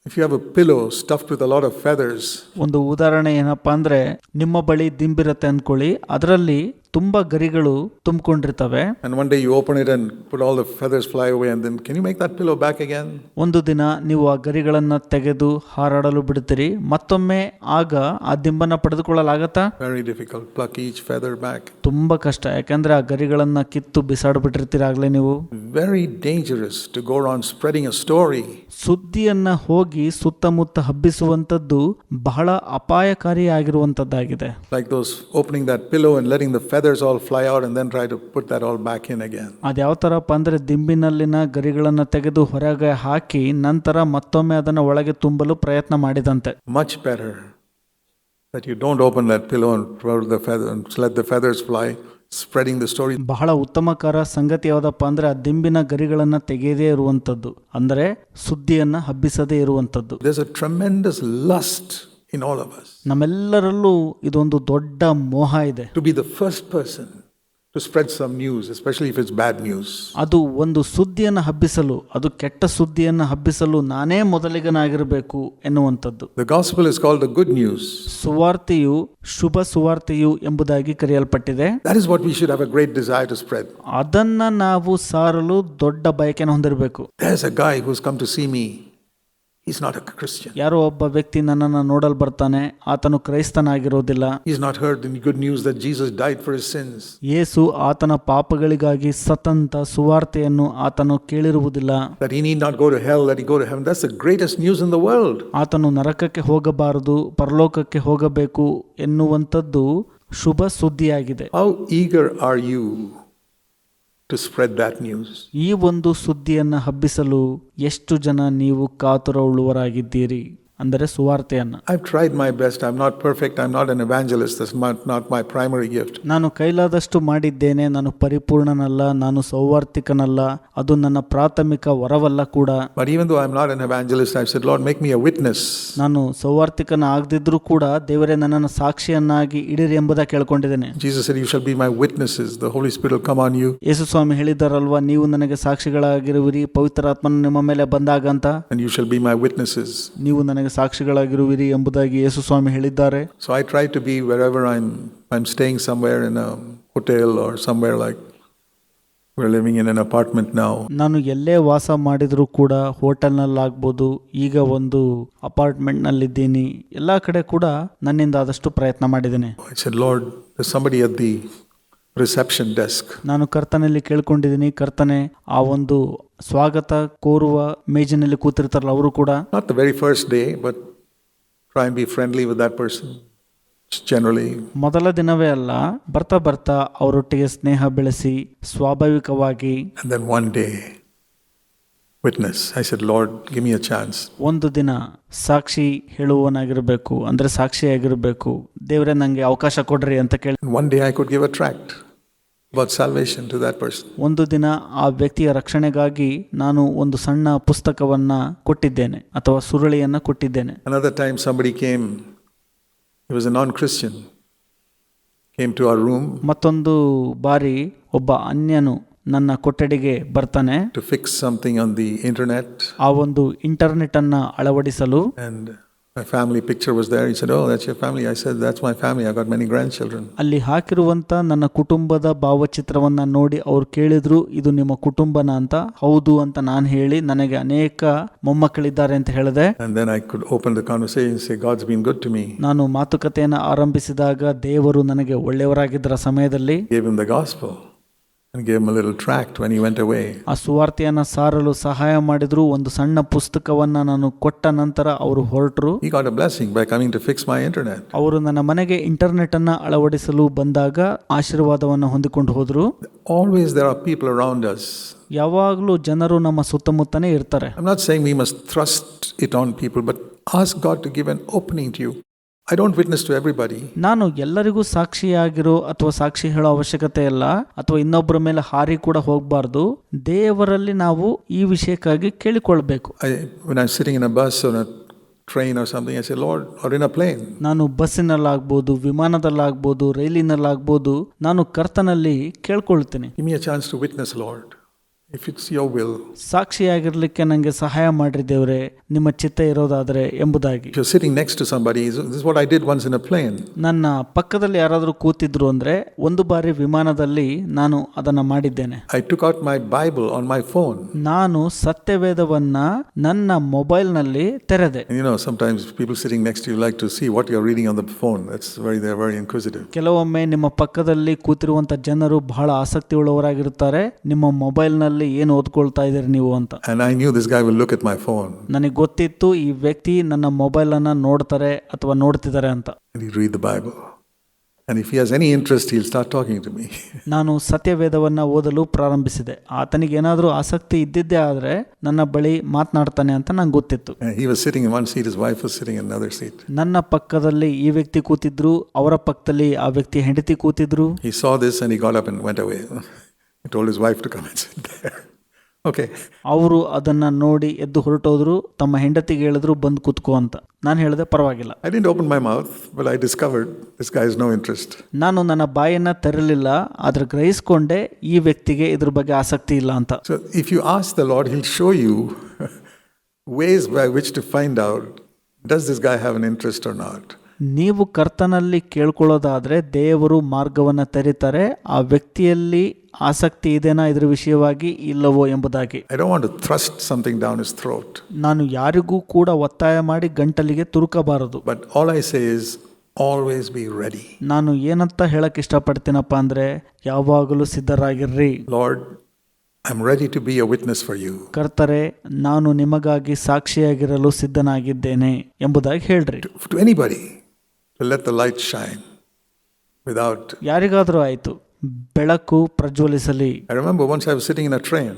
if you have a pillow stuffed with a lot of feathers.
ಒಂದು ಉದಾಹರಣೆ ಏನಪ್ಪಾ ಅಂದ್ರೆ, ನಿಮ್ಮ ಬಳಿ ದಿಂಬಿರತ್ತೆ ಅನ್ಕೊಳ್ಳಿ, ಅದರಲ್ಲಿ ತುಂಬಾ ಗರಿಗಳು ತುಂಬಿಕೊಂಡಿರ್ತವೆ.
And one day you open it and put all the feathers fly away, and then can you make that pillow back again?
ಒಂದು ದಿನ ನೀವು ಆ ಗರಿಗಳನ್ನ ತೆಗೆದು ಹಾರಾಡಲು ಬಿಡ್ತೀರಿ, ಮತ್ತೊಮ್ಮೆ ಆಗ ಆ ದಿಂಬನ್ನ ಪಡೆದುಕೊಳ್ಳಲಾಗತ್ತಾ?
Very difficult. Pluck each feather back.
ತುಂಬಾ ಕಷ್ಟ, ಯಾಕಂದ್ರೆ ಆ ಗರಿಗಳನ್ನ ಕಿತ್ತು ಬಿಸಾಡ್ಬಿಟ್ಟಿರ್ತೀರಾಗ್ಲೇ ನೀವು.
Very dangerous to go around spreading a story.
ಸುದ್ದಿಯನ್ನ ಹೋಗಿ ಸುತ್ತಮುತ್ತ ಹಬ್ಬಿಸುವಂತದ್ದು ಬಹಳ ಅಪಾಯಕಾರಿಯಾಗಿರುವಂತದ್ದಾಗಿದೆ.
Like those opening that pillow and letting the feathers all fly out and then try to put that all back in again.
ಅದ್ಯಾವ ಥರಪ್ಪ ಅಂದ್ರೆ, ದಿಂಬಿನಲ್ಲಿನ ಗರಿಗಳನ್ನು ತೆಗೆದು ಹೊರಗೆ ಹಾಕಿ ನಂತರ ಮತ್ತೊಮ್ಮೆ ಅದನ್ನು ಒಳಗೆ ತುಂಬಲು ಪ್ರಯತ್ನ ಮಾಡಿದಂತೆ.
Much better that you don't open that pillow and let the feathers fly, spreading the story.
ಬಹಳ ಉತ್ತಮಕರ ಸಂಗತಿ ಯಾವುದಪ್ಪ ಅಂದ್ರೆ, ಆ ದಿಂಬಿನ ಗರಿಗಳನ್ನ ತೆಗೆಯದೇ ಇರುವಂತದ್ದು, ಅಂದ್ರೆ ಸುದ್ದಿಯನ್ನ ಹಬ್ಬಿಸದೇ ಇರುವಂತದ್ದು.
There's a tremendous lust in all of us.
ನಮ್ಮೆಲ್ಲರಲ್ಲೂ ಇದೊಂದು ದೊಡ್ಡ ಮೋಹ ಇದೆ.
To be the first person to spread some news, especially if it's bad news.
ಅದು ಒಂದು ಸುದ್ದಿಯನ್ನು ಹಬ್ಬಿಸಲು, ಅದು ಕೆಟ್ಟ ಸುದ್ದಿಯನ್ನು ಹಬ್ಬಿಸಲು ನಾನೇ ಮೊದಲಿಗನಾಗಿರಬೇಕು ಎನ್ನುವಂಥದ್ದು.
The gospel is called the good news.
ಸುವಾರ್ತೆಯು ಶುಭ ಸುವಾರ್ತೆಯು ಎಂಬುದಾಗಿ ಕರೆಯಲ್ಪಟ್ಟಿದೆ.
That is what we should have a great desire to spread.
ಅದನ್ನ ನಾವು ಸಾರಲು ದೊಡ್ಡ ಬಯಕೆಯನ್ನು ಹೊಂದಿರಬೇಕು.
There's a guy who's come to see me. He's not a Christian.
ಯಾರೋ ಒಬ್ಬ ವ್ಯಕ್ತಿ ನನ್ನನ್ನು ನೋಡಲು ಬರ್ತಾನೆ, ಆತನು ಕ್ರೈಸ್ತನಾಗಿರೋದಿಲ್ಲ.
He's not heard the good news that Jesus died for his sins.
ಯೇಸು ಆತನ ಪಾಪಗಳಿಗಾಗಿ ಸತ್ತಂತ ಸುವಾರ್ತೆಯನ್ನು ಆತನು ಕೇಳಿರುವುದಿಲ್ಲ.
That he need not go to hell, that he go to heaven. That's the greatest news in the world.
ಆತನು ನರಕಕ್ಕೆ ಹೋಗಬಾರದು, ಪರಲೋಕಕ್ಕೆ ಹೋಗಬೇಕು ಎನ್ನುವಂಥದ್ದು ಶುಭ ಸುದ್ದಿಯಾಗಿದೆ.
How eager are you to spread that news?
ಈ ಒಂದು ಸುದ್ದಿಯನ್ನು ಹಬ್ಬಿಸಲು ಎಷ್ಟು ಜನ ನೀವು ಕಾತುರ ಉಳ್ಳುವರಾಗಿದ್ದೀರಿ? ಅಂದರೆ ಸುವಾರ್ತೆಯನ್ನು.
I've tried my best. I'm not perfect. I'm not an evangelist. That's not my primary gift.
ನಾನು ಕೈಲಾದಷ್ಟು ಮಾಡಿದ್ದೇನೆ, ನಾನು ಪರಿಪೂರ್ಣನಲ್ಲ, ನಾನು ಸೌವಾರ್ತಿಕನಲ್ಲ, ಅದು ನನ್ನ ಪ್ರಾಥಮಿಕ ವರವಲ್ಲ ಕೂಡ.
But even though I'm not an evangelist, I've said, Lord, make me a witness.
ನಾನು ಸೌವಾರ್ತಿಕನ ಆಗದಿದ್ರೂ ಕೂಡ ದೇವರೇ ನನ್ನನ್ನು ಸಾಕ್ಷಿಯನ್ನಾಗಿ ಇಡಿರಿ ಎಂಬುದಾಗಿ ಕೇಳ್ಕೊಂಡಿದ್ದೇನೆ.
Jesus said, you shall be my witnesses. The Holy Spirit will come on you.
ಯೇಸು ಸ್ವಾಮಿ ಹೇಳಿದ್ದಾರಲ್ವಾ, ನೀವು ನನಗೆ ಸಾಕ್ಷಿಗಳಾಗಿರುವಿರಿ ಪವಿತ್ರಾತ್ಮನು ನಿಮ್ಮ ಮೇಲೆ ಬಂದಾಗ ಅಂತ.
And you shall be my witnesses.
ನೀವು ನನಗೆ ಸಾಕ್ಷಿಗಳಾಗಿರುವಿರಿ ಎಂಬುದಾಗಿ ಯೇಸು ಸ್ವಾಮಿ ಹೇಳಿದ್ದಾರೆ.
So I try to be wherever I'm staying somewhere in a hotel or somewhere, like we're living in an apartment now.
ನಾನು ಎಲ್ಲೇ ವಾಸ ಮಾಡಿದರೂ ಕೂಡ ಹೋಟೆಲ್ನಲ್ಲಾಗ್ಬೋದು, ಈಗ ಒಂದು ಅಪಾರ್ಟ್ಮೆಂಟ್ನಲ್ಲಿದ್ದೀನಿ, ಎಲ್ಲ ಕಡೆ ಕೂಡ ನನ್ನಿಂದ ಆದಷ್ಟು ಪ್ರಯತ್ನ ಮಾಡಿದ್ದೇನೆ.
I said, Lord, there's somebody at the reception desk.
ನಾನು ಕರ್ತನಲ್ಲಿ ಕೇಳ್ಕೊಂಡಿದ್ದೀನಿ, ಕರ್ತನೆ ಆ ಒಂದು ಸ್ವಾಗತ ಕೋರುವ ಮೇಜಿನಲ್ಲಿ ಕೂತಿರ್ತಾರಲ್ಲ ಅವರು ಕೂಡ.
Not the very first day, but try and be friendly with that person. Generally.
ಮೊದಲ ದಿನವೇ ಅಲ್ಲ, ಬರ್ತಾ ಬರ್ತಾ ಅವರೊಟ್ಟಿಗೆ ಸ್ನೇಹ ಬೆಳೆಸಿ ಸ್ವಾಭಾವಿಕವಾಗಿ.
And then one day, witness. I said, Lord, give me a chance.
ಒಂದು ದಿನ ಸಾಕ್ಷಿ ಹೇಳುವವನಾಗಿರಬೇಕು, ಅಂದ್ರೆ ಸಾಕ್ಷಿಯಾಗಿರಬೇಕು. ದೇವರೇ ನನಗೆ ಅವಕಾಶ ಕೊಡ್ರಿ ಅಂತ ಕೇಳಿ.
One day I could give a tract about salvation to that person.
ಒಂದು ದಿನ ಆ ವ್ಯಕ್ತಿಯ ರಕ್ಷಣೆಗಾಗಿ ನಾನು ಒಂದು ಸಣ್ಣ ಪುಸ್ತಕವನ್ನ ಕೊಟ್ಟಿದ್ದೇನೆ ಅಥವಾ ಸುರುಳಿಯನ್ನ ಕೊಟ್ಟಿದ್ದೇನೆ.
Another time somebody came, he was a non-Christian, came to our room.
ಮತ್ತೊಂದು ಬಾರಿ ಒಬ್ಬ ಅನ್ಯನು ನನ್ನ ಕೊಠಡಿಗೆ ಬರ್ತಾನೆ
to fix something on the internet.
ಆ ಒಂದು ಇಂಟರ್ನೆಟ್ ಅನ್ನ ಅಳವಡಿಸಲು.
And my family picture was there. He said, oh, that's your family. I said, that's my family. I got many grandchildren.
ಅಲ್ಲಿ ಹಾಕಿರುವಂತ ನನ್ನ ಕುಟುಂಬದ ಭಾವಚಿತ್ರವನ್ನ ನೋಡಿ ಅವ್ರು ಕೇಳಿದ್ರು, ಇದು ನಿಮ್ಮ ಕುಟುಂಬನ ಅಂತ. ಹೌದು ಅಂತ ನಾನು ಹೇಳಿ, ನನಗೆ ಅನೇಕ ಮೊಮ್ಮಕ್ಕಳಿದ್ದಾರೆ ಅಂತ ಹೇಳಿದೆ.
And then I could open the conversation and say, God's been good to me.
ನಾನು ಮಾತುಕತೆಯನ್ನು ಆರಂಭಿಸಿದಾಗ ದೇವರು ನನಗೆ ಒಳ್ಳೆಯವರಾಗಿದ್ದರ ಸಮಯದಲ್ಲಿ
Gave him the gospel and gave him a little tract when he went away.
ಆ ಸುವಾರ್ತೆಯನ್ನ ಸಾರಲು ಸಹಾಯ ಮಾಡಿದ್ರು. ಒಂದು ಸಣ್ಣ ಪುಸ್ತಕವನ್ನ ನಾನು ಕೊಟ್ಟ ನಂತರ ಅವರು ಹೊರಟರು.
He got a blessing by coming to fix my internet.
ಅವರು ನನ್ನ ಮನೆಗೆ ಇಂಟರ್ನೆಟ್ ಅನ್ನ ಅಳವಡಿಸಲು ಬಂದಾಗ ಆಶೀರ್ವಾದವನ್ನು ಹೊಂದಿಕೊಂಡು ಹೋದ್ರು.
Always there are people around us.
ಯಾವಾಗಲೂ ಜನರು ನಮ್ಮ ಸುತ್ತಮುತ್ತನೇ ಇರ್ತಾರೆ.
I'm not saying we must thrust it on people, but ask God to give an opening to you. I don't witness to everybody.
ನಾನು ಎಲ್ಲರಿಗೂ ಸಾಕ್ಷಿಯಾಗಿರೋ ಅಥವಾ ಸಾಕ್ಷಿ ಹೇಳೋ ಅವಶ್ಯಕತೆ ಇಲ್ಲ, ಅಥವಾ ಇನ್ನೊಬ್ಬರ ಮೇಲೆ ಹಾರಿ ಕೂಡ ಹೋಗಬಾರ್ದು. ದೇವರಲ್ಲಿ ನಾವು ಈ ವಿಷಯಕ್ಕಾಗಿ ಕೇಳಿಕೊಳ್ಬೇಕು.
When I'm sitting in a bus or a train or something, I say, Lord, or in a plane.
ನಾನು ಬಸ್ಸಿನಲ್ಲಾಗ್ಬೋದು, ವಿಮಾನದಲ್ಲಾಗ್ಬೋದು, ರೈಲಿನಲ್ಲಾಗ್ಬೋದು, ನಾನು ಕರ್ತನಲ್ಲಿ ಕೇಳ್ಕೊಳ್ತೀನಿ,
Give me a chance to witness, Lord, if it's your will.
ಸಾಕ್ಷಿಯಾಗಿರ್ಲಿಕ್ಕೆ ನನಗೆ ಸಹಾಯ ಮಾಡ್ರಿ ದೇವರೇ, ನಿಮ್ಮ ಚಿತ್ತ ಇರೋದಾದ್ರೆ ಎಂಬುದಾಗಿ.
If you're sitting next to somebody, this is what I did once in a plane.
ನನ್ನ ಪಕ್ಕದಲ್ಲಿ ಯಾರಾದರೂ ಕೂತಿದ್ರು ಅಂದ್ರೆ, ಒಂದು ಬಾರಿ ವಿಮಾನದಲ್ಲಿ ನಾನು ಅದನ್ನ ಮಾಡಿದ್ದೇನೆ.
I took out my Bible on my phone.
ನಾನು ಸತ್ಯವೇದವನ್ನ ನನ್ನ ಮೊಬೈಲ್ನಲ್ಲಿ ತೆರೆದೆ.
And you know, sometimes people sitting next to you like to see what you're reading on the phone. They're very inquisitive.
ಕೆಲವೊಮ್ಮೆ ನಿಮ್ಮ ಪಕ್ಕದಲ್ಲಿ ಕೂತಿರುವಂತ ಜನರು ಬಹಳ ಆಸಕ್ತಿ ಉಳ್ಳವರಾಗಿರುತ್ತಾರೆ, ನಿಮ್ಮ ಮೊಬೈಲ್ನಲ್ಲಿ ಏನು ಓದ್ಕೊಳ್ತಾ ಇದ್ದೀರಿ ನೀವು ಅಂತ.
And I knew this guy will look at my phone.
ನನಗೆ ಗೊತ್ತಿತ್ತು ಈ ವ್ಯಕ್ತಿ ನನ್ನ ಮೊಬೈಲ್ ಅನ್ನ ನೋಡ್ತಾರೆ ಅಥವಾ ನೋಡ್ತಿದ್ದಾರೆ ಅಂತ.
And he'll read the Bible. And if he has any interest, he'll start talking to me.
ನಾನು ಸತ್ಯವೇದವನ್ನ ಓದಲು ಪ್ರಾರಂಭಿಸಿದೆ. ಆತನಿಗೆ ಏನಾದರೂ ಆಸಕ್ತಿ ಇದ್ದಿದ್ದೇ ಆದ್ರೆ ನನ್ನ ಬಳಿ ಮಾತನಾಡ್ತಾನೆ ಅಂತ ನಂಗೆ ಗೊತ್ತಿತ್ತು.
And he was sitting in one seat, his wife was sitting in another seat.
ನನ್ನ ಪಕ್ಕದಲ್ಲಿ ಈ ವ್ಯಕ್ತಿ ಕೂತಿದ್ರು, ಅವರ ಪಕ್ಕದಲ್ಲಿ ಆ ವ್ಯಕ್ತಿ ಹೆಂಡತಿ ಕೂತಿದ್ರು.
He saw this and he got up and went away. He told his wife to come and sit there. Okay.
ಅವರು ಅದನ್ನ ನೋಡಿ ಎದ್ದು ಹೊರಟೋದ್ರು, ತಮ್ಮ ಹೆಂಡತಿಗೆ ಹೇಳಿದ್ರು ಬಂದು ಕೂತ್ಕೋ ಅಂತ. ನಾನು ಹೇಳಿದೆ ಪರವಾಗಿಲ್ಲ.
I didn't open my mouth, but I discovered this guy has no interest.
ನಾನು ನನ್ನ ಬಾಯನ್ನ ತೆರಲಿಲ್ಲ, ಆದ್ರೆ ಗ್ರಹಿಸ್ಕೊಂಡೆ ಈ ವ್ಯಕ್ತಿಗೆ ಇದ್ರ ಬಗ್ಗೆ ಆಸಕ್ತಿ ಇಲ್ಲ ಅಂತ.
So if you ask the Lord, he'll show you ways by which to find out, does this guy have an interest or not?
ನೀವು ಕರ್ತನಲ್ಲಿ ಕೇಳ್ಕೊಳ್ಳೋದಾದ್ರೆ ದೇವರು ಮಾರ್ಗವನ್ನು ತೆರೀತಾರೆ, ಆ ವ್ಯಕ್ತಿಯಲ್ಲಿ ಆಸಕ್ತಿ ಇದೆನಾ ಇದ್ರ ವಿಷಯವಾಗಿ ಇಲ್ಲವೋ ಎಂಬುದಾಗಿ.
I don't want to thrust something down his throat.
ನಾನು ಯಾರಿಗೂ ಕೂಡ ಒತ್ತಾಯ ಮಾಡಿ ಗಂಟಲಿಗೆ ತುರುಕಬಾರದು.
But all I say is always be ready.
ನಾನು ಏನಂತ ಹೇಳಕ್ ಇಷ್ಟಪಡ್ತೀನಪ್ಪ ಅಂದ್ರೆ, ಯಾವಾಗಲೂ ಸಿದ್ಧರಾಗಿರ್ರಿ.
Lord, I'm ready to be a witness for you.
ಕರ್ತರೆ, ನಾನು ನಿಮಗಾಗಿ ಸಾಕ್ಷಿಯಾಗಿರಲು ಸಿದ್ಧನಾಗಿದ್ದೇನೆ ಎಂಬುದಾಗಿ ಹೇಳ್ರಿ.
To anybody, to let the light shine without.
ಯಾರಿಗಾದರೂ ಆಯ್ತು, ಬೆಳಕು ಪ್ರಜ್ವಲಿಸಲಿ.
I remember once I was sitting in a train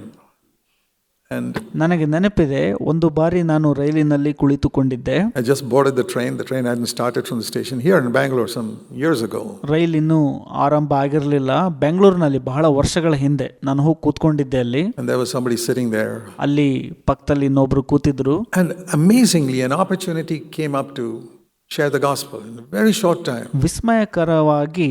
And
ನನಗೆ ನೆನಪಿದೆ, ಒಂದು ಬಾರಿ ನಾನು ರೈಲಿನಲ್ಲಿ ಕುಳಿತುಕೊಂಡಿದ್ದೆ.
I just boarded the train. The train hadn't started from the station here in Bangalore some years ago.
Rail ಇನ್ನೂ ಆರಂಭ ಆಗಿರಲಿಲ್ಲ. ಬೆಂಗಳೂರಿನಲ್ಲಿ ಬಹಳ ವರ್ಷಗಳ ಹಿಂದೆ ನಾನು ಹೋಗಿ ಕೂತ್ಕೊಂಡಿದ್ದೆ ಅಲ್ಲಿ.
And there was somebody sitting there.
ಅಲ್ಲಿ ಪಕ್ಕದಲ್ಲಿ ಇನ್ನೊಬ್ರು ಕೂತಿದ್ರು.
And amazingly, an opportunity came up to share the gospel in a very short time.
ವಿಸ್ಮಯಕರವಾಗಿ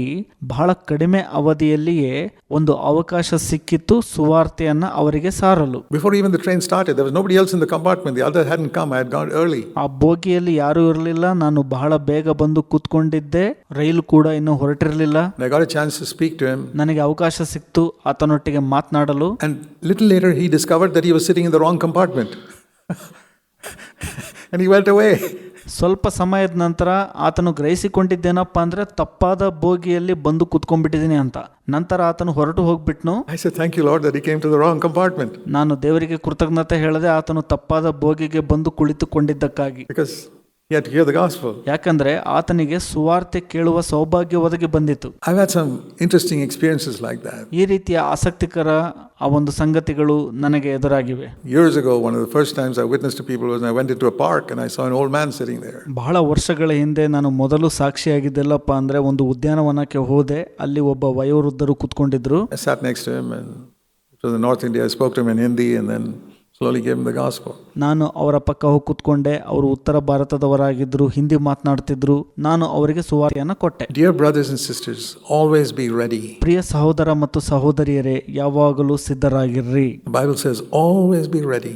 ಬಹಳ ಕಡಿಮೆ ಅವಧಿಯಲ್ಲಿಯೇ ಒಂದು ಅವಕಾಶ ಸಿಕ್ಕಿತ್ತು ಸುವಾರ್ತೆಯನ್ನ ಅವರಿಗೆ ಸಾರಲು.
Before even the train started, there was nobody else in the compartment. The other hadn't come. I had gone early.
ಆ ಬೋಗಿಯಲ್ಲಿ ಯಾರೂ ಇರಲಿಲ್ಲ. ನಾನು ಬಹಳ ಬೇಗ ಬಂದು ಕೂತ್ಕೊಂಡಿದ್ದೆ. ರೈಲು ಕೂಡ ಇನ್ನೂ ಹೊರಟಿರಲಿಲ್ಲ.
And I got a chance to speak to him.
ನನಗೆ ಅವಕಾಶ ಸಿಕ್ತು ಆತನೊಟ್ಟಿಗೆ ಮಾತನಾಡಲು.
And little later, he discovered that he was sitting in the wrong compartment. And he went away.
ಸ್ವಲ್ಪ ಸಮಯದ ನಂತರ ಆತನು ಗ್ರಹಿಸಿಕೊಂಡಿದ್ದೇನಪ್ಪ ಅಂದ್ರೆ ತಪ್ಪಾದ ಬೋಗಿಯಲ್ಲಿ ಬಂದು ಕುತ್ಕೊಂಡ್ಬಿಟ್ಟಿದ್ದೀನಿ ಅಂತ. ನಂತರ ಆತನು ಹೊರಟು ಹೋಗ್ಬಿಟ್ನು.
I said, thank you, Lord, that he came to the wrong compartment.
ನಾನು ದೇವರಿಗೆ ಕೃತಜ್ಞತೆ ಹೇಳಿದೆ, ಆತನು ತಪ್ಪಾದ ಬೋಗಿಗೆ ಬಂದು ಕುಳಿತುಕೊಂಡಿದ್ದಕ್ಕಾಗಿ.
Because he had to hear the gospel.
ಯಾಕಂದ್ರೆ ಆತನಿಗೆ ಸುವಾರ್ತೆ ಕೇಳುವ ಸೌಭಾಗ್ಯ ಒದಗಿ ಬಂದಿತ್ತು.
I've had some interesting experiences like that.
ಈ ರೀತಿಯ ಆಸಕ್ತಿಕರ ಆ ಒಂದು ಸಂಗತಿಗಳು ನನಗೆ ಎದುರಾಗಿವೆ.
Years ago, one of the first times I witnessed to people was when I went into a park and I saw an old man sitting there.
ಬಹಳ ವರ್ಷಗಳ ಹಿಂದೆ ನಾನು ಮೊದಲು ಸಾಕ್ಷಿಯಾಗಿದ್ದೆಲ್ಲಪ್ಪ ಅಂದ್ರೆ ಒಂದು ಉದ್ಯಾನವನಕ್ಕೆ ಹೋದೆ. ಅಲ್ಲಿ ಒಬ್ಬ ವಯೋವೃದ್ಧರು ಕೂತ್ಕೊಂಡಿದ್ರು.
I sat next to him and it was in North India. I spoke to him in Hindi and then slowly gave him the gospel.
ನಾನು ಅವರ ಪಕ್ಕ ಹೋಗಿ ಕೂತ್ಕೊಂಡೆ. ಅವರು ಉತ್ತರ ಭಾರತದವರಾಗಿದ್ರು, ಹಿಂದಿ ಮಾತನಾಡ್ತಿದ್ರು. ನಾನು ಅವರಿಗೆ ಸುವಾರ್ತೆಯನ್ನು ಕೊಟ್ಟೆ.
Dear brothers and sisters, always be ready.
ಪ್ರಿಯ ಸಹೋದರ ಮತ್ತು ಸಹೋದರಿಯರೇ, ಯಾವಾಗಲೂ ಸಿದ್ಧರಾಗಿರ್ರಿ.
The Bible says, always be ready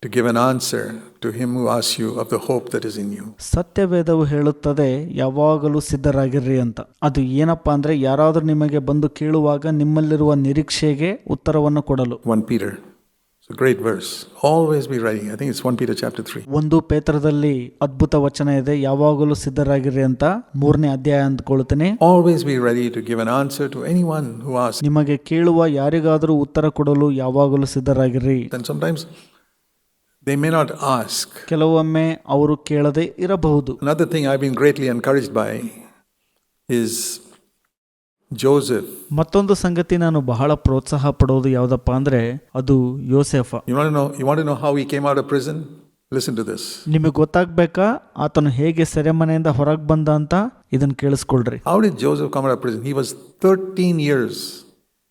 to give an answer to him who asks you of the hope that is in you.
ಸತ್ಯವೇದವು ಹೇಳುತ್ತದೆ ಯಾವಾಗಲೂ ಸಿದ್ಧರಾಗಿರ್ರಿ ಅಂತ. ಅದು ಏನಪ್ಪಾ ಅಂದ್ರೆ, ಯಾರಾದರೂ ನಿಮಗೆ ಬಂದು ಕೇಳುವಾಗ ನಿಮ್ಮಲ್ಲಿರುವ ನಿರೀಕ್ಷೆಗೆ ಉತ್ತರವನ್ನು ಕೊಡಲು.
1 Peter. It's a great verse. Always be ready. I think it's 1 Peter chapter 3.
1 ಪೇತ್ರದಲ್ಲಿ ಅದ್ಭುತ ವಚನ ಇದೆ, ಯಾವಾಗಲೂ ಸಿದ್ಧರಾಗಿರ್ರಿ ಅಂತ. 3ನೇ ಅಧ್ಯಾಯ ಅಂದ್ಕೊಳ್ತೇನೆ.
Always be ready to give an answer to anyone who asks.
ನಿಮಗೆ ಕೇಳುವ ಯಾರಿಗಾದರೂ ಉತ್ತರ ಕೊಡಲು ಯಾವಾಗಲೂ ಸಿದ್ಧರಾಗಿರ್ರಿ.
And sometimes they may not ask.
ಕೆಲವೊಮ್ಮೆ ಅವರು ಕೇಳದೆ ಇರಬಹುದು.
Another thing I've been greatly encouraged by is Joseph.
ಮತ್ತೊಂದು ಸಂಗತಿ ನಾನು ಬಹಳ ಪ್ರೋತ್ಸಾಹ ಪಡೋದು ಯಾವುದಪ್ಪ ಅಂದ್ರೆ ಅದು ಯೋಸೇಫ.
You want to know how he came out of prison? Listen to this.
ನಿಮಗೆ ಗೊತ್ತಾಗ್ಬೇಕಾ ಆತನು ಹೇಗೆ ಸೆರೆಮನೆಯಿಂದ ಹೊರಗೆ ಬಂದ ಅಂತ? ಇದನ್ನು ಕೇಳಿಸ್ಕೊಳ್ರಿ.
How did Joseph come out of prison? He was 13 years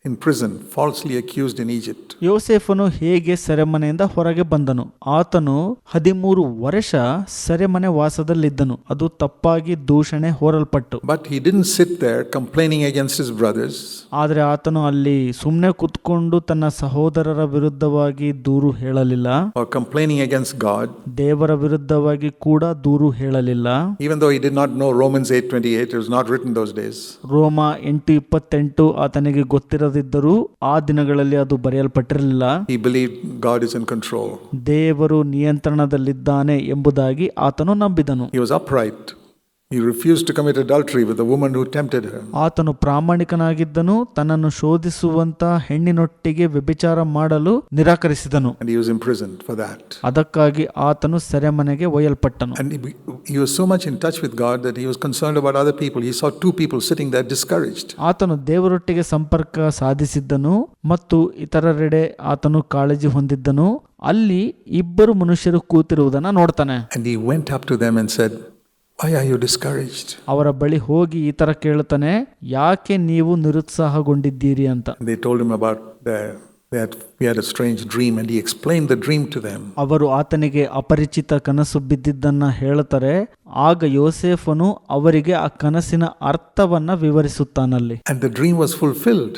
in prison, falsely accused in Egypt.
ಯೋಸೇಫನು ಹೇಗೆ ಸೆರೆಮನೆಯಿಂದ ಹೊರಗೆ ಬಂದನು? ಆತನು 13 ವರ್ಷ ಸೆರೆಮನೆ ವಾಸದಲ್ಲಿದ್ದನು, ಅದು ತಪ್ಪಾಗಿ ದೂಷಣೆ ಹೊರಲ್ಪಟ್ಟು.
But he didn't sit there complaining against his brothers.
ಆದರೆ ಆತನು ಅಲ್ಲಿ ಸುಮ್ಮನೆ ಕುತ್ಕೊಂಡು ತನ್ನ ಸಹೋದರರ ವಿರುದ್ಧವಾಗಿ ದೂರು ಹೇಳಲಿಲ್ಲ.
Or complaining against God.
ದೇವರ ವಿರುದ್ಧವಾಗಿ ಕೂಡ ದೂರು ಹೇಳಲಿಲ್ಲ.
Even though he did not know Romans 8:28, it was not written those days.
ರೋಮ 8:28 ಆತನಿಗೆ ಗೊತ್ತಿರದಿದ್ದರೂ ಆ ದಿನಗಳಲ್ಲಿ ಅದು ಬರೆಯಲ್ಪಟ್ಟಿರಲಿಲ್ಲ.
He believed God is in control.
ದೇವರು ನಿಯಂತ್ರಣದಲ್ಲಿದ್ದಾನೆ ಎಂಬುದಾಗಿ ಆತನು ನಂಬಿದನು.
He was upright. He refused to commit adultery with the woman who tempted him.
ಆತನು ಪ್ರಾಮಾಣಿಕನಾಗಿದ್ದನು, ತನ್ನನ್ನು ಶೋಧಿಸುವಂತ ಹೆಣ್ಣಿನೊಟ್ಟಿಗೆ ವ್ಯಭಿಚಾರ ಮಾಡಲು ನಿರಾಕರಿಸಿದನು.
And he was imprisoned for that.
ಅದಕ್ಕಾಗಿ ಆತನು ಸೆರೆಮನೆಗೆ ಒಯ್ಯಲ್ಪಟ್ಟನು.
And he was so much in touch with God that he was concerned about other people. He saw 2 people sitting there discouraged.
ಆತನು ದೇವರೊಟ್ಟಿಗೆ ಸಂಪರ್ಕ ಸಾಧಿಸಿದ್ದನು ಮತ್ತು ಇತರರೆಡೆ ಆತನು ಕಾಳಜಿ ಹೊಂದಿದ್ದನು. ಅಲ್ಲಿ 2 ಮನುಷ್ಯರು ಕೂತಿರುವುದನ್ನು ನೋಡ್ತಾನೆ.
And he went up to them and said, why are you discouraged?
ಅವರ ಬಳಿ ಹೋಗಿ ಈ ತರ ಕೇಳ್ತಾನೆ, ಯಾಕೆ ನೀವು ನಿರುತ್ಸಾಹಗೊಂಡಿದ್ದೀರಿ ಅಂತ.
They told him about we had a strange dream and he explained the dream to them.
ಅವರು ಆತನಿಗೆ ಅಪರಿಚಿತ ಕನಸು ಬಿದ್ದಿದ್ದನ್ನ ಹೇಳ್ತಾರೆ. ಆಗ ಯೋಸೇಫನು ಅವರಿಗೆ ಆ ಕನಸಿನ ಅರ್ಥವನ್ನ ವಿವರಿಸುತ್ತಾನಲ್ಲಿ.
And the dream was fulfilled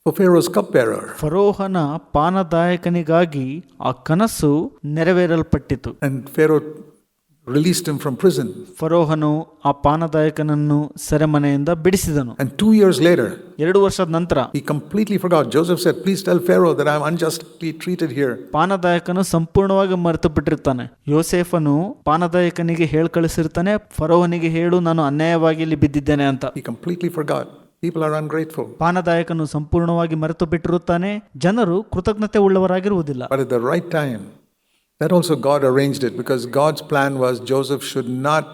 for Pharaoh's cupbearer.
ಫರೋಹನ ಪಾನದಾಯಕನಿಗಾಗಿ ಆ ಕನಸು ನೆರವೇರಲ್ಪಟ್ಟಿತು.
And Pharaoh released him from prison.
ಫರೋಹನು ಆ ಪಾನದಾಯಕನನ್ನು ಸೆರೆಮನೆಯಿಂದ ಬಿಡಿಸಿದನು.
And 2 years later,
2 ವರ್ಷದ ನಂತರ
he completely forgot. Joseph said, please tell Pharaoh that I am unjustly treated here.
ಪಾನದಾಯಕನು ಸಂಪೂರ್ಣವಾಗಿ ಮರೆತು ಬಿಟ್ಟಿರ್ತಾನೆ. ಯೋಸೇಫನು ಪಾನದಾಯಕನಿಗೆ ಹೇಳಿ ಕಳಿಸಿರ್ತಾನೆ, ಫರೋಹನಿಗೆ ಹೇಳು ನಾನು ಅನ್ಯಾಯವಾಗಿ ಇಲ್ಲಿ ಬಿದ್ದಿದ್ದೇನೆ ಅಂತ.
He completely forgot. People are ungrateful.
ಪಾನದಾಯಕನು ಸಂಪೂರ್ಣವಾಗಿ ಮರೆತು ಬಿಟ್ಟಿರುತ್ತಾನೆ. ಜನರು ಕೃತಜ್ಞತೆ ಉಳ್ಳವರಾಗಿರುವುದಿಲ್ಲ.
But at the right time, that also God arranged it, because God's plan was Joseph should not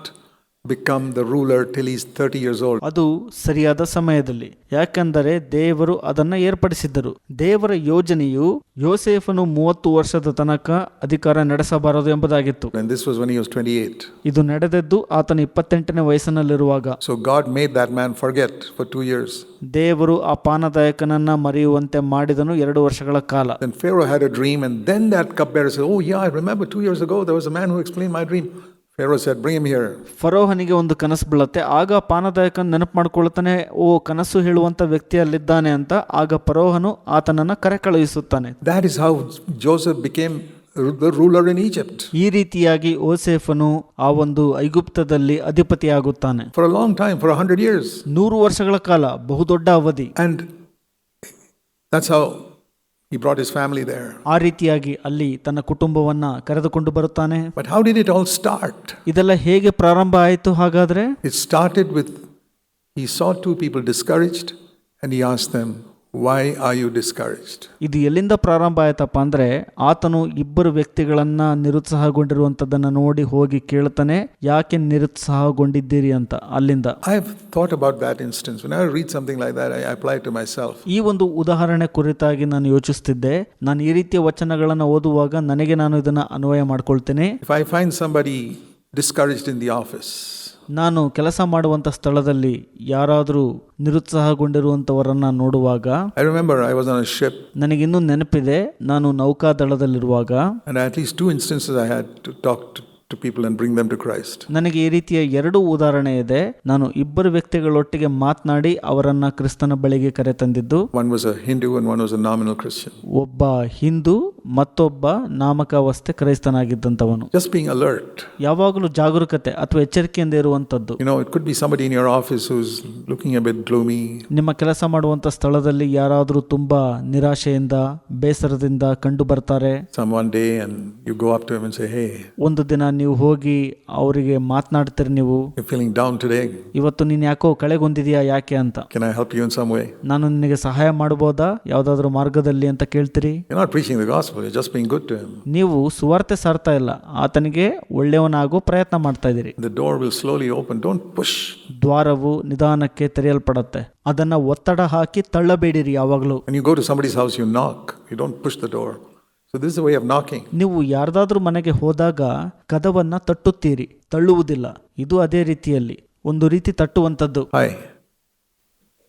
become the ruler till he's 30 years old.
ಅದು ಸರಿಯಾದ ಸಮಯದಲ್ಲಿ, ಯಾಕಂದರೆ ದೇವರು ಅದನ್ನ ಏರ್ಪಡಿಸಿದ್ದರು. ದೇವರ ಯೋಜನೆಯು ಯೋಸೇಫನು 30 ವರ್ಷದ ತನಕ ಅಧಿಕಾರ ನಡೆಸಬಾರದು ಎಂಬುದಾಗಿತ್ತು.
And this was when he was 28.
ಇದು ನಡೆದದ್ದು ಆತನ 28ನೇ ವಯಸ್ಸಿನಲ್ಲಿರುವಾಗ.
So God made that man forget for 2 years.
ದೇವರು ಆ ಪಾನದಾಯಕನನ್ನ ಮರೆಯುವಂತೆ ಮಾಡಿದನು 2 ವರ್ಷಗಳ ಕಾಲ.
Then Pharaoh had a dream, and then that cupbearer said, "Oh yeah, I remember 2 years ago there was a man who explained my dream." Pharaoh said, "Bring him here."
ಫರೋಹನಿಗೆ ಒಂದು ಕನಸು ಬೀಳುತ್ತೆ. ಆಗ ಪಾನದಾಯಕನ ನೆನಪು ಮಾಡ್ಕೊಳ್ತಾನೆ, ಓ ಕನಸು ಹೇಳುವಂತ ವ್ಯಕ್ತಿ ಅಲ್ಲಿದ್ದಾನೆ ಅಂತ. ಆಗ ಫರೋಹನು ಆತನನ್ನ ಕರೆ ಕಳುಹಿಸುತ್ತಾನೆ.
That is how Joseph became the ruler in Egypt.
ಈ ರೀತಿಯಾಗಿ ಯೋಸೇಫನು ಆ ಒಂದು ಐಗುಪ್ತದಲ್ಲಿ ಅಧಿಪತಿಯಾಗುತ್ತಾನೆ.
For a long time, for 100 years.
100 ವರ್ಷಗಳ ಕಾಲ, ಬಹುದೊಡ್ಡ ಅವಧಿ.
And that's how he brought his family there.
ಆ ರೀತಿಯಾಗಿ ಅಲ್ಲಿ ತನ್ನ ಕುಟುಂಬವನ್ನ ಕರೆದುಕೊಂಡು ಬರುತ್ತಾನೆ.
But how did it all start?
ಇದೆಲ್ಲ ಹೇಗೆ ಪ್ರಾರಂಭ ಆಯಿತು ಹಾಗಾದ್ರೆ?
It started with, he saw 2 people discouraged and he asked them, "Why are you discouraged?"
ಇದು ಎಲ್ಲಿಂದ ಪ್ರಾರಂಭ ಆಯ್ತಪ್ಪ ಅಂದ್ರೆ, ಆತನು ಇಬ್ಬರು ವ್ಯಕ್ತಿಗಳನ್ನ ನಿರುತ್ಸಾಹಗೊಂಡಿರುವಂತದನ್ನ ನೋಡಿ ಹೋಗಿ ಕೇಳ್ತಾನೆ, ಯಾಕೆ ನಿರುತ್ಸಾಹಗೊಂಡಿದ್ದೀರಿ ಅಂತ. ಅಲ್ಲಿಂದ
I've thought about that instance. When I read something like that, I apply it to myself.
ಈ ಒಂದು ಉದಾಹರಣೆ ಕುರಿತಾಗಿ ನಾನು ಯೋಚಿಸುತ್ತಿದ್ದೆ. ನಾನು ಈ ರೀತಿಯ ವಚನಗಳನ್ನು ಓದುವಾಗ ನನಗೆ ನಾನು ಇದನ್ನ ಅನ್ವಯ ಮಾಡ್ಕೊಳ್ತೇನೆ.
If I find somebody discouraged in the office,
ನಾನು ಕೆಲಸ ಮಾಡುವಂಥ ಸ್ಥಳದಲ್ಲಿ ಯಾರಾದರೂ ನಿರುತ್ಸಾಹಗೊಂಡಿರುವಂಥವರನ್ನ ನೋಡುವಾಗ,
I remember I was on a ship,
ನನಗಿನ್ನೂ ನೆನಪಿದೆ, ನಾನು ನೌಕಾದಳದಲ್ಲಿರುವಾಗ,
and at least 2 instances I had to talk to people and bring them to Christ.
ನನಗೆ ಈ ರೀತಿಯ 2 ಉದಾಹರಣೆ ಇದೆ. ನಾನು ಇಬ್ಬರು ವ್ಯಕ್ತಿಗಳೊಟ್ಟಿಗೆ ಮಾತನಾಡಿ ಅವರನ್ನ ಕ್ರಿಸ್ತನ ಬಳಿಗೆ ಕರೆತಂದಿದ್ದು.
One was a Hindu and one was a nominal Christian.
ಒಬ್ಬ ಹಿಂದೂ, ಮತ್ತೊಬ್ಬ ನಾಮಕಾವಸ್ಥೆ ಕ್ರೈಸ್ತನಾಗಿದ್ದಂಥವನು.
Just being alert.
ಯಾವಾಗಲೂ ಜಾಗರೂಕತೆ ಅಥವಾ ಎಚ್ಚರಿಕೆಯಿಂದ ಇರುವಂಥದ್ದು.
You know, it could be somebody in your office who's looking a bit gloomy.
ನಿಮ್ಮ ಕೆಲಸ ಮಾಡುವಂಥ ಸ್ಥಳದಲ್ಲಿ ಯಾರಾದರೂ ತುಂಬಾ ನಿರಾಶೆಯಿಂದ, ಬೇಸರದಿಂದ ಕಂಡು ಬರ್ತಾರೆ.
One day and you go up to him and say, "Hey,
ಒಂದು ದಿನ ನೀವು ಹೋಗಿ ಅವರಿಗೆ ಮಾತನಾಡ್ತೀರಿ, ನೀವು
you're feeling down today.
ಇವತ್ತು ನೀನು ಯಾಕೋ ಕಳೆಗೊಂದಿದೆಯಾ, ಯಾಕೆ ಅಂತ.
Can I help you in some way?"
ನಾನು ನಿನಗೆ ಸಹಾಯ ಮಾಡಬಹುದಾ ಯಾವುದಾದ್ರೂ ಮಾರ್ಗದಲ್ಲಿ ಅಂತ ಕೇಳ್ತೀರಿ.
You're not preaching the gospel, you're just being good to him.
ನೀವು ಸುವಾರ್ತೆ ಸಾರ್ತಾ ಇಲ್ಲ, ಆತನಿಗೆ ಒಳ್ಳೆಯವನಾಗೋ ಪ್ರಯತ್ನ ಮಾಡ್ತಾ ಇದ್ದೀರಿ.
The door will slowly open, don't push.
ದ್ವಾರವು ನಿಧಾನಕ್ಕೆ ತೆರೆಯಲ್ಪಡುತ್ತೆ, ಅದನ್ನ ಒತ್ತಡ ಹಾಕಿ ತಳ್ಳಬೇಡಿರಿ ಯಾವಾಗಲೂ.
When you go to somebody's house, you knock, you don't push the door. So this is a way of knocking.
ನೀವು ಯಾರ್ದಾದ್ರೂ ಮನೆಗೆ ಹೋದಾಗ ಕದವನ್ನ ತಟ್ಟುತ್ತೀರಿ, ತಳ್ಳುವುದಿಲ್ಲ. ಇದು ಅದೇ ರೀತಿಯಲ್ಲಿ ಒಂದು ರೀತಿ ತಟ್ಟುವಂಥದ್ದು.
Hi,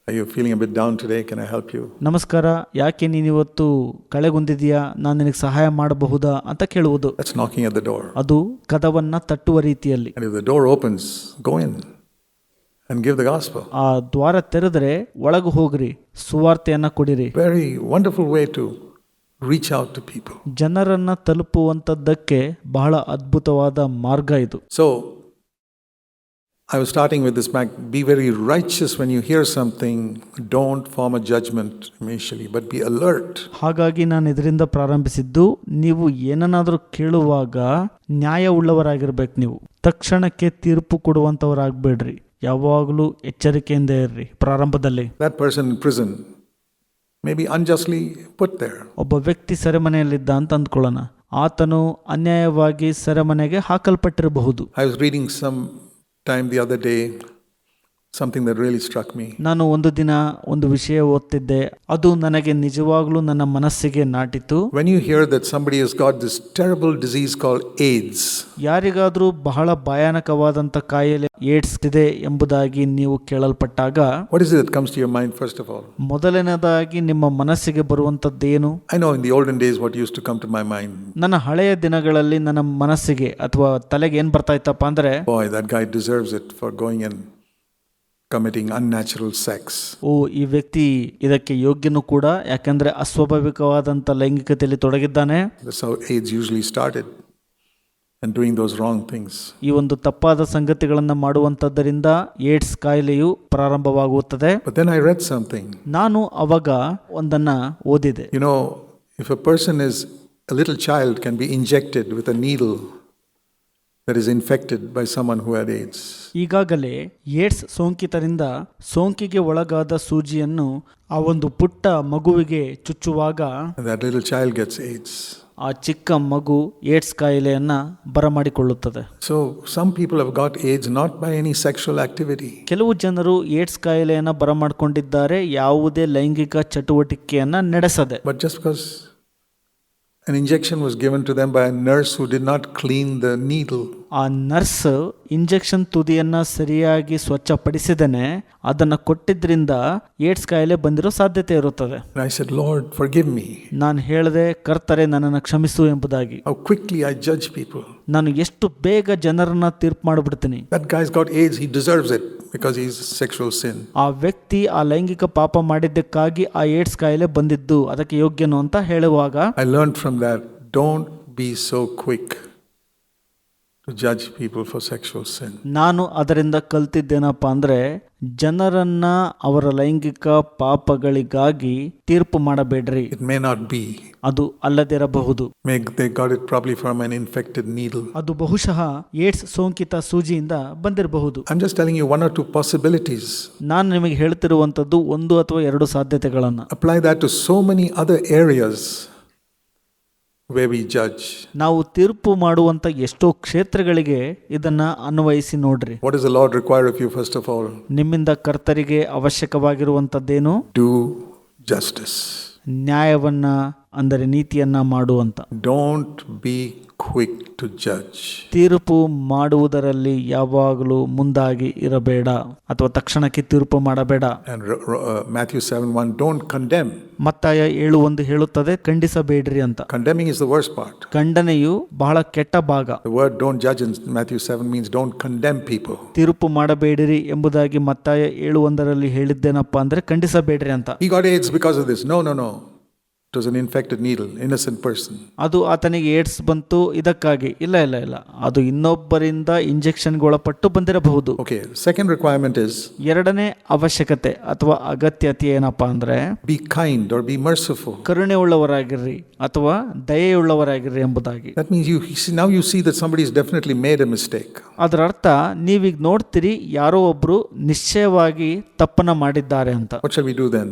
are you feeling a bit down today? Can I help you?
ನಮಸ್ಕಾರ, ಯಾಕೆ ನೀನಿವತ್ತು ಕಳೆಗುಂದಿದೀಯಾ, ನಾನು ನಿನಗೆ ಸಹಾಯ ಮಾಡಬಹುದಾ ಅಂತ ಕೇಳುವುದು.
That's knocking at the door.
ಅದು ಕದವನ್ನ ತಟ್ಟುವ ರೀತಿಯಲ್ಲಿ.
And if the door opens, go in and give the gospel.
ಆ ದ್ವಾರ ತೆರೆದರೆ ಒಳಗೆ ಹೋಗ್ರಿ, ಸುವಾರ್ತೆಯನ್ನ ಕೊಡಿರಿ.
Very wonderful way to reach out to people.
ಜನರನ್ನ ತಲುಪುವಂತದ್ದಕ್ಕೆ ಬಹಳ ಅದ್ಭುತವಾದ ಮಾರ್ಗ ಇದು.
So I was starting with this back. Be very righteous when you hear something. Don't form a judgment initially, but be alert.
ಹಾಗಾಗಿ ನಾನು ಇದರಿಂದ ಪ್ರಾರಂಭಿಸಿದ್ದು, ನೀವು ಏನನ್ನಾದರೂ ಕೇಳುವಾಗ ನ್ಯಾಯ ಉಳ್ಳವರಾಗಿರ್ಬೇಕು. ನೀವು ತಕ್ಷಣಕ್ಕೆ ತೀರ್ಪು ಕೊಡುವಂತವರಾಗಬೇಡ್ರಿ, ಯಾವಾಗಲೂ ಎಚ್ಚರಿಕೆಯಿಂದ ಇರ್ರಿ. ಪ್ರಾರಂಭದಲ್ಲಿ
That person in prison may be unjustly put there.
ಒಬ್ಬ ವ್ಯಕ್ತಿ ಸೆರೆಮನೆಯಲ್ಲಿದ್ದ ಅಂತ ಅಂದ್ಕೊಳ್ಳೋಣ. ಆತನು ಅನ್ಯಾಯವಾಗಿ ಸೆರೆಮನೆಗೆ ಹಾಕಲ್ಪಟ್ಟಿರಬಹುದು.
I was reading some time the other day something that really struck me.
ನಾನು ಒಂದು ದಿನ ಒಂದು ವಿಷಯ ಓದ್ತಿದ್ದೆ, ಅದು ನನಗೆ ನಿಜವಾಗ್ಲೂ ನನ್ನ ಮನಸ್ಸಿಗೆ ನಾಟಿತು.
When you hear that somebody has got this terrible disease called AIDS,
ಯಾರಿಗಾದ್ರೂ ಬಹಳ ಭಯಾನಕವಾದಂತ ಕಾಯಿಲೆ ಏಡ್ಸ್ ಇದೆ ಎಂಬುದಾಗಿ ನೀವು ಕೇಳಲ್ಪಟ್ಟಾಗ,
what is it that comes to your mind first of all?
ಮೊದಲನೇದಾಗಿ ನಿಮ್ಮ ಮನಸ್ಸಿಗೆ ಬರುವಂತದ್ದೇನು?
I know in the olden days what used to come to my mind.
ನನ್ನ ಹಳೆಯ ದಿನಗಳಲ್ಲಿ ನನ್ನ ಮನಸ್ಸಿಗೆ ಅಥವಾ ತಲೆಗೆ ಏನ್ ಬರ್ತಾ ಇತ್ತಪ್ಪ ಅಂದ್ರೆ,
Boy, that guy deserves it for going and committing unnatural sex.
ಓ, ಈ ವ್ಯಕ್ತಿ ಇದಕ್ಕೆ ಯೋಗ್ಯನೂ ಕೂಡ, ಯಾಕಂದ್ರೆ ಅಸ್ವಾಭಾವಿಕವಾದಂತ ಲೈಂಗಿಕತೆಯಲ್ಲಿ ತೊಡಗಿದ್ದಾನೆ.
That's how AIDS usually started, and doing those wrong things.
ಈ ಒಂದು ತಪ್ಪಾದ ಸಂಗತಿಗಳನ್ನ ಮಾಡುವಂತದ್ದರಿಂದ ಏಡ್ಸ್ ಕಾಯಿಲೆಯು ಪ್ರಾರಂಭವಾಗುತ್ತದೆ.
But then I read something.
ನಾನು ಅವಾಗ ಒಂದನ್ನ ಓದಿದೆ.
You know, if a person is a little child can be injected with a needle that is infected by someone who had AIDS.
ಈಗಾಗಲೇ AIDS ಸೋಂಕಿತರಿಂದ ಸೋಂಕಿಗೆ ಒಳಗಾದ ಸೂಜಿಯನ್ನು ಆ ಒಂದು ಪುಟ್ಟ ಮಗುವಿಗೆ ಚುಚ್ಚುವಾಗ
And that little child gets AIDS.
ಆ ಚಿಕ್ಕ ಮಗು AIDS ಕಾಯಿಲೆಯನ್ನ ಬರಮಾಡಿಕೊಳ್ಳುತ್ತದೆ.
So some people have got AIDS not by any sexual activity.
ಕೆಲವು ಜನರು ಏಡ್ಸ್ ಕಾಯಿಲೆಯನ್ನ ಬರಮಾಡಿಕೊಂಡಿದ್ದಾರೆ ಯಾವುದೇ ಲೈಂಗಿಕ ಚಟುವಟಿಕೆಯನ್ನ ನಡೆಸದೆ.
But just because an injection was given to them by a nurse who did not clean the needle.
ಆ nurse injection ತುದಿಯನ್ನ ಸರಿಯಾಗಿ ಸ್ವಚ್ಛಪಡಿಸಿದನೆ ಅದನ್ನ ಕೊಟ್ಟಿದ್ರಿಂದ AIDS ಕಾಯಿಲೆ ಬಂದಿರೋ ಸಾಧ್ಯತೆ ಇರುತ್ತದೆ.
And I said, Lord, forgive me.
ನಾನು ಹೇಳಿದೆ, ಕರ್ತರೆ ನನ್ನನ್ನು ಕ್ಷಮಿಸು ಎಂಬುದಾಗಿ.
How quickly I judge people.
ನಾನು ಎಷ್ಟು ಬೇಗ ಜನರನ್ನ ತೀರ್ಪು ಮಾಡಿಬಿಡ್ತೀನಿ.
That guy's got AIDS, he deserves it because he's sexual sin.
ಆ ವ್ಯಕ್ತಿ ಆ ಲೈಂಗಿಕ ಪಾಪ ಮಾಡಿದ್ದಕ್ಕಾಗಿ ಆ ಏಡ್ಸ್ ಕಾಯಿಲೆ ಬಂದಿದ್ದು, ಅದಕ್ಕೆ ಯೋಗ್ಯನು ಅಂತ ಹೇಳುವಾಗ
I learned from that, don't be so quick to judge people for sexual sin.
ನಾನು ಅದರಿಂದ ಕಲ್ತಿದ್ದೇನಪ್ಪ ಅಂದ್ರೆ, ಜನರನ್ನ ಅವರ ಲೈಂಗಿಕ ಪಾಪಗಳಿಗಾಗಿ ತೀರ್ಪು ಮಾಡಬೇಡ್ರಿ.
It may not be.
ಅದು ಅಲ್ಲದಿರಬಹುದು.
They got it probably from an infected needle.
ಅದು ಬಹುಶಃ ಏಡ್ಸ್ ಸೋಂಕಿತ ಸೂಜಿಯಿಂದ ಬಂದಿರಬಹುದು.
I'm just telling you one or two possibilities.
ನಾನು ನಿಮಗೆ ಹೇಳ್ತಿರುವಂತದ್ದು 1 ಅಥವಾ 2 ಸಾಧ್ಯತೆಗಳನ್ನ.
Apply that to so many other areas where we judge.
ನಾವು ತೀರ್ಪು ಮಾಡುವಂತ ಎಷ್ಟೋ ಕ್ಷೇತ್ರಗಳಿಗೆ ಇದನ್ನ ಅನ್ವಯಿಸಿ ನೋಡ್ರಿ.
What does the Lord require of you first of all?
ನಿಮ್ಮಿಂದ ಕರ್ತರಿಗೆ ಅವಶ್ಯಕವಾಗಿರುವಂತದ್ದೇನು?
Do justice.
ನ್ಯಾಯವನ್ನ ಅಂದರೆ ನೀತಿಯನ್ನ ಮಾಡುವಂತ.
Don't be quick to judge.
ತೀರ್ಪು ಮಾಡುವುದರಲ್ಲಿ ಯಾವಾಗಲೂ ಮುಂದಾಗಿ ಇರಬೇಡ ಅಥವಾ ತಕ್ಷಣಕ್ಕೆ ತೀರ್ಪು ಮಾಡಬೇಡ.
And Matthew 7:1, don't condemn.
ಮತ್ತಾಯ 7:1 ಹೇಳುತ್ತದೆ, ಖಂಡಿಸಬೇಡ್ರಿ ಅಂತ.
Condemning is the worst part.
ಖಂಡನೆಯು ಬಹಳ ಕೆಟ್ಟ ಭಾಗ.
The word don't judge in Matthew 7 means don't condemn people.
ತೀರ್ಪು ಮಾಡಬೇಡಿರಿ ಎಂಬುದಾಗಿ ಮತ್ತಾಯ 7:1 ಹೇಳಿದ್ದೇನಪ್ಪ ಅಂದ್ರೆ ಖಂಡಿಸಬೇಡ್ರಿ ಅಂತ.
He got AIDS because of this. No. It was an infected needle, innocent person.
ಅದು ಆತನಿಗೆ ಏಡ್ಸ್ ಬಂತು ಇದಕ್ಕಾಗಿ. ಇಲ್ಲ, ಅದು ಇನ್ನೊಬ್ಬರಿಂದ ಇಂಜೆಕ್ಷನ್ಗೆ ಒಳಪಟ್ಟು ಬಂದಿರಬಹುದು.
Okay, second requirement is,
ಎರಡನೇ ಅವಶ್ಯಕತೆ ಅಥವಾ ಅಗತ್ಯತೆ ಏನಪ್ಪಾ ಅಂದ್ರೆ,
be kind or be merciful.
ಕರುಣೆ ಉಳ್ಳವರಾಗಿರ್ರಿ ಅಥವಾ ದಯೆಯುಳ್ಳವರಾಗಿರ್ರಿ ಎಂಬುದಾಗಿ.
That means now you see that somebody has definitely made a mistake.
ಅದರ ಅರ್ಥ ನೀವೀಗ ನೋಡ್ತೀರಿ ಯಾರೋ ಒಬ್ರು ನಿಶ್ಚಯವಾಗಿ ತಪ್ಪನ್ನ ಮಾಡಿದ್ದಾರೆ ಅಂತ.
What shall we do then?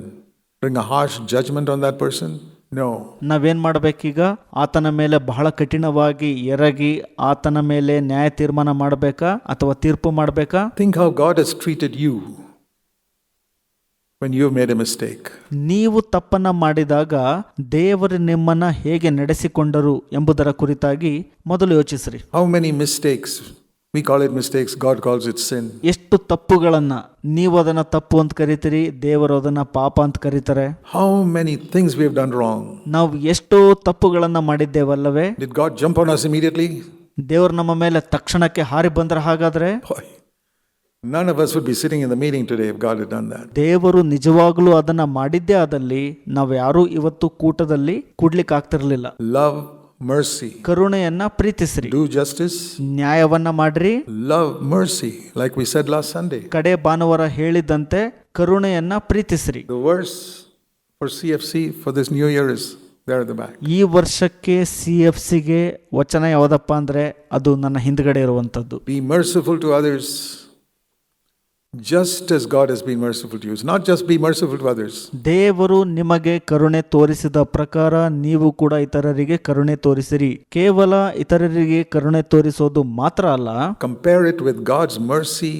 Bring a harsh judgment on that person? No.
ನಾವೇನ್ ಮಾಡ್ಬೇಕೀಗ? ಆತನ ಮೇಲೆ ಬಹಳ ಕಠಿಣವಾಗಿ ಎರಗಿ ಆತನ ಮೇಲೆ ನ್ಯಾಯ ತೀರ್ಮಾನ ಮಾಡಬೇಕಾ ಅಥವಾ ತೀರ್ಪು ಮಾಡಬೇಕಾ?
Think how God has treated you when you have made a mistake.
ನೀವು ತಪ್ಪನ್ನ ಮಾಡಿದಾಗ ದೇವರು ನಿಮ್ಮನ್ನ ಹೇಗೆ ನಡೆಸಿಕೊಂಡರು ಎಂಬುದರ ಕುರಿತಾಗಿ ಮೊದಲು ಯೋಚಿಸ್ರಿ.
How many mistakes, we call it mistakes, God calls it sin.
ಎಷ್ಟು ತಪ್ಪುಗಳನ್ನ ನೀವು ಅದನ್ನ ತಪ್ಪು ಅಂತ ಕರೀತೀರಿ, ದೇವರು ಅದನ್ನ ಪಾಪ ಅಂತ ಕರೀತಾರೆ.
How many things we have done wrong.
ನಾವು ಎಷ್ಟೋ ತಪ್ಪುಗಳನ್ನ ಮಾಡಿದ್ದೇವಲ್ಲವೇ?
Did God jump on us immediately?
ದೇವರು ನಮ್ಮ ಮೇಲೆ ತಕ್ಷಣಕ್ಕೆ ಹಾರಿ ಬಂದ್ರ ಹಾಗಾದ್ರೆ?
None of us would be sitting in the meeting today if God had done that.
ದೇವರು ನಿಜವಾಗ್ಲೂ ಅದನ್ನ ಮಾಡಿದ್ದೇ ಆದಲ್ಲಿ ನಾವು ಯಾರು ಇವತ್ತು ಕೂಟದಲ್ಲಿ ಕೂಡ್ಲಿಕ್ಕೆ ಆಗ್ತಿರ್ಲಿಲ್ಲ.
Love mercy.
ಕರುಣೆಯನ್ನ ಪ್ರೀತಿಸ್ರಿ.
Do justice.
ನ್ಯಾಯವನ್ನ ಮಾಡ್ರಿ.
Love mercy, like we said last Sunday.
ಕಡೆ ಭಾನುವಾರ ಹೇಳಿದಂತೆ ಕರುಣೆಯನ್ನ ಪ್ರೀತಿಸ್ರಿ.
The verse for CFC for this new year is there at the back.
ಈ ವರ್ಷಕ್ಕೆ CFCಗೆ ವಚನ ಯಾವುದಪ್ಪ ಅಂದ್ರೆ ಅದು ನನ್ನ ಹಿಂದ್ಗಡೆ ಇರುವಂತದ್ದು.
Be merciful to others just as God has been merciful to you. It's not just be merciful to others.
ದೇವರು ನಿಮಗೆ ಕರುಣೆ ತೋರಿಸಿದ ಪ್ರಕಾರ ನೀವು ಕೂಡ ಇತರರಿಗೆ ಕರುಣೆ ತೋರಿಸಿರಿ. ಕೇವಲ ಇತರರಿಗೆ ಕರುಣೆ ತೋರಿಸೋದು ಮಾತ್ರ ಅಲ್ಲ,
compare it with God's mercy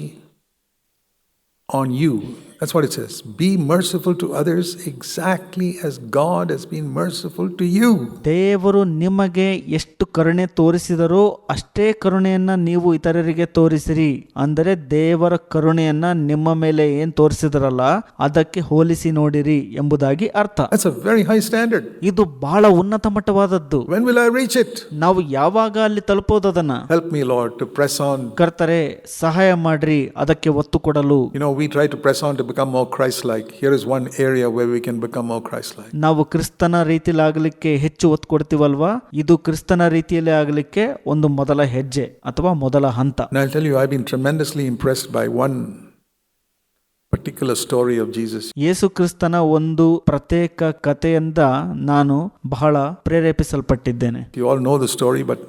on you. That's what it says. Be merciful to others exactly as God has been merciful to you.
ದೇವರು ನಿಮಗೆ ಎಷ್ಟು ಕರುಣೆ ತೋರಿಸಿದರೋ ಅಷ್ಟೇ ಕರುಣೆಯನ್ನ ನೀವು ಇತರರಿಗೆ ತೋರಿಸಿರಿ. ಅಂದರೆ ದೇವರ ಕರುಣೆಯನ್ನ ನಿಮ್ಮ ಮೇಲೆ ಏನ್ ತೋರಿಸಿದರಲ್ಲ ಅದಕ್ಕೆ ಹೋಲಿಸಿ ನೋಡಿರಿ ಎಂಬುದಾಗಿ ಅರ್ಥ.
That's a very high standard.
ಇದು ಬಹಳ ಉನ್ನತ ಮಟ್ಟವಾದದ್ದು.
When will I reach it?
ನಾವು ಯಾವಾಗ ಅಲ್ಲಿ ತಲುಪೋದನ್ನ?
Help me, Lord, to press on.
ಕರ್ತರೆ ಸಹಾಯ ಮಾಡ್ರಿ ಅದಕ್ಕೆ ಒತ್ತು ಕೊಡಲು.
We try to press on to become more Christ-like. Here is one area where we can become more Christ-like.
ನಾವು ಕ್ರಿಸ್ತನ ರೀತಿಯಲ್ಲಿ ಆಗಲಿಕ್ಕೆ ಹೆಚ್ಚು ಒತ್ತು ಕೊಡ್ತೀವಲ್ವಾ, ಇದು ಕ್ರಿಸ್ತನ ರೀತಿಯಲ್ಲಿ ಆಗಲಿಕ್ಕೆ ಒಂದು ಮೊದಲ ಹೆಜ್ಜೆ ಅಥವಾ ಮೊದಲ ಹಂತ.
And I'll tell you, I've been tremendously impressed by one particular story of Jesus.
ಯೇಸು ಕ್ರಿಸ್ತನ ಒಂದು ಪ್ರತ್ಯೇಕ ಕಥೆಯಿಂದ ನಾನು ಬಹಳ ಪ್ರೇರೇಪಿಸಲ್ಪಟ್ಟಿದ್ದೇನೆ.
You all know the story, but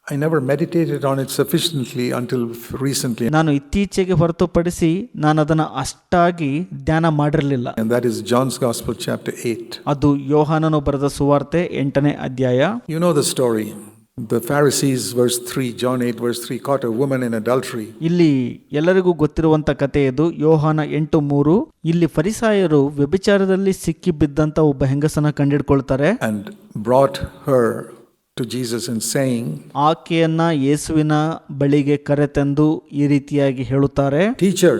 I never meditated on it sufficiently until recently.
ನಾನು ಇತ್ತೀಚೆಗೆ ಹೊರತುಪಡಿಸಿ ನಾನು ಅದನ್ನು ಅಷ್ಟಾಗಿ ಧ್ಯಾನ ಮಾಡಿರಲಿಲ್ಲ.
And that is John's Gospel, chapter 8.
ಅದು ಯೋಹಾನನು ಬರೆದ ಸುವಾರ್ತೆ 8ನೇ ಅಧ್ಯಾಯ.
You know the story. The Pharisees, verse 3, John 8, verse 3, caught a woman in adultery.
ಇಲ್ಲಿ ಎಲ್ಲರಿಗೂ ಗೊತ್ತಿರುವಂತ ಕಥೆ ಇದು. ಯೋಹಾನ 8:3. ಇಲ್ಲಿ ಫರಿಸಾಯರು ವ್ಯಭಿಚಾರದಲ್ಲಿ ಸಿಕ್ಕಿ ಬಿದ್ದಂತ ಒಬ್ಬ ಹೆಂಗಸನ ಕಂಡಿಡ್ಕೊಳ್ತಾರೆ.
And brought her to Jesus and saying,
ಆಕೆಯನ್ನ ಯೇಸುವಿನ ಬಳಿಗೆ ಕರೆತಂದು ಈ ರೀತಿಯಾಗಿ ಹೇಳುತ್ತಾರೆ,
Teacher,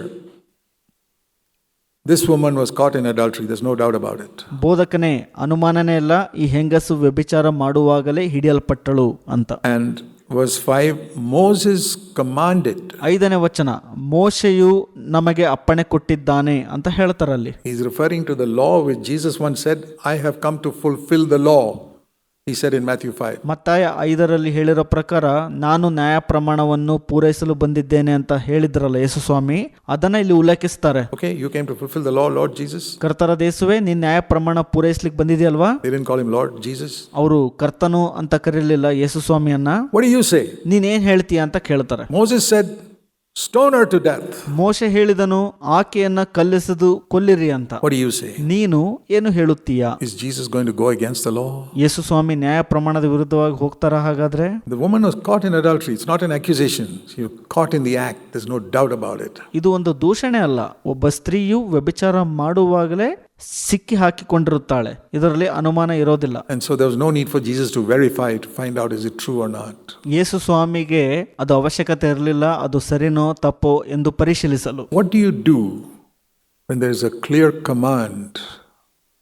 this woman was caught in adultery. There's no doubt about it.
ಬೋಧಕನೇ, ಅನುಮಾನನೇ ಇಲ್ಲ, ಈ ಹೆಂಗಸು ವ್ಯಭಿಚಾರ ಮಾಡುವಾಗಲೇ ಹಿಡಿಯಲ್ಪಟ್ಟಳು ಅಂತ.
And verse 5, Moses commanded.
5ನೇ ವಚನ, ಮೋಶೆಯು ನಮಗೆ ಅಪ್ಪಣೆ ಕೊಟ್ಟಿದ್ದಾನೆ ಅಂತ ಹೇಳ್ತಾರಲ್ಲಿ.
He's referring to the law which Jesus once said, I have come to fulfill the law. He said in Matthew 5.
ಮತ್ತಾಯ 5ರಲ್ಲಿ ಹೇಳಿರೋ ಪ್ರಕಾರ ನಾನು ನ್ಯಾಯ ಪ್ರಮಾಣವನ್ನು ಪೂರೈಸಲು ಬಂದಿದ್ದೇನೆ ಅಂತ ಹೇಳಿದ್ರಲ್ಲ ಯೇಸು ಸ್ವಾಮಿ, ಅದನ್ನ ಇಲ್ಲಿ ಉಲ್ಲೇಖಿಸ್ತಾರೆ.
Okay, you came to fulfill the law, Lord Jesus.
ಕರ್ತನ ಯೇಸುವೆ, ನೀನ್ ನ್ಯಾಯ ಪ್ರಮಾಣ ಪೂರೈಸ್ಲಿಕ್ಕೆ ಬಂದಿದೆಯಲ್ವಾ?
They didn't call him Lord Jesus.
ಅವರು ಕರ್ತನು ಅಂತ ಕರೀಲಿಲ್ಲ ಯೇಸು ಸ್ವಾಮಿಯನ್ನ.
What do you say?
ನೀನ್ ಏನ್ ಹೇಳ್ತೀಯ ಅಂತ ಕೇಳ್ತಾರೆ.
Moses said, stone her to death.
ಮೋಶೆ ಹೇಳಿದನು, ಆಕೆಯನ್ನ ಕಲ್ಲಿಸದು ಕೊಲ್ಲಿರಿ ಅಂತ.
What do you say?
ನೀನು ಏನು ಹೇಳುತ್ತೀಯ?
Is Jesus going to go against the law?
ಯೇಸು ಸ್ವಾಮಿ ನ್ಯಾಯ ಪ್ರಮಾಣದ ವಿರುದ್ಧವಾಗಿ ಹೋಗ್ತಾರ ಹಾಗಾದ್ರೆ?
The woman was caught in adultery. It's not an accusation. She was caught in the act. There's no doubt about it.
ಇದು ಒಂದು ದೂಷಣೆ ಅಲ್ಲ. ಒಬ್ಬ ಸ್ತ್ರೀಯು ವ್ಯಭಿಚಾರ ಮಾಡುವಾಗಲೇ ಸಿಕ್ಕಿ ಹಾಕಿಕೊಂಡಿರುತ್ತಾಳೆ, ಇದರಲ್ಲಿ ಅನುಮಾನ ಇರೋದಿಲ್ಲ.
And so there was no need for Jesus to verify, to find out is it true or not.
ಯೇಸು ಸ್ವಾಮಿಗೆ ಅದು ಅವಶ್ಯಕತೆ ಇರಲಿಲ್ಲ, ಅದು ಸರಿನೋ ತಪ್ಪೋ ಎಂದು ಪರಿಶೀಲಿಸಲು.
What do you do when there is a clear command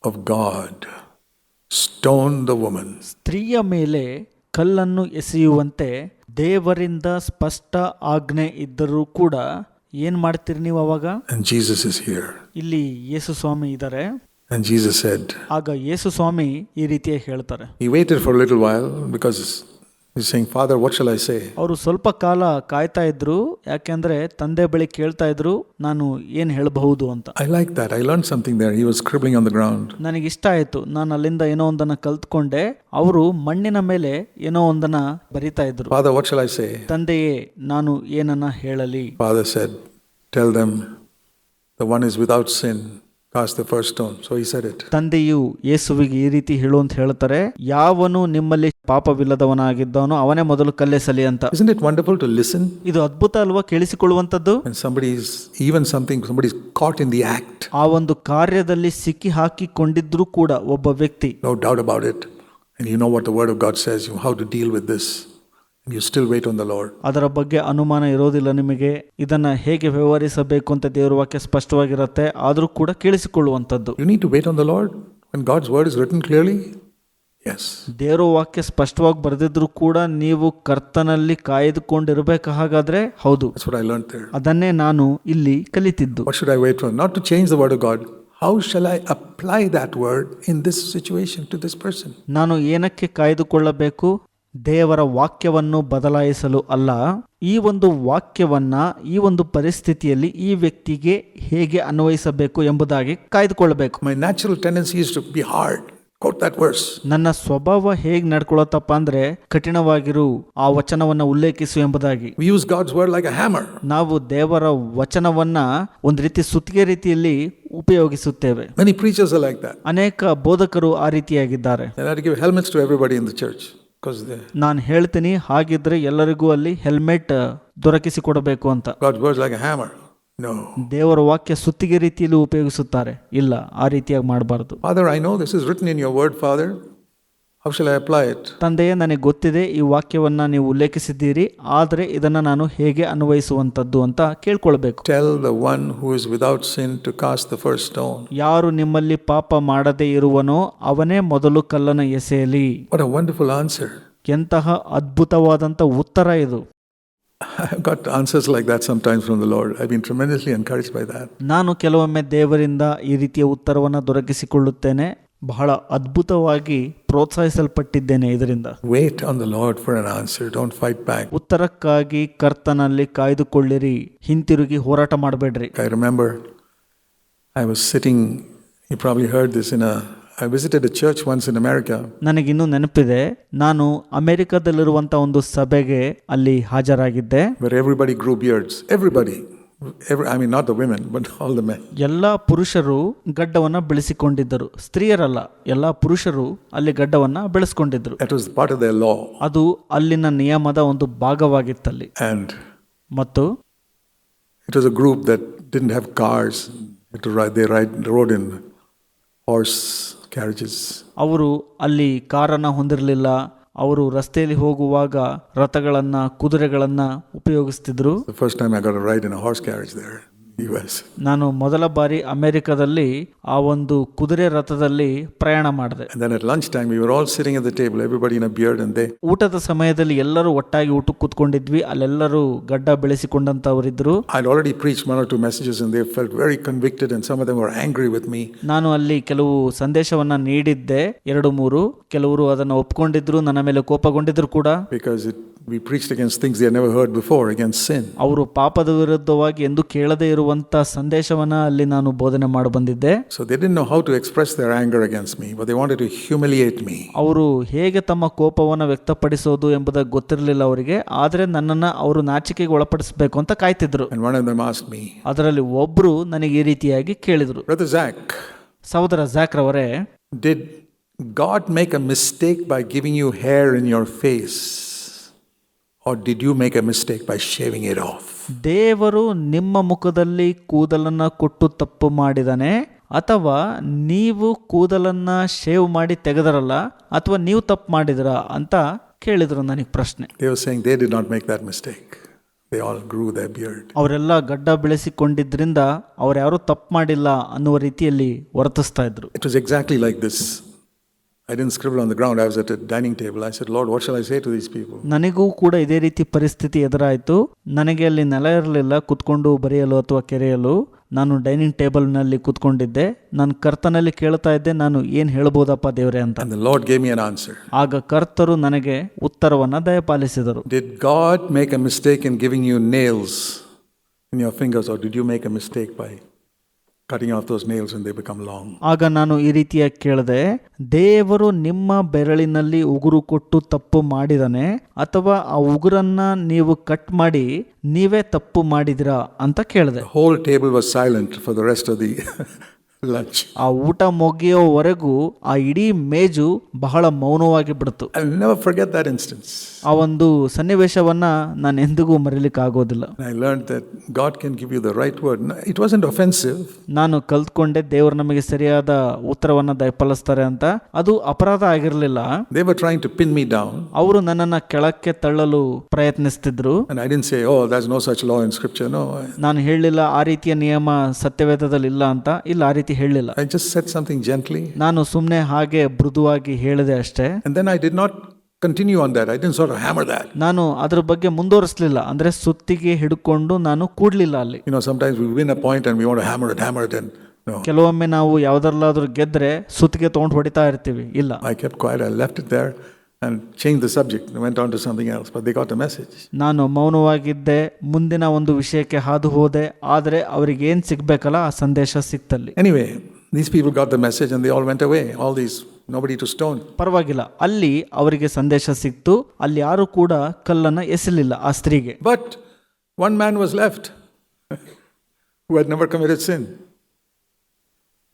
of God? Stone the woman.
ಸ್ತ್ರೀಯ ಮೇಲೆ ಕಲ್ಲನ್ನು ಎಸೆಯುವಂತೆ ದೇವರಿಂದ ಸ್ಪಷ್ಟ ಆಜ್ಞೆ ಇದ್ದರೂ ಕೂಡ ಏನ್ ಮಾಡ್ತೀರಿ ನೀವು ಅವಾಗ?
And Jesus is here.
ಇಲ್ಲಿ ಯೇಸು ಸ್ವಾಮಿ ಇದ್ದಾರೆ.
And Jesus said,
ಆಗ ಯೇಸು ಸ್ವಾಮಿ ಈ ರೀತಿಯಾಗಿ ಹೇಳ್ತಾರೆ.
he waited for a little while because he's saying, Father, what shall I say?
ಅವರು ಸ್ವಲ್ಪ ಕಾಲ ಕಾಯ್ತಾ ಇದ್ರು, ಯಾಕೆಂದ್ರೆ ತಂದೆ ಬಳಿ ಕೇಳ್ತಾ ಇದ್ರು, ನಾನು ಏನ್ ಹೇಳಬಹುದು ಅಂತ.
I like that. I learned something there. He was scribbling on the ground.
ನನಗಿಷ್ಟ ಆಯ್ತು, ನಾನು ಅಲ್ಲಿಂದ ಏನೋ ಒಂದನ್ನ ಕಲ್ತ್ಕೊಂಡೆ. ಅವರು ಮಣ್ಣಿನ ಮೇಲೆ ಏನೋ ಒಂದನ್ನ ಬರಿತಾ ಇದ್ರು.
Father, what shall I say?
ತಂದೆಯೇ, ನಾನು ಏನನ್ನ ಹೇಳಲಿ?
Father said, tell them the one is without sin cast the first stone. So he said it.
ತಂದೆಯು ಯೇಸುವಿಗೆ ಈ ರೀತಿ ಹೇಳು ಅಂತ ಹೇಳ್ತಾರೆ, ಯಾವನು ನಿಮ್ಮಲ್ಲಿ ಪಾಪವಿಲ್ಲದವನಾಗಿದ್ದವನು ಅವನೇ ಮೊದಲು ಕಲ್ಲೆಸಲಿ ಅಂತ.
Isn't it wonderful to listen?
ಇದು ಅದ್ಭುತ ಅಲ್ವಾ ಕೇಳಿಸಿಕೊಳ್ಳುವಂತದ್ದು?
When somebody is caught in the act.
ಆ ಒಂದು ಕಾರ್ಯದಲ್ಲಿ ಸಿಕ್ಕಿ ಹಾಕಿಕೊಂಡಿದ್ರು ಕೂಡ ಒಬ್ಬ ವ್ಯಕ್ತಿ,
No doubt about it. And you know what the word of God says, how to deal with this. And you still wait on the Lord.
ಅದರ ಬಗ್ಗೆ ಅನುಮಾನ ಇರೋದಿಲ್ಲ ನಿಮಗೆ. ಇದನ್ನ ಹೇಗೆ ವ್ಯವಹರಿಸಬೇಕು ಅಂತ ದೇವರ ವಾಕ್ಯ ಸ್ಪಷ್ಟವಾಗಿರುತ್ತೆ, ಆದರೂ ಕೂಡ ಕೇಳಿಸಿಕೊಳ್ಳುವಂಥದ್ದು.
You need to wait on the Lord when God's word is written clearly. Yes.
ದೇವರ ವಾಕ್ಯ ಸ್ಪಷ್ಟವಾಗಿ ಬರೆದಿದ್ರು ಕೂಡ ನೀವು ಕರ್ತನಲ್ಲಿ ಕಾಯ್ದುಕೊಂಡಿರಬೇಕು. ಹಾಗಾದ್ರೆ ಹೌದು,
That's what I learned there.
ಅದನ್ನೇ ನಾನು ಇಲ್ಲಿ ಕಲಿತಿದ್ದು.
What should I wait for? Not to change the word of God. How shall I apply that word in this situation to this person?
ನಾನು ಏನಕ್ಕೆ ಕಾಯ್ದುಕೊಳ್ಳಬೇಕು? ದೇವರ ವಾಕ್ಯವನ್ನು ಬದಲಾಯಿಸಲು ಅಲ್ಲ, ಈ ಒಂದು ವಾಕ್ಯವನ್ನ ಈ ಒಂದು ಪರಿಸ್ಥಿತಿಯಲ್ಲಿ ಈ ವ್ಯಕ್ತಿಗೆ ಹೇಗೆ ಅನ್ವಯಿಸಬೇಕು ಎಂಬುದಾಗಿ ಕಾಯ್ದುಕೊಳ್ಳಬೇಕು.
My natural tendency is to be hard. Quote that verse.
ನನ್ನ ಸ್ವಭಾವ ಹೇಗೆ ನಡ್ಕೊಳ್ಳುತ್ತಪ್ಪ ಅಂದ್ರೆ ಕಠಿಣವಾಗಿರು, ಆ ವಚನವನ್ನ ಉಲ್ಲೇಖಿಸು ಎಂಬುದಾಗಿ.
We use God's word like a hammer.
ನಾವು ದೇವರ ವಚನವನ್ನ ಒಂದು ರೀತಿ ಸುತ್ತಿಗೆ ರೀತಿಯಲ್ಲಿ ಉಪಯೋಗಿಸುತ್ತೇವೆ.
Many preachers are like that.
ಅನೇಕ ಬೋಧಕರು ಆ ರೀತಿಯಾಗಿದ್ದಾರೆ.
They have to give helmets to everybody in the church.
ನಾನು ಹೇಳ್ತೀನಿ, ಹಾಗಿದ್ರೆ ಎಲ್ಲರಿಗೂ ಅಲ್ಲಿ ಹೆಲ್ಮೆಟ್ ದೊರಕಿಸಿಕೊಡಬೇಕು ಅಂತ.
God's word is like a hammer. No.
ದೇವರ ವಾಕ್ಯ ಸುತ್ತಿಗೆ ರೀತಿಯಲ್ಲಿ ಉಪಯೋಗಿಸುತ್ತಾರೆ. ಇಲ್ಲ, ಆ ರೀತಿಯಾಗಿ ಮಾಡಬಾರದು.
Father, I know this is written in your word, Father. How shall I apply it?
ತಂದೆಯೇ, ನನಗೆ ಗೊತ್ತಿದೆ ಈ ವಾಕ್ಯವನ್ನ ನೀವು ಉಲ್ಲೇಖಿಸಿದ್ದೀರಿ, ಆದರೆ ಇದನ್ನ ನಾನು ಹೇಗೆ ಅನ್ವಯಿಸುವಂತದ್ದು ಅಂತ ಕೇಳ್ಕೊಳ್ಬೇಕು.
Tell the one who is without sin to cast the first stone.
ಯಾರು ನಿಮ್ಮಲ್ಲಿ ಪಾಪ ಮಾಡದೇ ಇರುವನೋ ಅವನೇ ಮೊದಲು ಕಲ್ಲನ್ನು ಎಸೆಯಲಿ.
What a wonderful answer.
ಎಂತಹ ಅದ್ಭುತವಾದಂತ ಉತ್ತರ ಇದು.
I've got answers like that sometimes from the Lord. I've been tremendously encouraged by that.
ನಾನು ಕೆಲವೊಮ್ಮೆ ದೇವರಿಂದ ಈ ರೀತಿಯ ಉತ್ತರವನ್ನು ದೊರಕಿಸಿಕೊಳ್ಳುತ್ತೇನೆ. ಬಹಳ ಅದ್ಭುತವಾಗಿ ಪ್ರೋತ್ಸಾಹಿಸಲ್ಪಟ್ಟಿದ್ದೇನೆ ಇದರಿಂದ.
Wait on the Lord for an answer. Don't fight back.
ಉತ್ತರಕ್ಕಾಗಿ ಕರ್ತನಲ್ಲಿ ಕಾಯ್ದುಕೊಳ್ಳಿರಿ, ಹಿಂತಿರುಗಿ ಹೋರಾಟ ಮಾಡಬೇಡ್ರಿ.
I remember I was sitting, you probably heard this, in a I visited a church once in America.
ನನಗಿನ್ನೂ ನೆನಪಿದೆ, ನಾನು ಅಮೆರಿಕದಲ್ಲಿರುವಂಥ ಒಂದು ಸಭೆಗೆ ಅಲ್ಲಿ ಹಾಜರಾಗಿದ್ದೆ.
Where everybody grew beards. Everybody. I mean, not the women, but all the men.
ಎಲ್ಲ ಪುರುಷರು ಗಡ್ಡವನ್ನ ಬೆಳೆಸಿಕೊಂಡಿದ್ದರು, ಸ್ತ್ರೀಯರಲ್ಲ, ಎಲ್ಲ ಪುರುಷರು ಅಲ್ಲಿ ಗಡ್ಡವನ್ನ ಬೆಳೆಸ್ಕೊಂಡಿದ್ರು.
That was part of their law.
ಅದು ಅಲ್ಲಿನ ನಿಯಮದ ಒಂದು ಭಾಗವಾಗಿತ್ತಲ್ಲಿ.
And
ಮತ್ತು
it was a group that didn't have cars. They rode in horse carriages.
ಅವರು ಅಲ್ಲಿ ಕಾರನ್ನು ಹೊಂದಿರಲಿಲ್ಲ. ಅವರು ರಸ್ತೆಯಲ್ಲಿ ಹೋಗುವಾಗ ರಥಗಳನ್ನ, ಕುದುರೆಗಳನ್ನ ಉಪಯೋಗಿಸ್ತಿದ್ರು.
The first time I got a ride in a horse carriage there in US.
ನಾನು ಮೊದಲ ಬಾರಿ ಅಮೆರಿಕದಲ್ಲಿ ಆ ಒಂದು ಕುದುರೆ ರಥದಲ್ಲಿ ಪ್ರಯಾಣ ಮಾಡಿದೆ.
And then at lunchtime we were all sitting at the table, everybody in a beard, and they.
ಊಟದ ಸಮಯದಲ್ಲಿ ಎಲ್ಲರೂ ಒಟ್ಟಾಗಿ ಊಟಕ್ಕೆ ಕೂತ್ಕೊಂಡಿದ್ವಿ. ಅಲ್ಲೆಲ್ಲರೂ ಗಡ್ಡ ಬೆಳೆಸಿಕೊಂಡಂತವರಿದ್ರು.
I'd already preached 1 or 2 messages and they felt very convicted and some of them were angry with me.
ನಾನು ಅಲ್ಲಿ ಕೆಲವು ಸಂದೇಶವನ್ನ ನೀಡಿದ್ದೆ, 2-3. ಕೆಲವರು ಅದನ್ನು ಒಪ್ಕೊಂಡಿದ್ರು, ನನ್ನ ಮೇಲೆ ಕೋಪಗೊಂಡಿದ್ರು ಕೂಡ.
Because we preached against things they had never heard before, against sin.
ಅವರು ಪಾಪದ ವಿರುದ್ಧವಾಗಿ ಎಂದು ಕೇಳದೇ ಇರುವಂತ ಸಂದೇಶವನ್ನ ಅಲ್ಲಿ ನಾನು ಬೋಧನೆ ಮಾಡಿ ಬಂದಿದ್ದೆ.
So they didn't know how to express their anger against me, but they wanted to humiliate me.
ಅವರು ಹೇಗೆ ತಮ್ಮ ಕೋಪವನ್ನು ವ್ಯಕ್ತಪಡಿಸೋದು ಎಂಬುದಾಗಿ ಗೊತ್ತಿರಲಿಲ್ಲ ಅವರಿಗೆ. ಆದರೆ ನನ್ನನ್ನು ಅವರು ನಾಚಿಕೆಗೆ ಒಳಪಡಿಸಬೇಕು ಅಂತ ಕಾಯ್ತಿದ್ರು.
And one of them asked me.
ಅದರಲ್ಲಿ ಒಬ್ರು ನನಗೆ ಈ ರೀತಿಯಾಗಿ ಕೇಳಿದ್ರು,
Brother Zach,
ಸಹೋದರ Zac ರವರೇ,
did God make a mistake by giving you hair in your face? Or did you make a mistake by shaving it off?
ದೇವರು ನಿಮ್ಮ ಮುಖದಲ್ಲಿ ಕೂದಲನ್ನ ಕೊಟ್ಟು ತಪ್ಪು ಮಾಡಿದಾನೆ, ಅಥವಾ ನೀವು ಕೂದಲನ್ನ ಶೇವ್ ಮಾಡಿ ತೆಗೆದರಲ್ಲ, ಅಥವಾ ನೀವು ತಪ್ಪು ಮಾಡಿದ್ರ ಅಂತ ಕೇಳಿದ್ರು ನನಗೆ ಪ್ರಶ್ನೆ.
They were saying they did not make that mistake. They all grew their beard.
ಅವರೆಲ್ಲ ಗಡ್ಡ ಬೆಳೆಸಿಕೊಂಡಿದ್ರಿಂದ ಅವ್ರು ಯಾರು ತಪ್ಪು ಮಾಡಿಲ್ಲ ಅನ್ನುವ ರೀತಿಯಲ್ಲಿ ವರ್ತಿಸ್ತಾ ಇದ್ರು.
It was exactly like this. I didn't scribble on the ground. I was at a dining table. I said, Lord, what shall I say to these people?
ನನಗೂ ಕೂಡ ಇದೇ ರೀತಿ ಪರಿಸ್ಥಿತಿ ಎದುರಾಯಿತು. ನನಗೆ ಅಲ್ಲಿ ನೆಲ ಇರಲಿಲ್ಲ ಕುತ್ಕೊಂಡು ಬರೆಯಲು ಅಥವಾ ಕೆರೆಯಲು. ನಾನು ಡೈನಿಂಗ್ ಟೇಬಲ್ನಲ್ಲಿ ಕುತ್ಕೊಂಡಿದ್ದೆ. ನಾನು ಕರ್ತನಲ್ಲಿ ಕೇಳ್ತಾ ಇದ್ದೆ, ನಾನು ಏನು ಹೇಳ್ಬೋದಪ್ಪ ದೇವರೇ ಅಂತ.
And the Lord gave me an answer.
ಆಗ ಕರ್ತರು ನನಗೆ ಉತ್ತರವನ್ನು ದಯಪಾಲಿಸಿದರು.
Did God make a mistake in giving you nails in your fingers, or did you make a mistake by cutting off those nails and they become long?
ಆಗ ನಾನು ಈ ರೀತಿಯಾಗಿ ಕೇಳಿದೆ, ದೇವರು ನಿಮ್ಮ ಬೆರಳಿನಲ್ಲಿ ಉಗುರು ಕೊಟ್ಟು ತಪ್ಪು ಮಾಡಿದಾನೆ, ಅಥವಾ ಆ ಉಗುರನ್ನ ನೀವು ಕಟ್ ಮಾಡಿ ನೀವೇ ತಪ್ಪು ಮಾಡಿದಿರಾ ಅಂತ ಕೇಳಿದೆ.
The whole table was silent for the rest of the lunch.
ಆ ಊಟ ಮುಗಿಯೋವರೆಗೂ ಆ ಇಡೀ ಮೇಜು ಬಹಳ ಮೌನವಾಗಿ ಬಿಡ್ತು.
I'll never forget that instance.
ಆ ಒಂದು ಸನ್ನಿವೇಶವನ್ನ ನಾನು ಎಂದಿಗೂ ಮರೀಲಿಕ್ಕೆ ಆಗೋದಿಲ್ಲ.
I learned that God can give you the right word. It wasn't offensive.
ನಾನು ಕಲ್ತ್ಕೊಂಡೆ ದೇವರು ನಮಗೆ ಸರಿಯಾದ ಉತ್ತರವನ್ನ ದಯಪಾಲಿಸ್ತಾರೆ ಅಂತ. ಅದು ಅಪರಾಧ ಆಗಿರಲಿಲ್ಲ.
They were trying to pin me down.
ಅವರು ನನ್ನನ್ನ ಕೆಳಕ್ಕೆ ತಳ್ಳಲು ಪ್ರಯತ್ನಿಸ್ತಿದ್ರು.
And I didn't say, oh, there's no such law in scripture. No.
ನಾನು ಹೇಳಲಿಲ್ಲ ಆ ರೀತಿಯ ನಿಯಮ ಸತ್ಯವೇದದಲ್ಲಿ ಇಲ್ಲ ಅಂತ. ಇಲ್ಲ, ಆ ರೀತಿ ಹೇಳಲಿಲ್ಲ.
I just said something gently.
ನಾನು ಸುಮ್ಮನೆ ಹಾಗೆ ಮೃದುವಾಗಿ ಹೇಳಿದೆ ಅಷ್ಟೇ.
And then I did not continue on that. I didn't sort of hammer that.
ನಾನು ಅದ್ರ ಬಗ್ಗೆ ಮುಂದುವರಿಸಲಿಲ್ಲ. ಅಂದ್ರೆ ಸುತ್ತಿಗೆ ಹಿಡ್ಕೊಂಡು ನಾನು ಕೂಡ್ಲಿಲ್ಲ ಅಲ್ಲಿ.
You know, sometimes we win a point and we want to hammer it and no.
ಕೆಲವೊಮ್ಮೆ ನಾವು ಯಾವ್ದ್ರಲ್ಲಾದ್ರೂ ಗೆದ್ರೆ ಸುತ್ತಿಗೆ ತಗೊಂಡು ಹೊಡಿತಾ ಇರ್ತೀವಿ. ಇಲ್ಲ,
I kept quiet. I left it there and changed the subject and went on to something else, but they got the message.
ನಾನು ಮೌನವಾಗಿದ್ದೆ, ಮುಂದಿನ ಒಂದು ವಿಷಯಕ್ಕೆ ಹಾದು ಹೋದೆ. ಆದರೆ ಅವರಿಗೆ ಏನು ಸಿಗ್ಬೇಕಲ್ಲ ಆ ಸಂದೇಶ ಸಿಕ್ತಲ್ಲಿ.
Anyway, these people got the message and they all went away. All these, nobody to stone.
ಪರವಾಗಿಲ್ಲ, ಅಲ್ಲಿ ಅವರಿಗೆ ಸಂದೇಶ ಸಿಕ್ತು. ಅಲ್ಲಿ ಯಾರು ಕೂಡ ಕಲ್ಲನ್ನ ಎಸಲಿಲ್ಲ ಆ ಸ್ತ್ರೀಗೆ.
But one man was left who had never committed sin.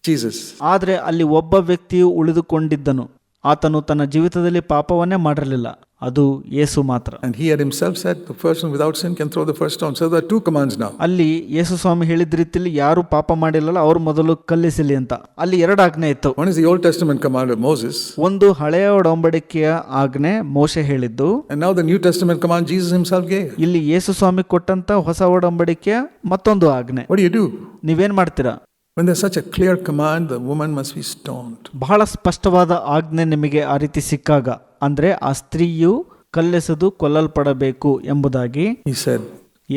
Jesus.
ಆದರೆ ಅಲ್ಲಿ ಒಬ್ಬ ವ್ಯಕ್ತಿಯು ಉಳಿದುಕೊಂಡಿದ್ದನು. ಆತನು ತನ್ನ ಜೀವಿತದಲ್ಲಿ ಪಾಪವನ್ನೇ ಮಾಡಿರಲಿಲ್ಲ. ಅದು ಯೇಸು ಮಾತ್ರ.
And he had himself said, the person without sin can throw the first stone. So there are 2 commands now.
ಅಲ್ಲಿ ಯೇಸು ಸ್ವಾಮಿ ಹೇಳಿದ ರೀತಿಯಲ್ಲಿ ಯಾರು ಪಾಪ ಮಾಡಿಲ್ಲಲ್ಲ ಅವ್ರು ಮೊದಲು ಕಲ್ಲಿಸಲಿ ಅಂತ. ಅಲ್ಲಿ 2 ಆಜ್ಞೆ ಇತ್ತು.
One is the Old Testament command of Moses.
ಒಂದು ಹಳೆಯ ಒಡಂಬಡಿಕೆಯ ಆಜ್ಞೆ ಮೋಶೆ ಹೇಳಿದ್ದು.
And now the New Testament command Jesus himself gave.
ಇಲ್ಲಿ ಯೇಸು ಸ್ವಾಮಿ ಕೊಟ್ಟಂತ ಹೊಸ ಒಡಂಬಡಿಕೆಯ ಮತ್ತೊಂದು ಆಜ್ಞೆ.
What do you do?
ನೀವೇನ್ ಮಾಡ್ತೀರಾ?
When there's such a clear command, the woman must be stoned.
ಬಹಳ ಸ್ಪಷ್ಟವಾದ ಆಜ್ಞೆ ನಿಮಗೆ ಆ ರೀತಿ ಸಿಕ್ಕಾಗ, ಅಂದ್ರೆ ಆ ಸ್ತ್ರೀಯು ಕಲ್ಲೆಸೆದು ಕೊಲ್ಲಲ್ಪಡಬೇಕು ಎಂಬುದಾಗಿ
He said,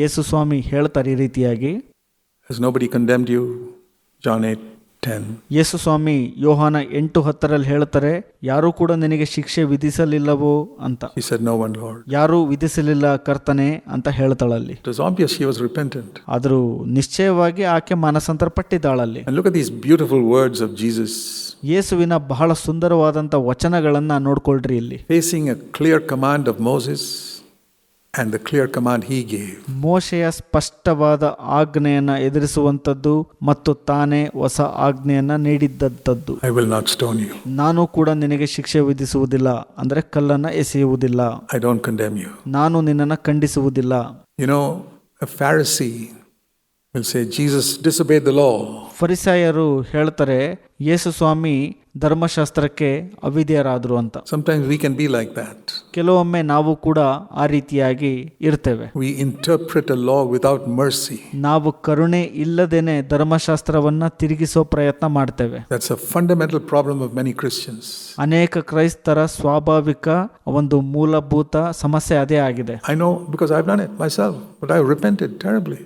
ಯೇಸು ಸ್ವಾಮಿ ಹೇಳ್ತಾರೆ ಈ ರೀತಿಯಾಗಿ.
has nobody condemned you? John 8:10.
ಯೇಸು ಸ್ವಾಮಿ ಯೋಹಾನ 8:10 ಹೇಳ್ತಾರೆ, ಯಾರು ಕೂಡ ನಿನಗೆ ಶಿಕ್ಷೆ ವಿಧಿಸಲಿಲ್ಲವೋ ಅಂತ.
He said, no one, Lord.
ಯಾರು ವಿಧಿಸಲಿಲ್ಲ ಕರ್ತನೆ ಅಂತ ಹೇಳ್ತಾಳಲ್ಲಿ.
It was obvious she was repentant.
ಆದರೂ ನಿಶ್ಚಯವಾಗಿ ಆಕೆ ಮಾನಸಾಂತರ ಪಟ್ಟಿದ್ದಾಳಲ್ಲಿ.
And look at these beautiful words of Jesus
ಯೇಸುವಿನ ಬಹಳ ಸುಂದರವಾದಂಥ ವಚನಗಳನ್ನು ನೋಡ್ಕೊಳ್ರಿ ಇಲ್ಲಿ.
Facing a clear command of Moses and the clear command he gave.
ಮೋಶೆಯ ಸ್ಪಷ್ಟವಾದ ಆಜ್ಞೆಯನ್ನು ಎದುರಿಸುವಂಥದ್ದು ಮತ್ತು ತಾನೇ ಹೊಸ ಆಜ್ಞೆಯನ್ನು ನೀಡಿದ್ದಂಥದ್ದು.
I will not stone you.
ನಾನು ಕೂಡ ನಿನಗೆ ಶಿಕ್ಷೆ ವಿಧಿಸುವುದಿಲ್ಲ, ಅಂದರೆ ಕಲ್ಲನ್ನು ಎಸೆಯುವುದಿಲ್ಲ.
I don't condemn you.
ನಾನು ನಿನ್ನನ್ನು ಖಂಡಿಸುವುದಿಲ್ಲ.
You know, a Pharisee will say Jesus disobeyed the law.
ಫರಿಸಾಯರು ಹೇಳ್ತಾರೆ ಯೇಸು ಸ್ವಾಮಿ ಧರ್ಮಶಾಸ್ತ್ರಕ್ಕೆ ಅವಿಧೇಯರಾದರು ಅಂತ.
Sometimes we can be like that.
ಕೆಲವೊಮ್ಮೆ ನಾವು ಕೂಡ ಆ ರೀತಿಯಾಗಿ ಇರ್ತೇವೆ.
We interpret a law without mercy.
ನಾವು ಕರುಣೆ ಇಲ್ಲದೇನೆ ಧರ್ಮಶಾಸ್ತ್ರವನ್ನ ತಿರುಗಿಸೋ ಪ್ರಯತ್ನ ಮಾಡ್ತೇವೆ.
That's a fundamental problem of many Christians.
ಅನೇಕ ಕ್ರೈಸ್ತರ ಸ್ವಾಭಾವಿಕ ಒಂದು ಮೂಲಭೂತ ಸಮಸ್ಯೆ ಅದೇ ಆಗಿದೆ.
I know because I've done it myself, but I repented terribly.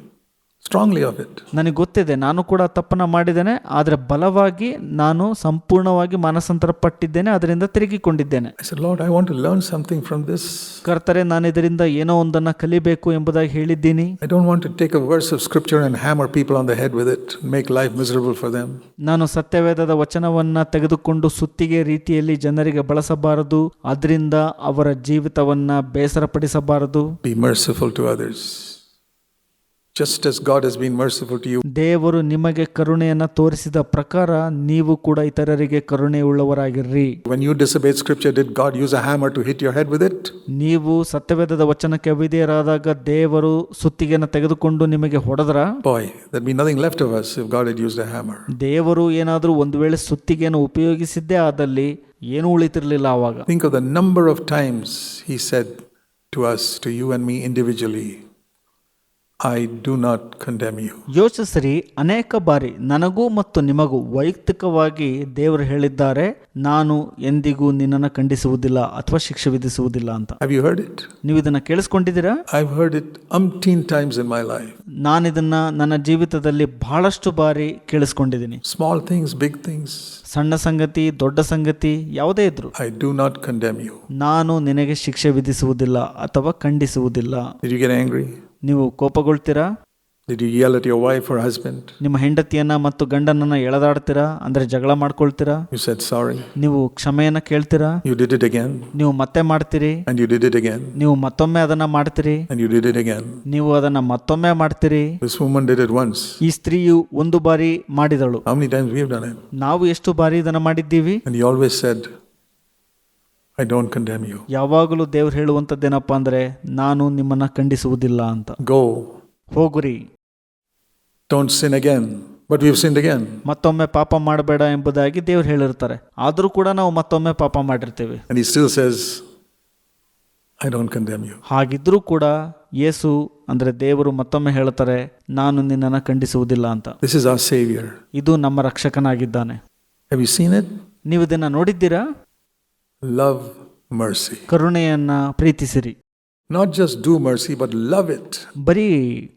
Strongly of it.
ನನಗೆ ಗೊತ್ತಿದೆ, ನಾನು ಕೂಡ ತಪ್ಪನ್ನ ಮಾಡಿದ್ದೇನೆ, ಆದರೆ ಬಲವಾಗಿ ನಾನು ಸಂಪೂರ್ಣವಾಗಿ ಮಾನಸಾಂತರ ಪಟ್ಟಿದ್ದೇನೆ, ಅದರಿಂದ ತಿರುಗಿಕೊಂಡಿದ್ದೇನೆ.
I said, Lord, I want to learn something from this.
ಕರ್ತರೆ, ನಾನು ಇದರಿಂದ ಏನೋ ಒಂದನ್ನು ಕಲಿಬೇಕು ಎಂಬುದಾಗಿ ಹೇಳಿದ್ದೀನಿ.
I don't want to take a verse of scripture and hammer people on the head with it and make life miserable for them.
ನಾನು ಸತ್ಯವೇದದ ವಚನವನ್ನ ತೆಗೆದುಕೊಂಡು ಸುತ್ತಿಗೆ ರೀತಿಯಲ್ಲಿ ಜನರಿಗೆ ಬಳಸಬಾರದು, ಅದರಿಂದ ಅವರ ಜೀವಿತವನ್ನ ಬೇಸರಪಡಿಸಬಾರದು.
Be merciful to others. Just as God has been merciful to you.
ದೇವರು ನಿಮಗೆ ಕರುಣೆಯನ್ನು ತೋರಿಸಿದ ಪ್ರಕಾರ ನೀವು ಕೂಡ ಇತರರಿಗೆ ಕರುಣೆಯುಳ್ಳವರಾಗಿರ್ರಿ.
When you disobeyed scripture, did God use a hammer to hit your head with it?
ನೀವು ಸತ್ಯವೇದದ ವಚನಕ್ಕೆ ಅವಿಧೇಯರಾದಾಗ ದೇವರು ಸುತ್ತಿಗೆಯನ್ನು ತೆಗೆದುಕೊಂಡು ನಿಮಗೆ ಹೊಡೆದ್ರ?
Boy, there'd be nothing left of us if God had used a hammer.
ದೇವರು ಏನಾದರೂ ಒಂದು ವೇಳೆ ಸುತ್ತಿಗೆಯನ್ನು ಉಪಯೋಗಿಸಿದ್ದೇ ಆದಲ್ಲಿ ಏನೂ ಉಳಿತಿರ್ಲಿಲ್ಲ ಆವಾಗ.
Think of the number of times he said to us, to you and me individually, I do not condemn you.
ಯೋಚಿಸಿರಿ, ಅನೇಕ ಬಾರಿ ನನಗೂ ಮತ್ತು ನಿಮಗೂ ವೈಯಕ್ತಿಕವಾಗಿ ದೇವರು ಹೇಳಿದ್ದಾರೆ, ನಾನು ಎಂದಿಗೂ ನಿನ್ನನ್ನು ಖಂಡಿಸುವುದಿಲ್ಲ ಅಥವಾ ಶಿಕ್ಷೆ ವಿಧಿಸುವುದಿಲ್ಲ ಅಂತ.
Have you heard it?
ನೀವು ಇದನ್ನ ಕೇಳಿಸ್ಕೊಂಡಿದ್ದೀರಾ?
I've heard it umpteen times in my life.
ನಾನಿದನ್ನ ನನ್ನ ಜೀವಿತದಲ್ಲಿ ಬಹಳಷ್ಟು ಬಾರಿ ಕೇಳಿಸ್ಕೊಂಡಿದ್ದೀನಿ.
Small things, big things.
ಸಣ್ಣ ಸಂಗತಿ, ದೊಡ್ಡ ಸಂಗತಿ ಯಾವುದೇ ಇದ್ರು,
I do not condemn you.
ನಾನು ನಿನಗೆ ಶಿಕ್ಷೆ ವಿಧಿಸುವುದಿಲ್ಲ ಅಥವಾ ಖಂಡಿಸುವುದಿಲ್ಲ.
Did you get angry?
ನೀವು ಕೋಪಗೊಳ್ತೀರಾ?
Did you yell at your wife or husband?
ನಿಮ್ಮ ಹೆಂಡತಿಯನ್ನ ಮತ್ತು ಗಂಡನನ್ನ ಎಳೆದಾಡ್ತೀರಾ, ಅಂದ್ರೆ ಜಗಳ ಮಾಡ್ಕೊಳ್ತೀರಾ?
You said sorry.
ನೀವು ಕ್ಷಮೆಯನ್ನ ಕೇಳ್ತೀರಾ?
You did it again.
ನೀವು ಮತ್ತೆ ಮಾಡ್ತೀರಿ.
And you did it again.
ನೀವು ಮತ್ತೊಮ್ಮೆ ಅದನ್ನ ಮಾಡ್ತೀರಿ.
And you did it again.
ನೀವು ಅದನ್ನ ಮತ್ತೊಮ್ಮೆ ಮಾಡ್ತೀರಿ.
This woman did it once.
ಈ ಸ್ತ್ರೀಯು ಒಂದು ಬಾರಿ ಮಾಡಿದಳು.
How many times we have done it?
ನಾವು ಎಷ್ಟು ಬಾರಿ ಇದನ್ನ ಮಾಡಿದ್ದೀವಿ?
And he always said, I don't condemn you.
ಯಾವಾಗಲೂ ದೇವ್ರು ಹೇಳುವಂಥದ್ದೇನಪ್ಪ ಅಂದ್ರೆ, ನಾನು ನಿಮ್ಮನ್ನ ಖಂಡಿಸುವುದಿಲ್ಲ ಅಂತ.
Go.
ಹೋಗುರಿ.
Don't sin again. But we've sinned again.
ಮತ್ತೊಮ್ಮೆ ಪಾಪ ಮಾಡಬೇಡ ಎಂಬುದಾಗಿ ದೇವ್ರು ಹೇಳಿರ್ತಾರೆ, ಆದರೂ ಕೂಡ ನಾವು ಮತ್ತೊಮ್ಮೆ ಪಾಪ ಮಾಡಿರ್ತೀವಿ.
And he still says, I don't condemn you.
ಹಾಗಿದ್ರೂ ಕೂಡ ಯೇಸು ಅಂದ್ರೆ ದೇವರು ಮತ್ತೊಮ್ಮೆ ಹೇಳ್ತಾರೆ, ನಾನು ನಿನ್ನನ್ನು ಖಂಡಿಸುವುದಿಲ್ಲ ಅಂತ.
This is our Savior.
ಇದು ನಮ್ಮ ರಕ್ಷಕನಾಗಿದ್ದಾನೆ.
Have you seen it?
ನೀವು ಇದನ್ನ ನೋಡಿದ್ದೀರಾ?
Love mercy.
ಕರುಣೆಯನ್ನ ಪ್ರೀತಿಸಿರಿ.
Not just do mercy, but love it.
ಬರೀ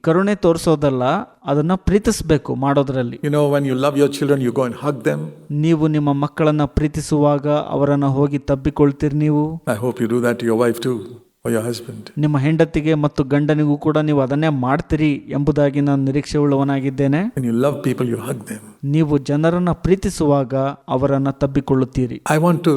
ಕರುಣೆ ತೋರಿಸೋದಲ್ಲ, ಅದನ್ನ ಪ್ರೀತಿಸಬೇಕು ಮಾಡೋದ್ರಲ್ಲಿ.
You know, when you love your children, you go and hug them.
ನೀವು ನಿಮ್ಮ ಮಕ್ಕಳನ್ನ ಪ್ರೀತಿಸುವಾಗ ಅವರನ್ನ ಹೋಗಿ ತಬ್ಬಿಕೊಳ್ತೀರಿ ನೀವು.
I hope you do that to your wife too, or your husband.
ನಿಮ್ಮ ಹೆಂಡತಿಗೆ ಮತ್ತು ಗಂಡನಿಗೂ ಕೂಡ ನೀವು ಅದನ್ನೇ ಮಾಡ್ತೀರಿ ಎಂಬುದಾಗಿ ನಾನು ನಿರೀಕ್ಷೆ ಉಳ್ಳವನಾಗಿದ್ದೇನೆ.
When you love people, you hug them.
ನೀವು ಜನರನ್ನ ಪ್ರೀತಿಸುವಾಗ ಅವರನ್ನ ತಬ್ಬಿಕೊಳ್ಳುತ್ತೀರಿ.
I want to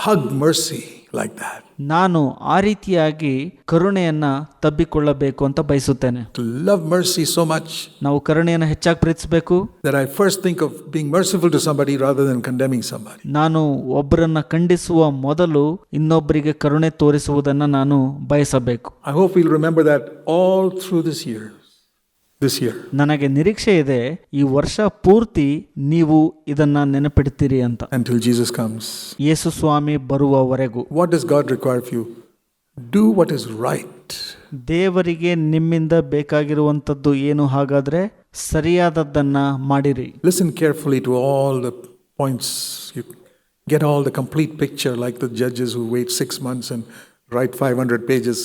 hug mercy like that.
ನಾನು ಆ ರೀತಿಯಾಗಿ ಕರುಣೆಯನ್ನ ತಬ್ಬಿಕೊಳ್ಳಬೇಕು ಅಂತ ಬಯಸುತ್ತೇನೆ.
To love mercy so much
ನಾವು ಕರುಣೆಯನ್ನು ಹೆಚ್ಚಾಗಿ ಪ್ರೀತಿಸಬೇಕು
that I first think of being merciful to somebody rather than condemning somebody.
ನಾನು ಒಬ್ಬರನ್ನ ಖಂಡಿಸುವ ಮೊದಲು ಇನ್ನೊಬ್ಬರಿಗೆ ಕರುಣೆ ತೋರಿಸುವುದನ್ನು ನಾನು ಬಯಸಬೇಕು.
I hope we'll remember that all through this year.
ನನಗೆ ನಿರೀಕ್ಷೆ ಇದೆ, ಈ ವರ್ಷ ಪೂರ್ತಿ ನೀವು ಇದನ್ನ ನೆನಪಿಡ್ತೀರಿ ಅಂತ.
Until Jesus comes.
ಯೇಸು ಸ್ವಾಮಿ ಬರುವವರೆಗೂ.
What does God require of you? Do what is right.
ದೇವರಿಗೆ ನಿಮ್ಮಿಂದ ಬೇಕಾಗಿರುವಂತದ್ದು ಏನು? ಹಾಗಾದ್ರೆ ಸರಿಯಾದದ್ದನ್ನ ಮಾಡಿರಿ.
Listen carefully to all the points. You get all the complete picture, like the judges who wait 6 months and write 500 pages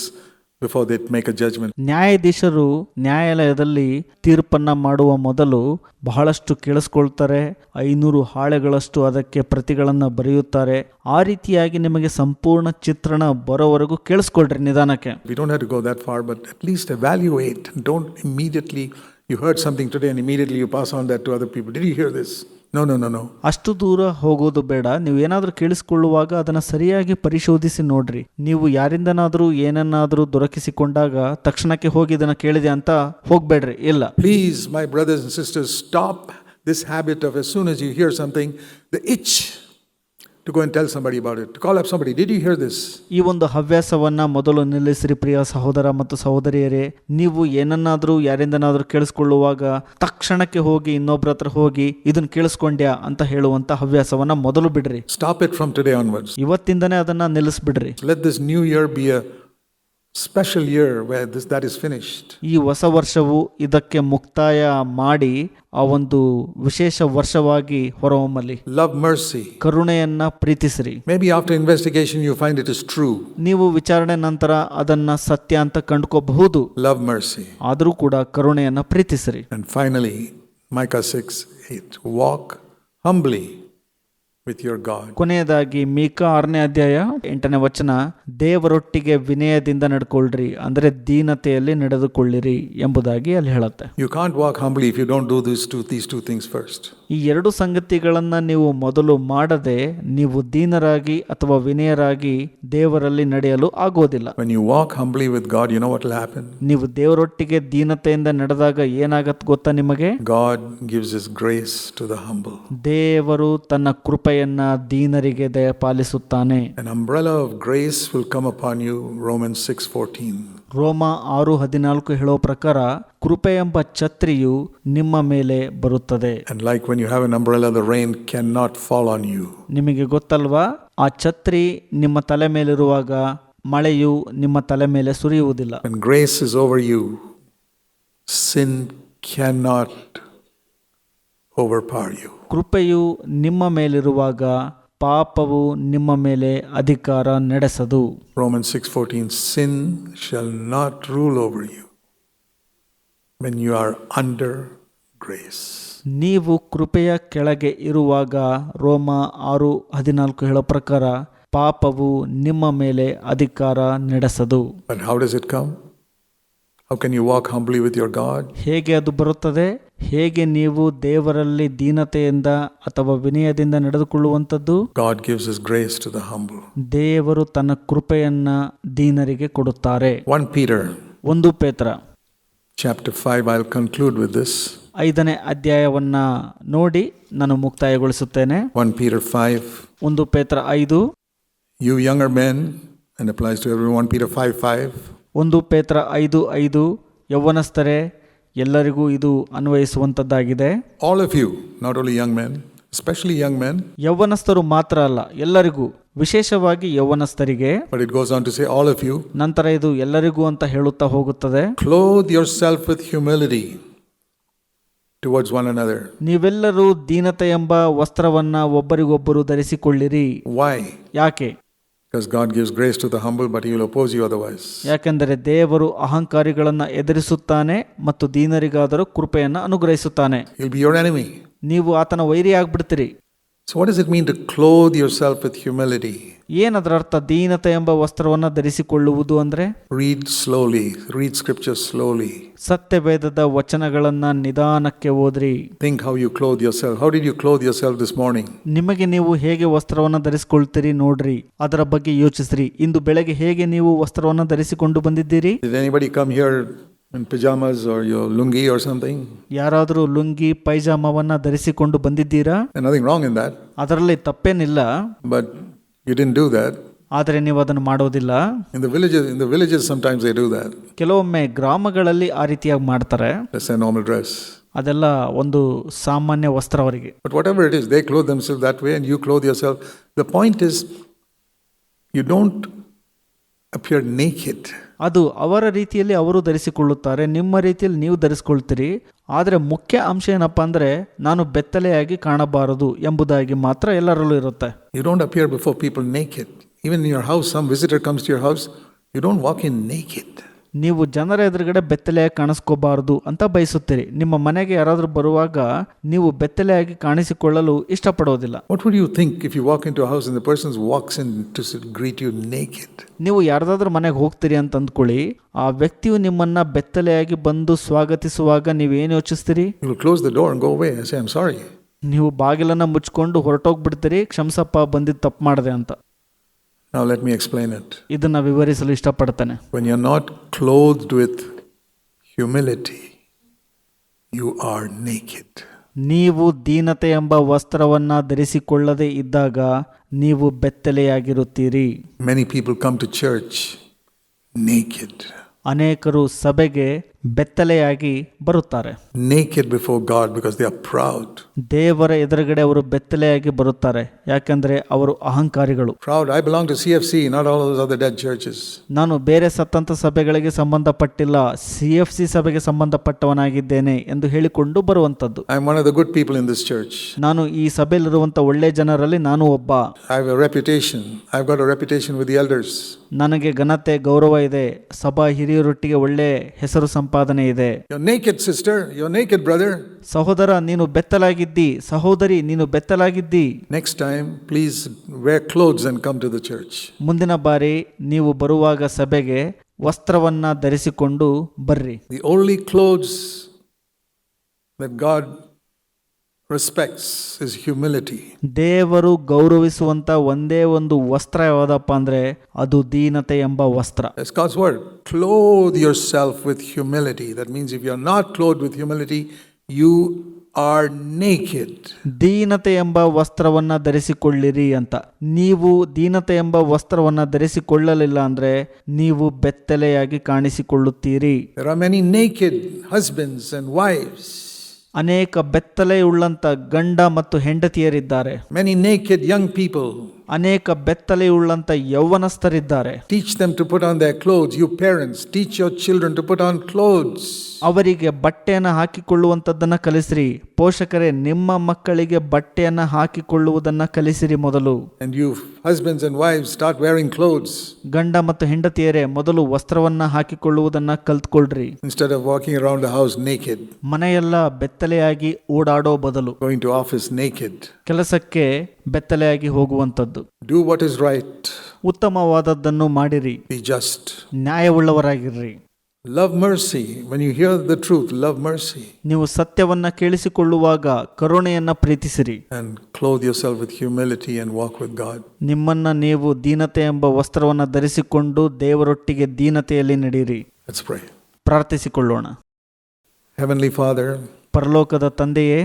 before they make a judgment.
ನ್ಯಾಯಾಧೀಶರು ನ್ಯಾಯಾಲಯದಲ್ಲಿ ತೀರ್ಪನ್ನ ಮಾಡುವ ಮೊದಲು ಬಹಳಷ್ಟು ಕೇಳಿಸ್ಕೊಳ್ತಾರೆ, 500 ಹಾಳೆಗಳಷ್ಟು ಅದಕ್ಕೆ ಪ್ರತಿಗಳನ್ನು ಬರೆಯುತ್ತಾರೆ. ಆ ರೀತಿಯಾಗಿ ನಿಮಗೆ ಸಂಪೂರ್ಣ ಚಿತ್ರಣ ಬರೋವರೆಗೂ ಕೇಳಿಸ್ಕೊಳ್ರಿ ನಿಧಾನಕ್ಕೆ.
We don't have to go that far, but at least evaluate. Don't immediately, you heard something today and immediately you pass on that to other people. Did you hear this? No.
ಅಷ್ಟು ದೂರ ಹೋಗೋದು ಬೇಡ. ನೀವು ಏನಾದರೂ ಕೇಳಿಸಿಕೊಳ್ಳುವಾಗ ಅದನ್ನು ಸರಿಯಾಗಿ ಪರಿಶೋಧಿಸಿ ನೋಡ್ರಿ. ನೀವು ಯಾರಿಂದನಾದರೂ ಏನನ್ನಾದರೂ ದೊರಕಿಸಿಕೊಂಡಾಗ ತಕ್ಷಣಕ್ಕೆ ಹೋಗಿ ಇದನ್ನು ಕೇಳಿದೆ ಅಂತ ಹೋಗ್ಬೇಡ್ರಿ. ಇಲ್ಲ,
Please, my brothers and sisters, stop this habit of as soon as you hear something, the itch to go and tell somebody about it, to call up somebody. Did you hear this?
ಈ ಒಂದು ಹವ್ಯಾಸವನ್ನ ಮೊದಲು ನಿಲ್ಲಿಸಿರಿ ಪ್ರಿಯ ಸಹೋದರ ಮತ್ತು ಸಹೋದರಿಯರೇ. ನೀವು ಏನನ್ನಾದರೂ ಯಾರಿಂದನಾದರೂ ಕೇಳಿಸ್ಕೊಳ್ಳುವಾಗ ತಕ್ಷಣಕ್ಕೆ ಹೋಗಿ ಇನ್ನೊಬ್ಬರ ಹತ್ರ ಹೋಗಿ ಇದನ್ನ ಕೇಳಿಸ್ಕೊಂಡ್ಯಾ ಅಂತ ಹೇಳುವಂತ ಹವ್ಯಾಸವನ್ನ ಮೊದಲು ಬಿಡ್ರಿ.
Stop it from today onwards.
ಇವತ್ತಿಂದನೇ ಅದನ್ನ ನಿಲ್ಲಿಸ್ಬಿಡ್ರಿ.
Let this new year be a special year where that is finished.
ಈ ಹೊಸ ವರ್ಷವು ಇದಕ್ಕೆ ಮುಕ್ತಾಯ ಮಾಡಿ ಆ ಒಂದು ವಿಶೇಷ ವರ್ಷವಾಗಿ ಹೊರಹೊಮ್ಮಲಿ.
Love mercy.
ಕರುಣೆಯನ್ನ ಪ್ರೀತಿಸಿರಿ.
Maybe after investigation you find it is true.
ನೀವು ವಿಚಾರಣೆ ನಂತರ ಅದನ್ನ ಸತ್ಯ ಅಂತ ಕಂಡುಕೋಬಹುದು.
Love mercy.
ಆದರೂ ಕೂಡ ಕರುಣೆಯನ್ನ ಪ್ರೀತಿಸಿರಿ.
And finally, Micah 6:8, walk humbly with your God.
ಕೊನೆಯದಾಗಿ ಮೀಕಾ 6ನೇ ಅಧ್ಯಾಯ 8ನೇ ವಚನ, ದೇವರೊಟ್ಟಿಗೆ ವಿನಯದಿಂದ ನಡ್ಕೊಳ್ರಿ, ಅಂದ್ರೆ ದೀನತೆಯಲ್ಲಿ ನಡೆದುಕೊಳ್ಳಿರಿ ಎಂಬುದಾಗಿ ಅಲ್ಲಿ ಹೇಳುತ್ತೆ.
You can't walk humbly if you don't do these two things first.
ಈ ಎರಡು ಸಂಗತಿಗಳನ್ನ ನೀವು ಮೊದಲು ಮಾಡದೆ ನೀವು ದೀನರಾಗಿ ಅಥವಾ ವಿನಯರಾಗಿ ದೇವರಲ್ಲಿ ನಡೆಯಲು ಆಗೋದಿಲ್ಲ.
When you walk humbly with God, you know what will happen?
ನೀವು ದೇವರೊಟ್ಟಿಗೆ ದೀನತೆಯಿಂದ ನಡೆದಾಗ ಏನಾಗತ್ತೆ ಗೊತ್ತಾ ನಿಮಗೆ?
God gives his grace to the humble.
ದೇವರು ತನ್ನ ಕೃಪೆಯನ್ನ ದೀನರಿಗೆ ದಯಪಾಲಿಸುತ್ತಾನೆ.
An umbrella of grace will come upon you, Romans 6:14.
ರೋಮ 6:14 ಹೇಳೋ ಪ್ರಕಾರ ಕೃಪೆ ಎಂಬ ಛತ್ರಿಯು ನಿಮ್ಮ ಮೇಲೆ ಬರುತ್ತದೆ.
And like when you have an umbrella, the rain cannot fall on you.
ನಿಮಗೆ ಗೊತ್ತಲ್ವಾ, ಆ ಛತ್ರಿ ನಿಮ್ಮ ತಲೆ ಮೇಲಿರುವಾಗ ಮಳೆಯು ನಿಮ್ಮ ತಲೆ ಮೇಲೆ ಸುರಿಯುವುದಿಲ್ಲ.
When grace is over you, sin cannot overpower you.
ಕೃಪೆಯು ನಿಮ್ಮ ಮೇಲಿರುವಾಗ ಪಾಪವು ನಿಮ್ಮ ಮೇಲೆ ಅಧಿಕಾರ ನಡೆಸದು.
Romans 6:14, sin shall not rule over you when you are under grace.
ನೀವು ಕೃಪೆಯ ಕೆಳಗೆ ಇರುವಾಗ ರೋಮ 6:14 ಹೇಳೋ ಪ್ರಕಾರ ಪಾಪವು ನಿಮ್ಮ ಮೇಲೆ ಅಧಿಕಾರ ನಡೆಸದು.
But how does it come? How can you walk humbly with your God?
ಹೇಗೆ ಅದು ಬರುತ್ತದೆ? ಹೇಗೆ ನೀವು ದೇವರಲ್ಲಿ ದೀನತೆಯಿಂದ ಅಥವಾ ವಿನಯದಿಂದ ನಡೆದುಕೊಳ್ಳುವಂಥದ್ದು?
God gives his grace to the humble.
ದೇವರು ತನ್ನ ಕೃಪೆಯನ್ನ ದೀನರಿಗೆ ಕೊಡುತ್ತಾರೆ.
1 Peter
1 ಪೇತ್ರ
chapter 5, I'll conclude with this.
5ನೇ ಅಧ್ಯಾಯವನ್ನ ನೋಡಿ ನಾನು ಮುಕ್ತಾಯಗೊಳಿಸುತ್ತೇನೆ.
1 Peter 5.
1 ಪೇತ್ರ 5.
You younger men, and applies to everyone, 1 Peter 5:5.
1 ಪೇತ್ರ 5:5, ಯೌವನಸ್ಥರೇ, ಎಲ್ಲರಿಗೂ ಇದು ಅನ್ವಯಿಸುವಂತದ್ದಾಗಿದೆ.
All of you, not only young men, especially young men.
ಯೌವನಸ್ಥರು ಮಾತ್ರ ಅಲ್ಲ, ಎಲ್ಲರಿಗೂ, ವಿಶೇಷವಾಗಿ ಯೌವನಸ್ಥರಿಗೆ.
But it goes on to say all of you.
ನಂತರ ಇದು ಎಲ್ಲರಿಗೂ ಅಂತ ಹೇಳುತ್ತಾ ಹೋಗುತ್ತದೆ.
Clothe yourself with humility towards one another.
ನೀವೆಲ್ಲರೂ ದೀನತೆ ಎಂಬ ವಸ್ತ್ರವನ್ನ ಒಬ್ಬರಿಗೊಬ್ಬರು ಧರಿಸಿಕೊಳ್ಳಿರಿ.
Why?
ಯಾಕೆ?
Because God gives grace to the humble, but he will oppose you otherwise.
ಯಾಕೆಂದರೆ ದೇವರು ಅಹಂಕಾರಿಗಳನ್ನ ಎದುರಿಸುತ್ತಾನೆ ಮತ್ತು ದೀನರಿಗಾದರೂ ಕೃಪೆಯನ್ನ ಅನುಗ್ರಹಿಸುತ್ತಾನೆ.
He'll be your enemy.
ನೀವು ಆತನ ವೈರಿ ಆಗ್ಬಿಡ್ತೀರಿ.
So what does it mean to clothe yourself with humility?
ಏನದರ ಅರ್ಥ? ದೀನತೆ ಎಂಬ ವಸ್ತ್ರವನ್ನ ಧರಿಸಿಕೊಳ್ಳುವುದು ಅಂದ್ರೆ?
Read slowly. Read scripture slowly.
ಸತ್ಯವೇದದ ವಚನಗಳನ್ನ ನಿಧಾನಕ್ಕೆ ಓದ್ರಿ.
Think how you clothe yourself. How did you clothe yourself this morning?
ನಿಮಗೆ ನೀವು ಹೇಗೆ ವಸ್ತ್ರವನ್ನ ಧರಿಸಿಕೊಳ್ತೀರಿ ನೋಡ್ರಿ, ಅದರ ಬಗ್ಗೆ ಯೋಚಿಸ್ರಿ. ಇಂದು ಬೆಳಗ್ಗೆ ಹೇಗೆ ನೀವು ವಸ್ತ್ರವನ್ನ ಧರಿಸಿಕೊಂಡು ಬಂದಿದ್ದೀರಿ?
Did anybody come here in pajamas or your lungi or something?
ಯಾರಾದರೂ ಲುಂಗಿ ಪೈಜಾಮವನ್ನ ಧರಿಸಿಕೊಂಡು ಬಂದಿದ್ದೀರಾ?
There's nothing wrong in that.
ಅದರಲ್ಲಿ ತಪ್ಪೇನಿಲ್ಲ.
But you didn't do that.
ಆದರೆ ನೀವು ಅದನ್ನು ಮಾಡೋದಿಲ್ಲ.
In the villages sometimes they do that.
ಕೆಲವೊಮ್ಮೆ ಗ್ರಾಮಗಳಲ್ಲಿ ಆ ರೀತಿಯಾಗಿ ಮಾಡ್ತಾರೆ.
That's a normal dress.
ಅದೆಲ್ಲ ಒಂದು ಸಾಮಾನ್ಯ ವಸ್ತ್ರ ಅವರಿಗೆ.
But whatever it is, they clothe themselves that way and you clothe yourself. The point is, you don't appear naked.
ಅದು ಅವರ ರೀತಿಯಲ್ಲಿ ಅವರು ಧರಿಸಿಕೊಳ್ಳುತ್ತಾರೆ, ನಿಮ್ಮ ರೀತಿಯಲ್ಲಿ ನೀವು ಧರಿಸಿಕೊಳ್ತೀರಿ. ಆದರೆ ಮುಖ್ಯ ಅಂಶ ಏನಪ್ಪಾ ಅಂದರೆ, ನಾನು ಬೆತ್ತಲೆಯಾಗಿ ಕಾಣಬಾರದು ಎಂಬುದಾಗಿ ಮಾತ್ರ ಎಲ್ಲರಲ್ಲೂ ಇರುತ್ತೆ.
You don't appear before people naked. Even in your house, some visitor comes to your house, you don't walk in naked.
ನೀವು ಜನರ ಎದುರುಗಡೆ ಬೆತ್ತಲೆಯಾಗಿ ಕಾಣಿಸ್ಕೋಬಾರದು ಅಂತ ಬಯಸುತ್ತೀರಿ. ನಿಮ್ಮ ಮನೆಗೆ ಯಾರಾದರೂ ಬರುವಾಗ ನೀವು ಬೆತ್ತಲೆಯಾಗಿ ಕಾಣಿಸಿಕೊಳ್ಳಲು ಇಷ್ಟಪಡೋದಿಲ್ಲ.
What would you think if you walk into a house and the person walks in to greet you naked?
ನೀವು ಯಾರ್ದಾದ್ರೂ ಮನೆಗೆ ಹೋಗ್ತೀರಿ ಅಂತ ಅಂದ್ಕೊಳ್ಳಿ, ಆ ವ್ಯಕ್ತಿಯು ನಿಮ್ಮನ್ನ ಬೆತ್ತಲೆಯಾಗಿ ಬಂದು ಸ್ವಾಗತಿಸುವಾಗ ನೀವೇನು ಯೋಚಿಸ್ತೀರಿ?
You will close the door and go away and say, I'm sorry.
ನೀವು ಬಾಗಿಲನ್ನ ಮುಚ್ಕೊಂಡು ಹೊರಟೋಗ್ಬಿಡ್ತೀರಿ, ಕ್ಷಮಿಸಪ್ಪ ಬಂದಿದ್ದು ತಪ್ಪು ಮಾಡಿದೆ ಅಂತ.
Now let me explain it.
ಇದನ್ನ ವಿವರಿಸಲು ಇಷ್ಟಪಡ್ತೇನೆ.
When you're not clothed with humility, you are naked.
ನೀವು ದೀನತೆ ಎಂಬ ವಸ್ತ್ರವನ್ನ ಧರಿಸಿಕೊಳ್ಳದೆ ಇದ್ದಾಗ ನೀವು ಬೆತ್ತಲೆಯಾಗಿರುತ್ತೀರಿ.
Many people come to church naked.
ಅನೇಕರು ಸಭೆಗೆ ಬೆತ್ತಲೆಯಾಗಿ ಬರುತ್ತಾರೆ.
Naked before God because they are proud.
ದೇವರ ಎದುರುಗಡೆ ಅವರು ಬೆತ್ತಲೆಯಾಗಿ ಬರುತ್ತಾರೆ, ಯಾಕಂದ್ರೆ ಅವರು ಅಹಂಕಾರಿಗಳು.
Proud, I belong to CFC, not all those other dead churches.
ನಾನು ಬೇರೆ ಸತ್ತಂತ ಸಭೆಗಳಿಗೆ ಸಂಬಂಧಪಟ್ಟಿಲ್ಲ, CFC ಸಭೆಗೆ ಸಂಬಂಧಪಟ್ಟವನಾಗಿದ್ದೇನೆ ಎಂದು ಹೇಳಿಕೊಂಡು ಬರುವಂತದ್ದು.
I'm one of the good people in this church.
ನಾನು ಈ ಸಭೆಯಲ್ಲಿರುವಂತ ಒಳ್ಳೆ ಜನರಲ್ಲಿ ನಾನು ಒಬ್ಬ.
I have a reputation. I've got a reputation with the elders.
ನನಗೆ ಘನತೆ ಗೌರವ ಇದೆ, ಸಭಾ ಹಿರಿಯರೊಟ್ಟಿಗೆ ಒಳ್ಳೆ ಹೆಸರು ಸಂಪಾದನೆ ಇದೆ.
You're naked, sister. You're naked, brother.
ಸಹೋದರ ನೀನು ಬೆತ್ತಲಾಗಿದ್ದಿ, ಸಹೋದರಿ ನೀನು ಬೆತ್ತಲಾಗಿದ್ದಿ.
Next time, please wear clothes and come to the church.
ಮುಂದಿನ ಬಾರಿ ನೀವು ಬರುವಾಗ ಸಭೆಗೆ ವಸ್ತ್ರವನ್ನ ಧರಿಸಿಕೊಂಡು ಬರ್ರಿ.
The only clothes that God respects is humility.
ದೇವರು ಗೌರವಿಸುವಂತ ಒಂದೇ ಒಂದು ವಸ್ತ್ರ ಯಾವುದಪ್ಪ ಅಂದ್ರೆ ಅದು ದೀನತೆ ಎಂಬ ವಸ್ತ್ರ.
That's God's word. Clothe yourself with humility. That means if you're not clothed with humility, you are naked.
ದೀನತೆ ಎಂಬ ವಸ್ತ್ರವನ್ನ ಧರಿಸಿಕೊಳ್ಳಿರಿ ಅಂತ. ನೀವು ದೀನತೆ ಎಂಬ ವಸ್ತ್ರವನ್ನ ಧರಿಸಿಕೊಳ್ಳಲಿಲ್ಲ ಅಂದ್ರೆ ನೀವು ಬೆತ್ತಲೆಯಾಗಿ ಕಾಣಿಸಿಕೊಳ್ಳುತ್ತೀರಿ.
There are many naked husbands and wives.
ಅನೇಕ ಬೆತ್ತಲೆಯುಳ್ಳಂತ ಗಂಡ ಮತ್ತು ಹೆಂಡತಿಯರಿದ್ದಾರೆ.
Many naked young people.
ಅನೇಕ ಬೆತ್ತಲೆಯುಳ್ಳಂತ ಯೌವನಸ್ಥರಿದ್ದಾರೆ.
Teach them to put on their clothes. You parents, teach your children to put on clothes.
ಅವರಿಗೆ ಬಟ್ಟೆಯನ್ನು ಹಾಕಿಕೊಳ್ಳುವಂಥದ್ದನ್ನ ಕಲಿಸಿರಿ. ಪೋಷಕರೇ, ನಿಮ್ಮ ಮಕ್ಕಳಿಗೆ ಬಟ್ಟೆಯನ್ನು ಹಾಕಿಕೊಳ್ಳುವುದನ್ನ ಕಲಿಸಿರಿ ಮೊದಲು.
And you husbands and wives, start wearing clothes.
ಗಂಡ ಮತ್ತು ಹೆಂಡತಿಯರೇ, ಮೊದಲು ವಸ್ತ್ರವನ್ನ ಹಾಕಿಕೊಳ್ಳುವುದನ್ನ ಕಲ್ತ್ಕೊಳ್ರಿ.
Instead of walking around the house naked.
ಮನೆಯೆಲ್ಲ ಬೆತ್ತಲೆಯಾಗಿ ಓಡಾಡೋ ಬದಲು
Going to office naked.
ಕೆಲಸಕ್ಕೆ ಬೆತ್ತಲೆಯಾಗಿ ಹೋಗುವಂಥದ್ದು.
Do what is right.
ಉತ್ತಮವಾದದ್ದನ್ನು ಮಾಡಿರಿ.
Be just.
ನ್ಯಾಯವುಳ್ಳವರಾಗಿರ್ರಿ.
Love mercy. When you hear the truth, love mercy.
ನೀವು ಸತ್ಯವನ್ನ ಕೇಳಿಸಿಕೊಳ್ಳುವಾಗ ಕರುಣೆಯನ್ನ ಪ್ರೀತಿಸಿರಿ.
And clothe yourself with humility and walk with God.
ನಿಮ್ಮನ್ನ ನೀವು ದೀನತೆ ಎಂಬ ವಸ್ತ್ರವನ್ನ ಧರಿಸಿಕೊಂಡು ದೇವರೊಟ್ಟಿಗೆ ದೀನತೆಯಲ್ಲಿ ನಡೆಯಿರಿ.
Let's pray.
ಪ್ರಾರ್ಥಿಸಿಕೊಳ್ಳೋಣ.
Heavenly Father,
ಪರಲೋಕದ ತಂದೆಯೇ,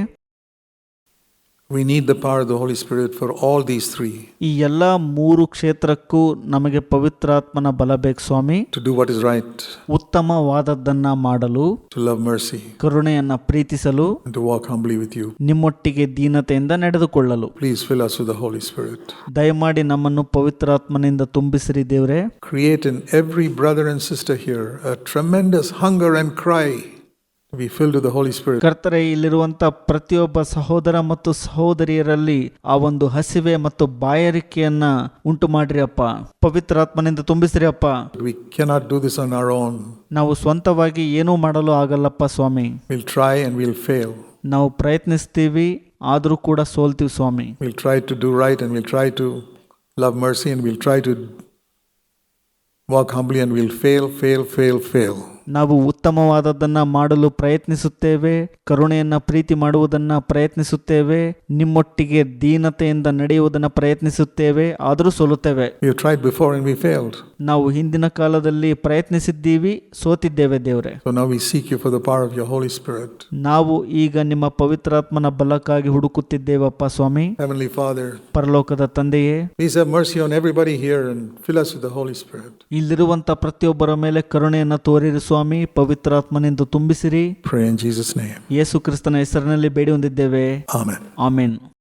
we need the power of the Holy Spirit for all these three.
ಈ ಎಲ್ಲ ಮೂರು ಕ್ಷೇತ್ರಕ್ಕೂ ನಮಗೆ ಪವಿತ್ರಾತ್ಮನ ಬಲ ಬೇಕು ಸ್ವಾಮಿ.
To do what is right.
ಉತ್ತಮವಾದದ್ದನ್ನ ಮಾಡಲು,
To love mercy.
ಕರುಣೆಯನ್ನ ಪ್ರೀತಿಸಲು,
And to walk humbly with you.
ನಿಮ್ಮೊಟ್ಟಿಗೆ ದೀನತೆಯಿಂದ ನಡೆದುಕೊಳ್ಳಲು.
Please fill us with the Holy Spirit.
ದಯಮಾಡಿ ನಮ್ಮನ್ನು ಪವಿತ್ರಾತ್ಮನಿಂದ ತುಂಬಿಸಿರಿ ದೇವರೇ.
Create in every brother and sister here a tremendous hunger and cry to be filled with the Holy Spirit.
ಕರ್ತರೇ, ಇಲ್ಲಿರುವಂತ ಪ್ರತಿಯೊಬ್ಬ ಸಹೋದರ ಮತ್ತು ಸಹೋದರಿಯರಲ್ಲಿ ಆ ಒಂದು ಹಸಿವೆ ಮತ್ತು ಬಾಯಾರಿಕೆಯನ್ನ ಉಂಟು ಮಾಡ್ರಿ ಅಪ್ಪ. ಪವಿತ್ರಾತ್ಮನಿಂದ ತುಂಬಿಸ್ರಿ ಅಪ್ಪ.
We cannot do this on our own.
ನಾವು ಸ್ವಂತವಾಗಿ ಏನೂ ಮಾಡಲು ಆಗಲ್ಲಪ್ಪ ಸ್ವಾಮಿ.
We'll try and we'll fail.
ನಾವು ಪ್ರಯತ್ನಿಸ್ತೀವಿ, ಆದರೂ ಕೂಡ ಸೋಲ್ತೀವಿ ಸ್ವಾಮಿ.
We'll try to do right and we'll try to love mercy and we'll try to walk humbly and we'll fail.
ನಾವು ಉತ್ತಮವಾದದ್ದನ್ನ ಮಾಡಲು ಪ್ರಯತ್ನಿಸುತ್ತೇವೆ, ಕರುಣೆಯನ್ನ ಪ್ರೀತಿ ಮಾಡುವುದನ್ನ ಪ್ರಯತ್ನಿಸುತ್ತೇವೆ, ನಿಮ್ಮೊಟ್ಟಿಗೆ ದೀನತೆಯಿಂದ ನಡೆಯುವುದನ್ನ ಪ್ರಯತ್ನಿಸುತ್ತೇವೆ, ಆದರೂ ಸೋಲುತ್ತೇವೆ.
We have tried before and we failed.
ನಾವು ಹಿಂದಿನ ಕಾಲದಲ್ಲಿ ಪ್ರಯತ್ನಿಸಿದ್ದೀವಿ, ಸೋತಿದ್ದೇವೆ ದೇವರೇ.
So now we seek you for the power of your Holy Spirit.
ನಾವು ಈಗ ನಿಮ್ಮ ಪವಿತ್ರಾತ್ಮನ ಬಲಕ್ಕಾಗಿ ಹುಡುಕುತ್ತಿದ್ದೇವಪ್ಪ ಸ್ವಾಮಿ.
Heavenly Father,
ಪರಲೋಕದ ತಂದೆಯೇ,
please have mercy on everybody here and fill us with the Holy Spirit.
ಇಲ್ಲಿರುವಂತ ಪ್ರತಿಯೊಬ್ಬರ ಮೇಲೆ ಕರುಣೆಯನ್ನ ತೋರಿರಿ ಸ್ವಾಮಿ. ಪವಿತ್ರಾತ್ಮನಿಂದ ತುಂಬಿಸಿರಿ.
Pray in Jesus' name.
ಯೇಸು ಕ್ರಿಸ್ತನ ಹೆಸರಿನಲ್ಲಿ ಬೇಡಿ ಹೊಂದಿದ್ದೇವೆ.
Amen.
ಆಮೆನ್.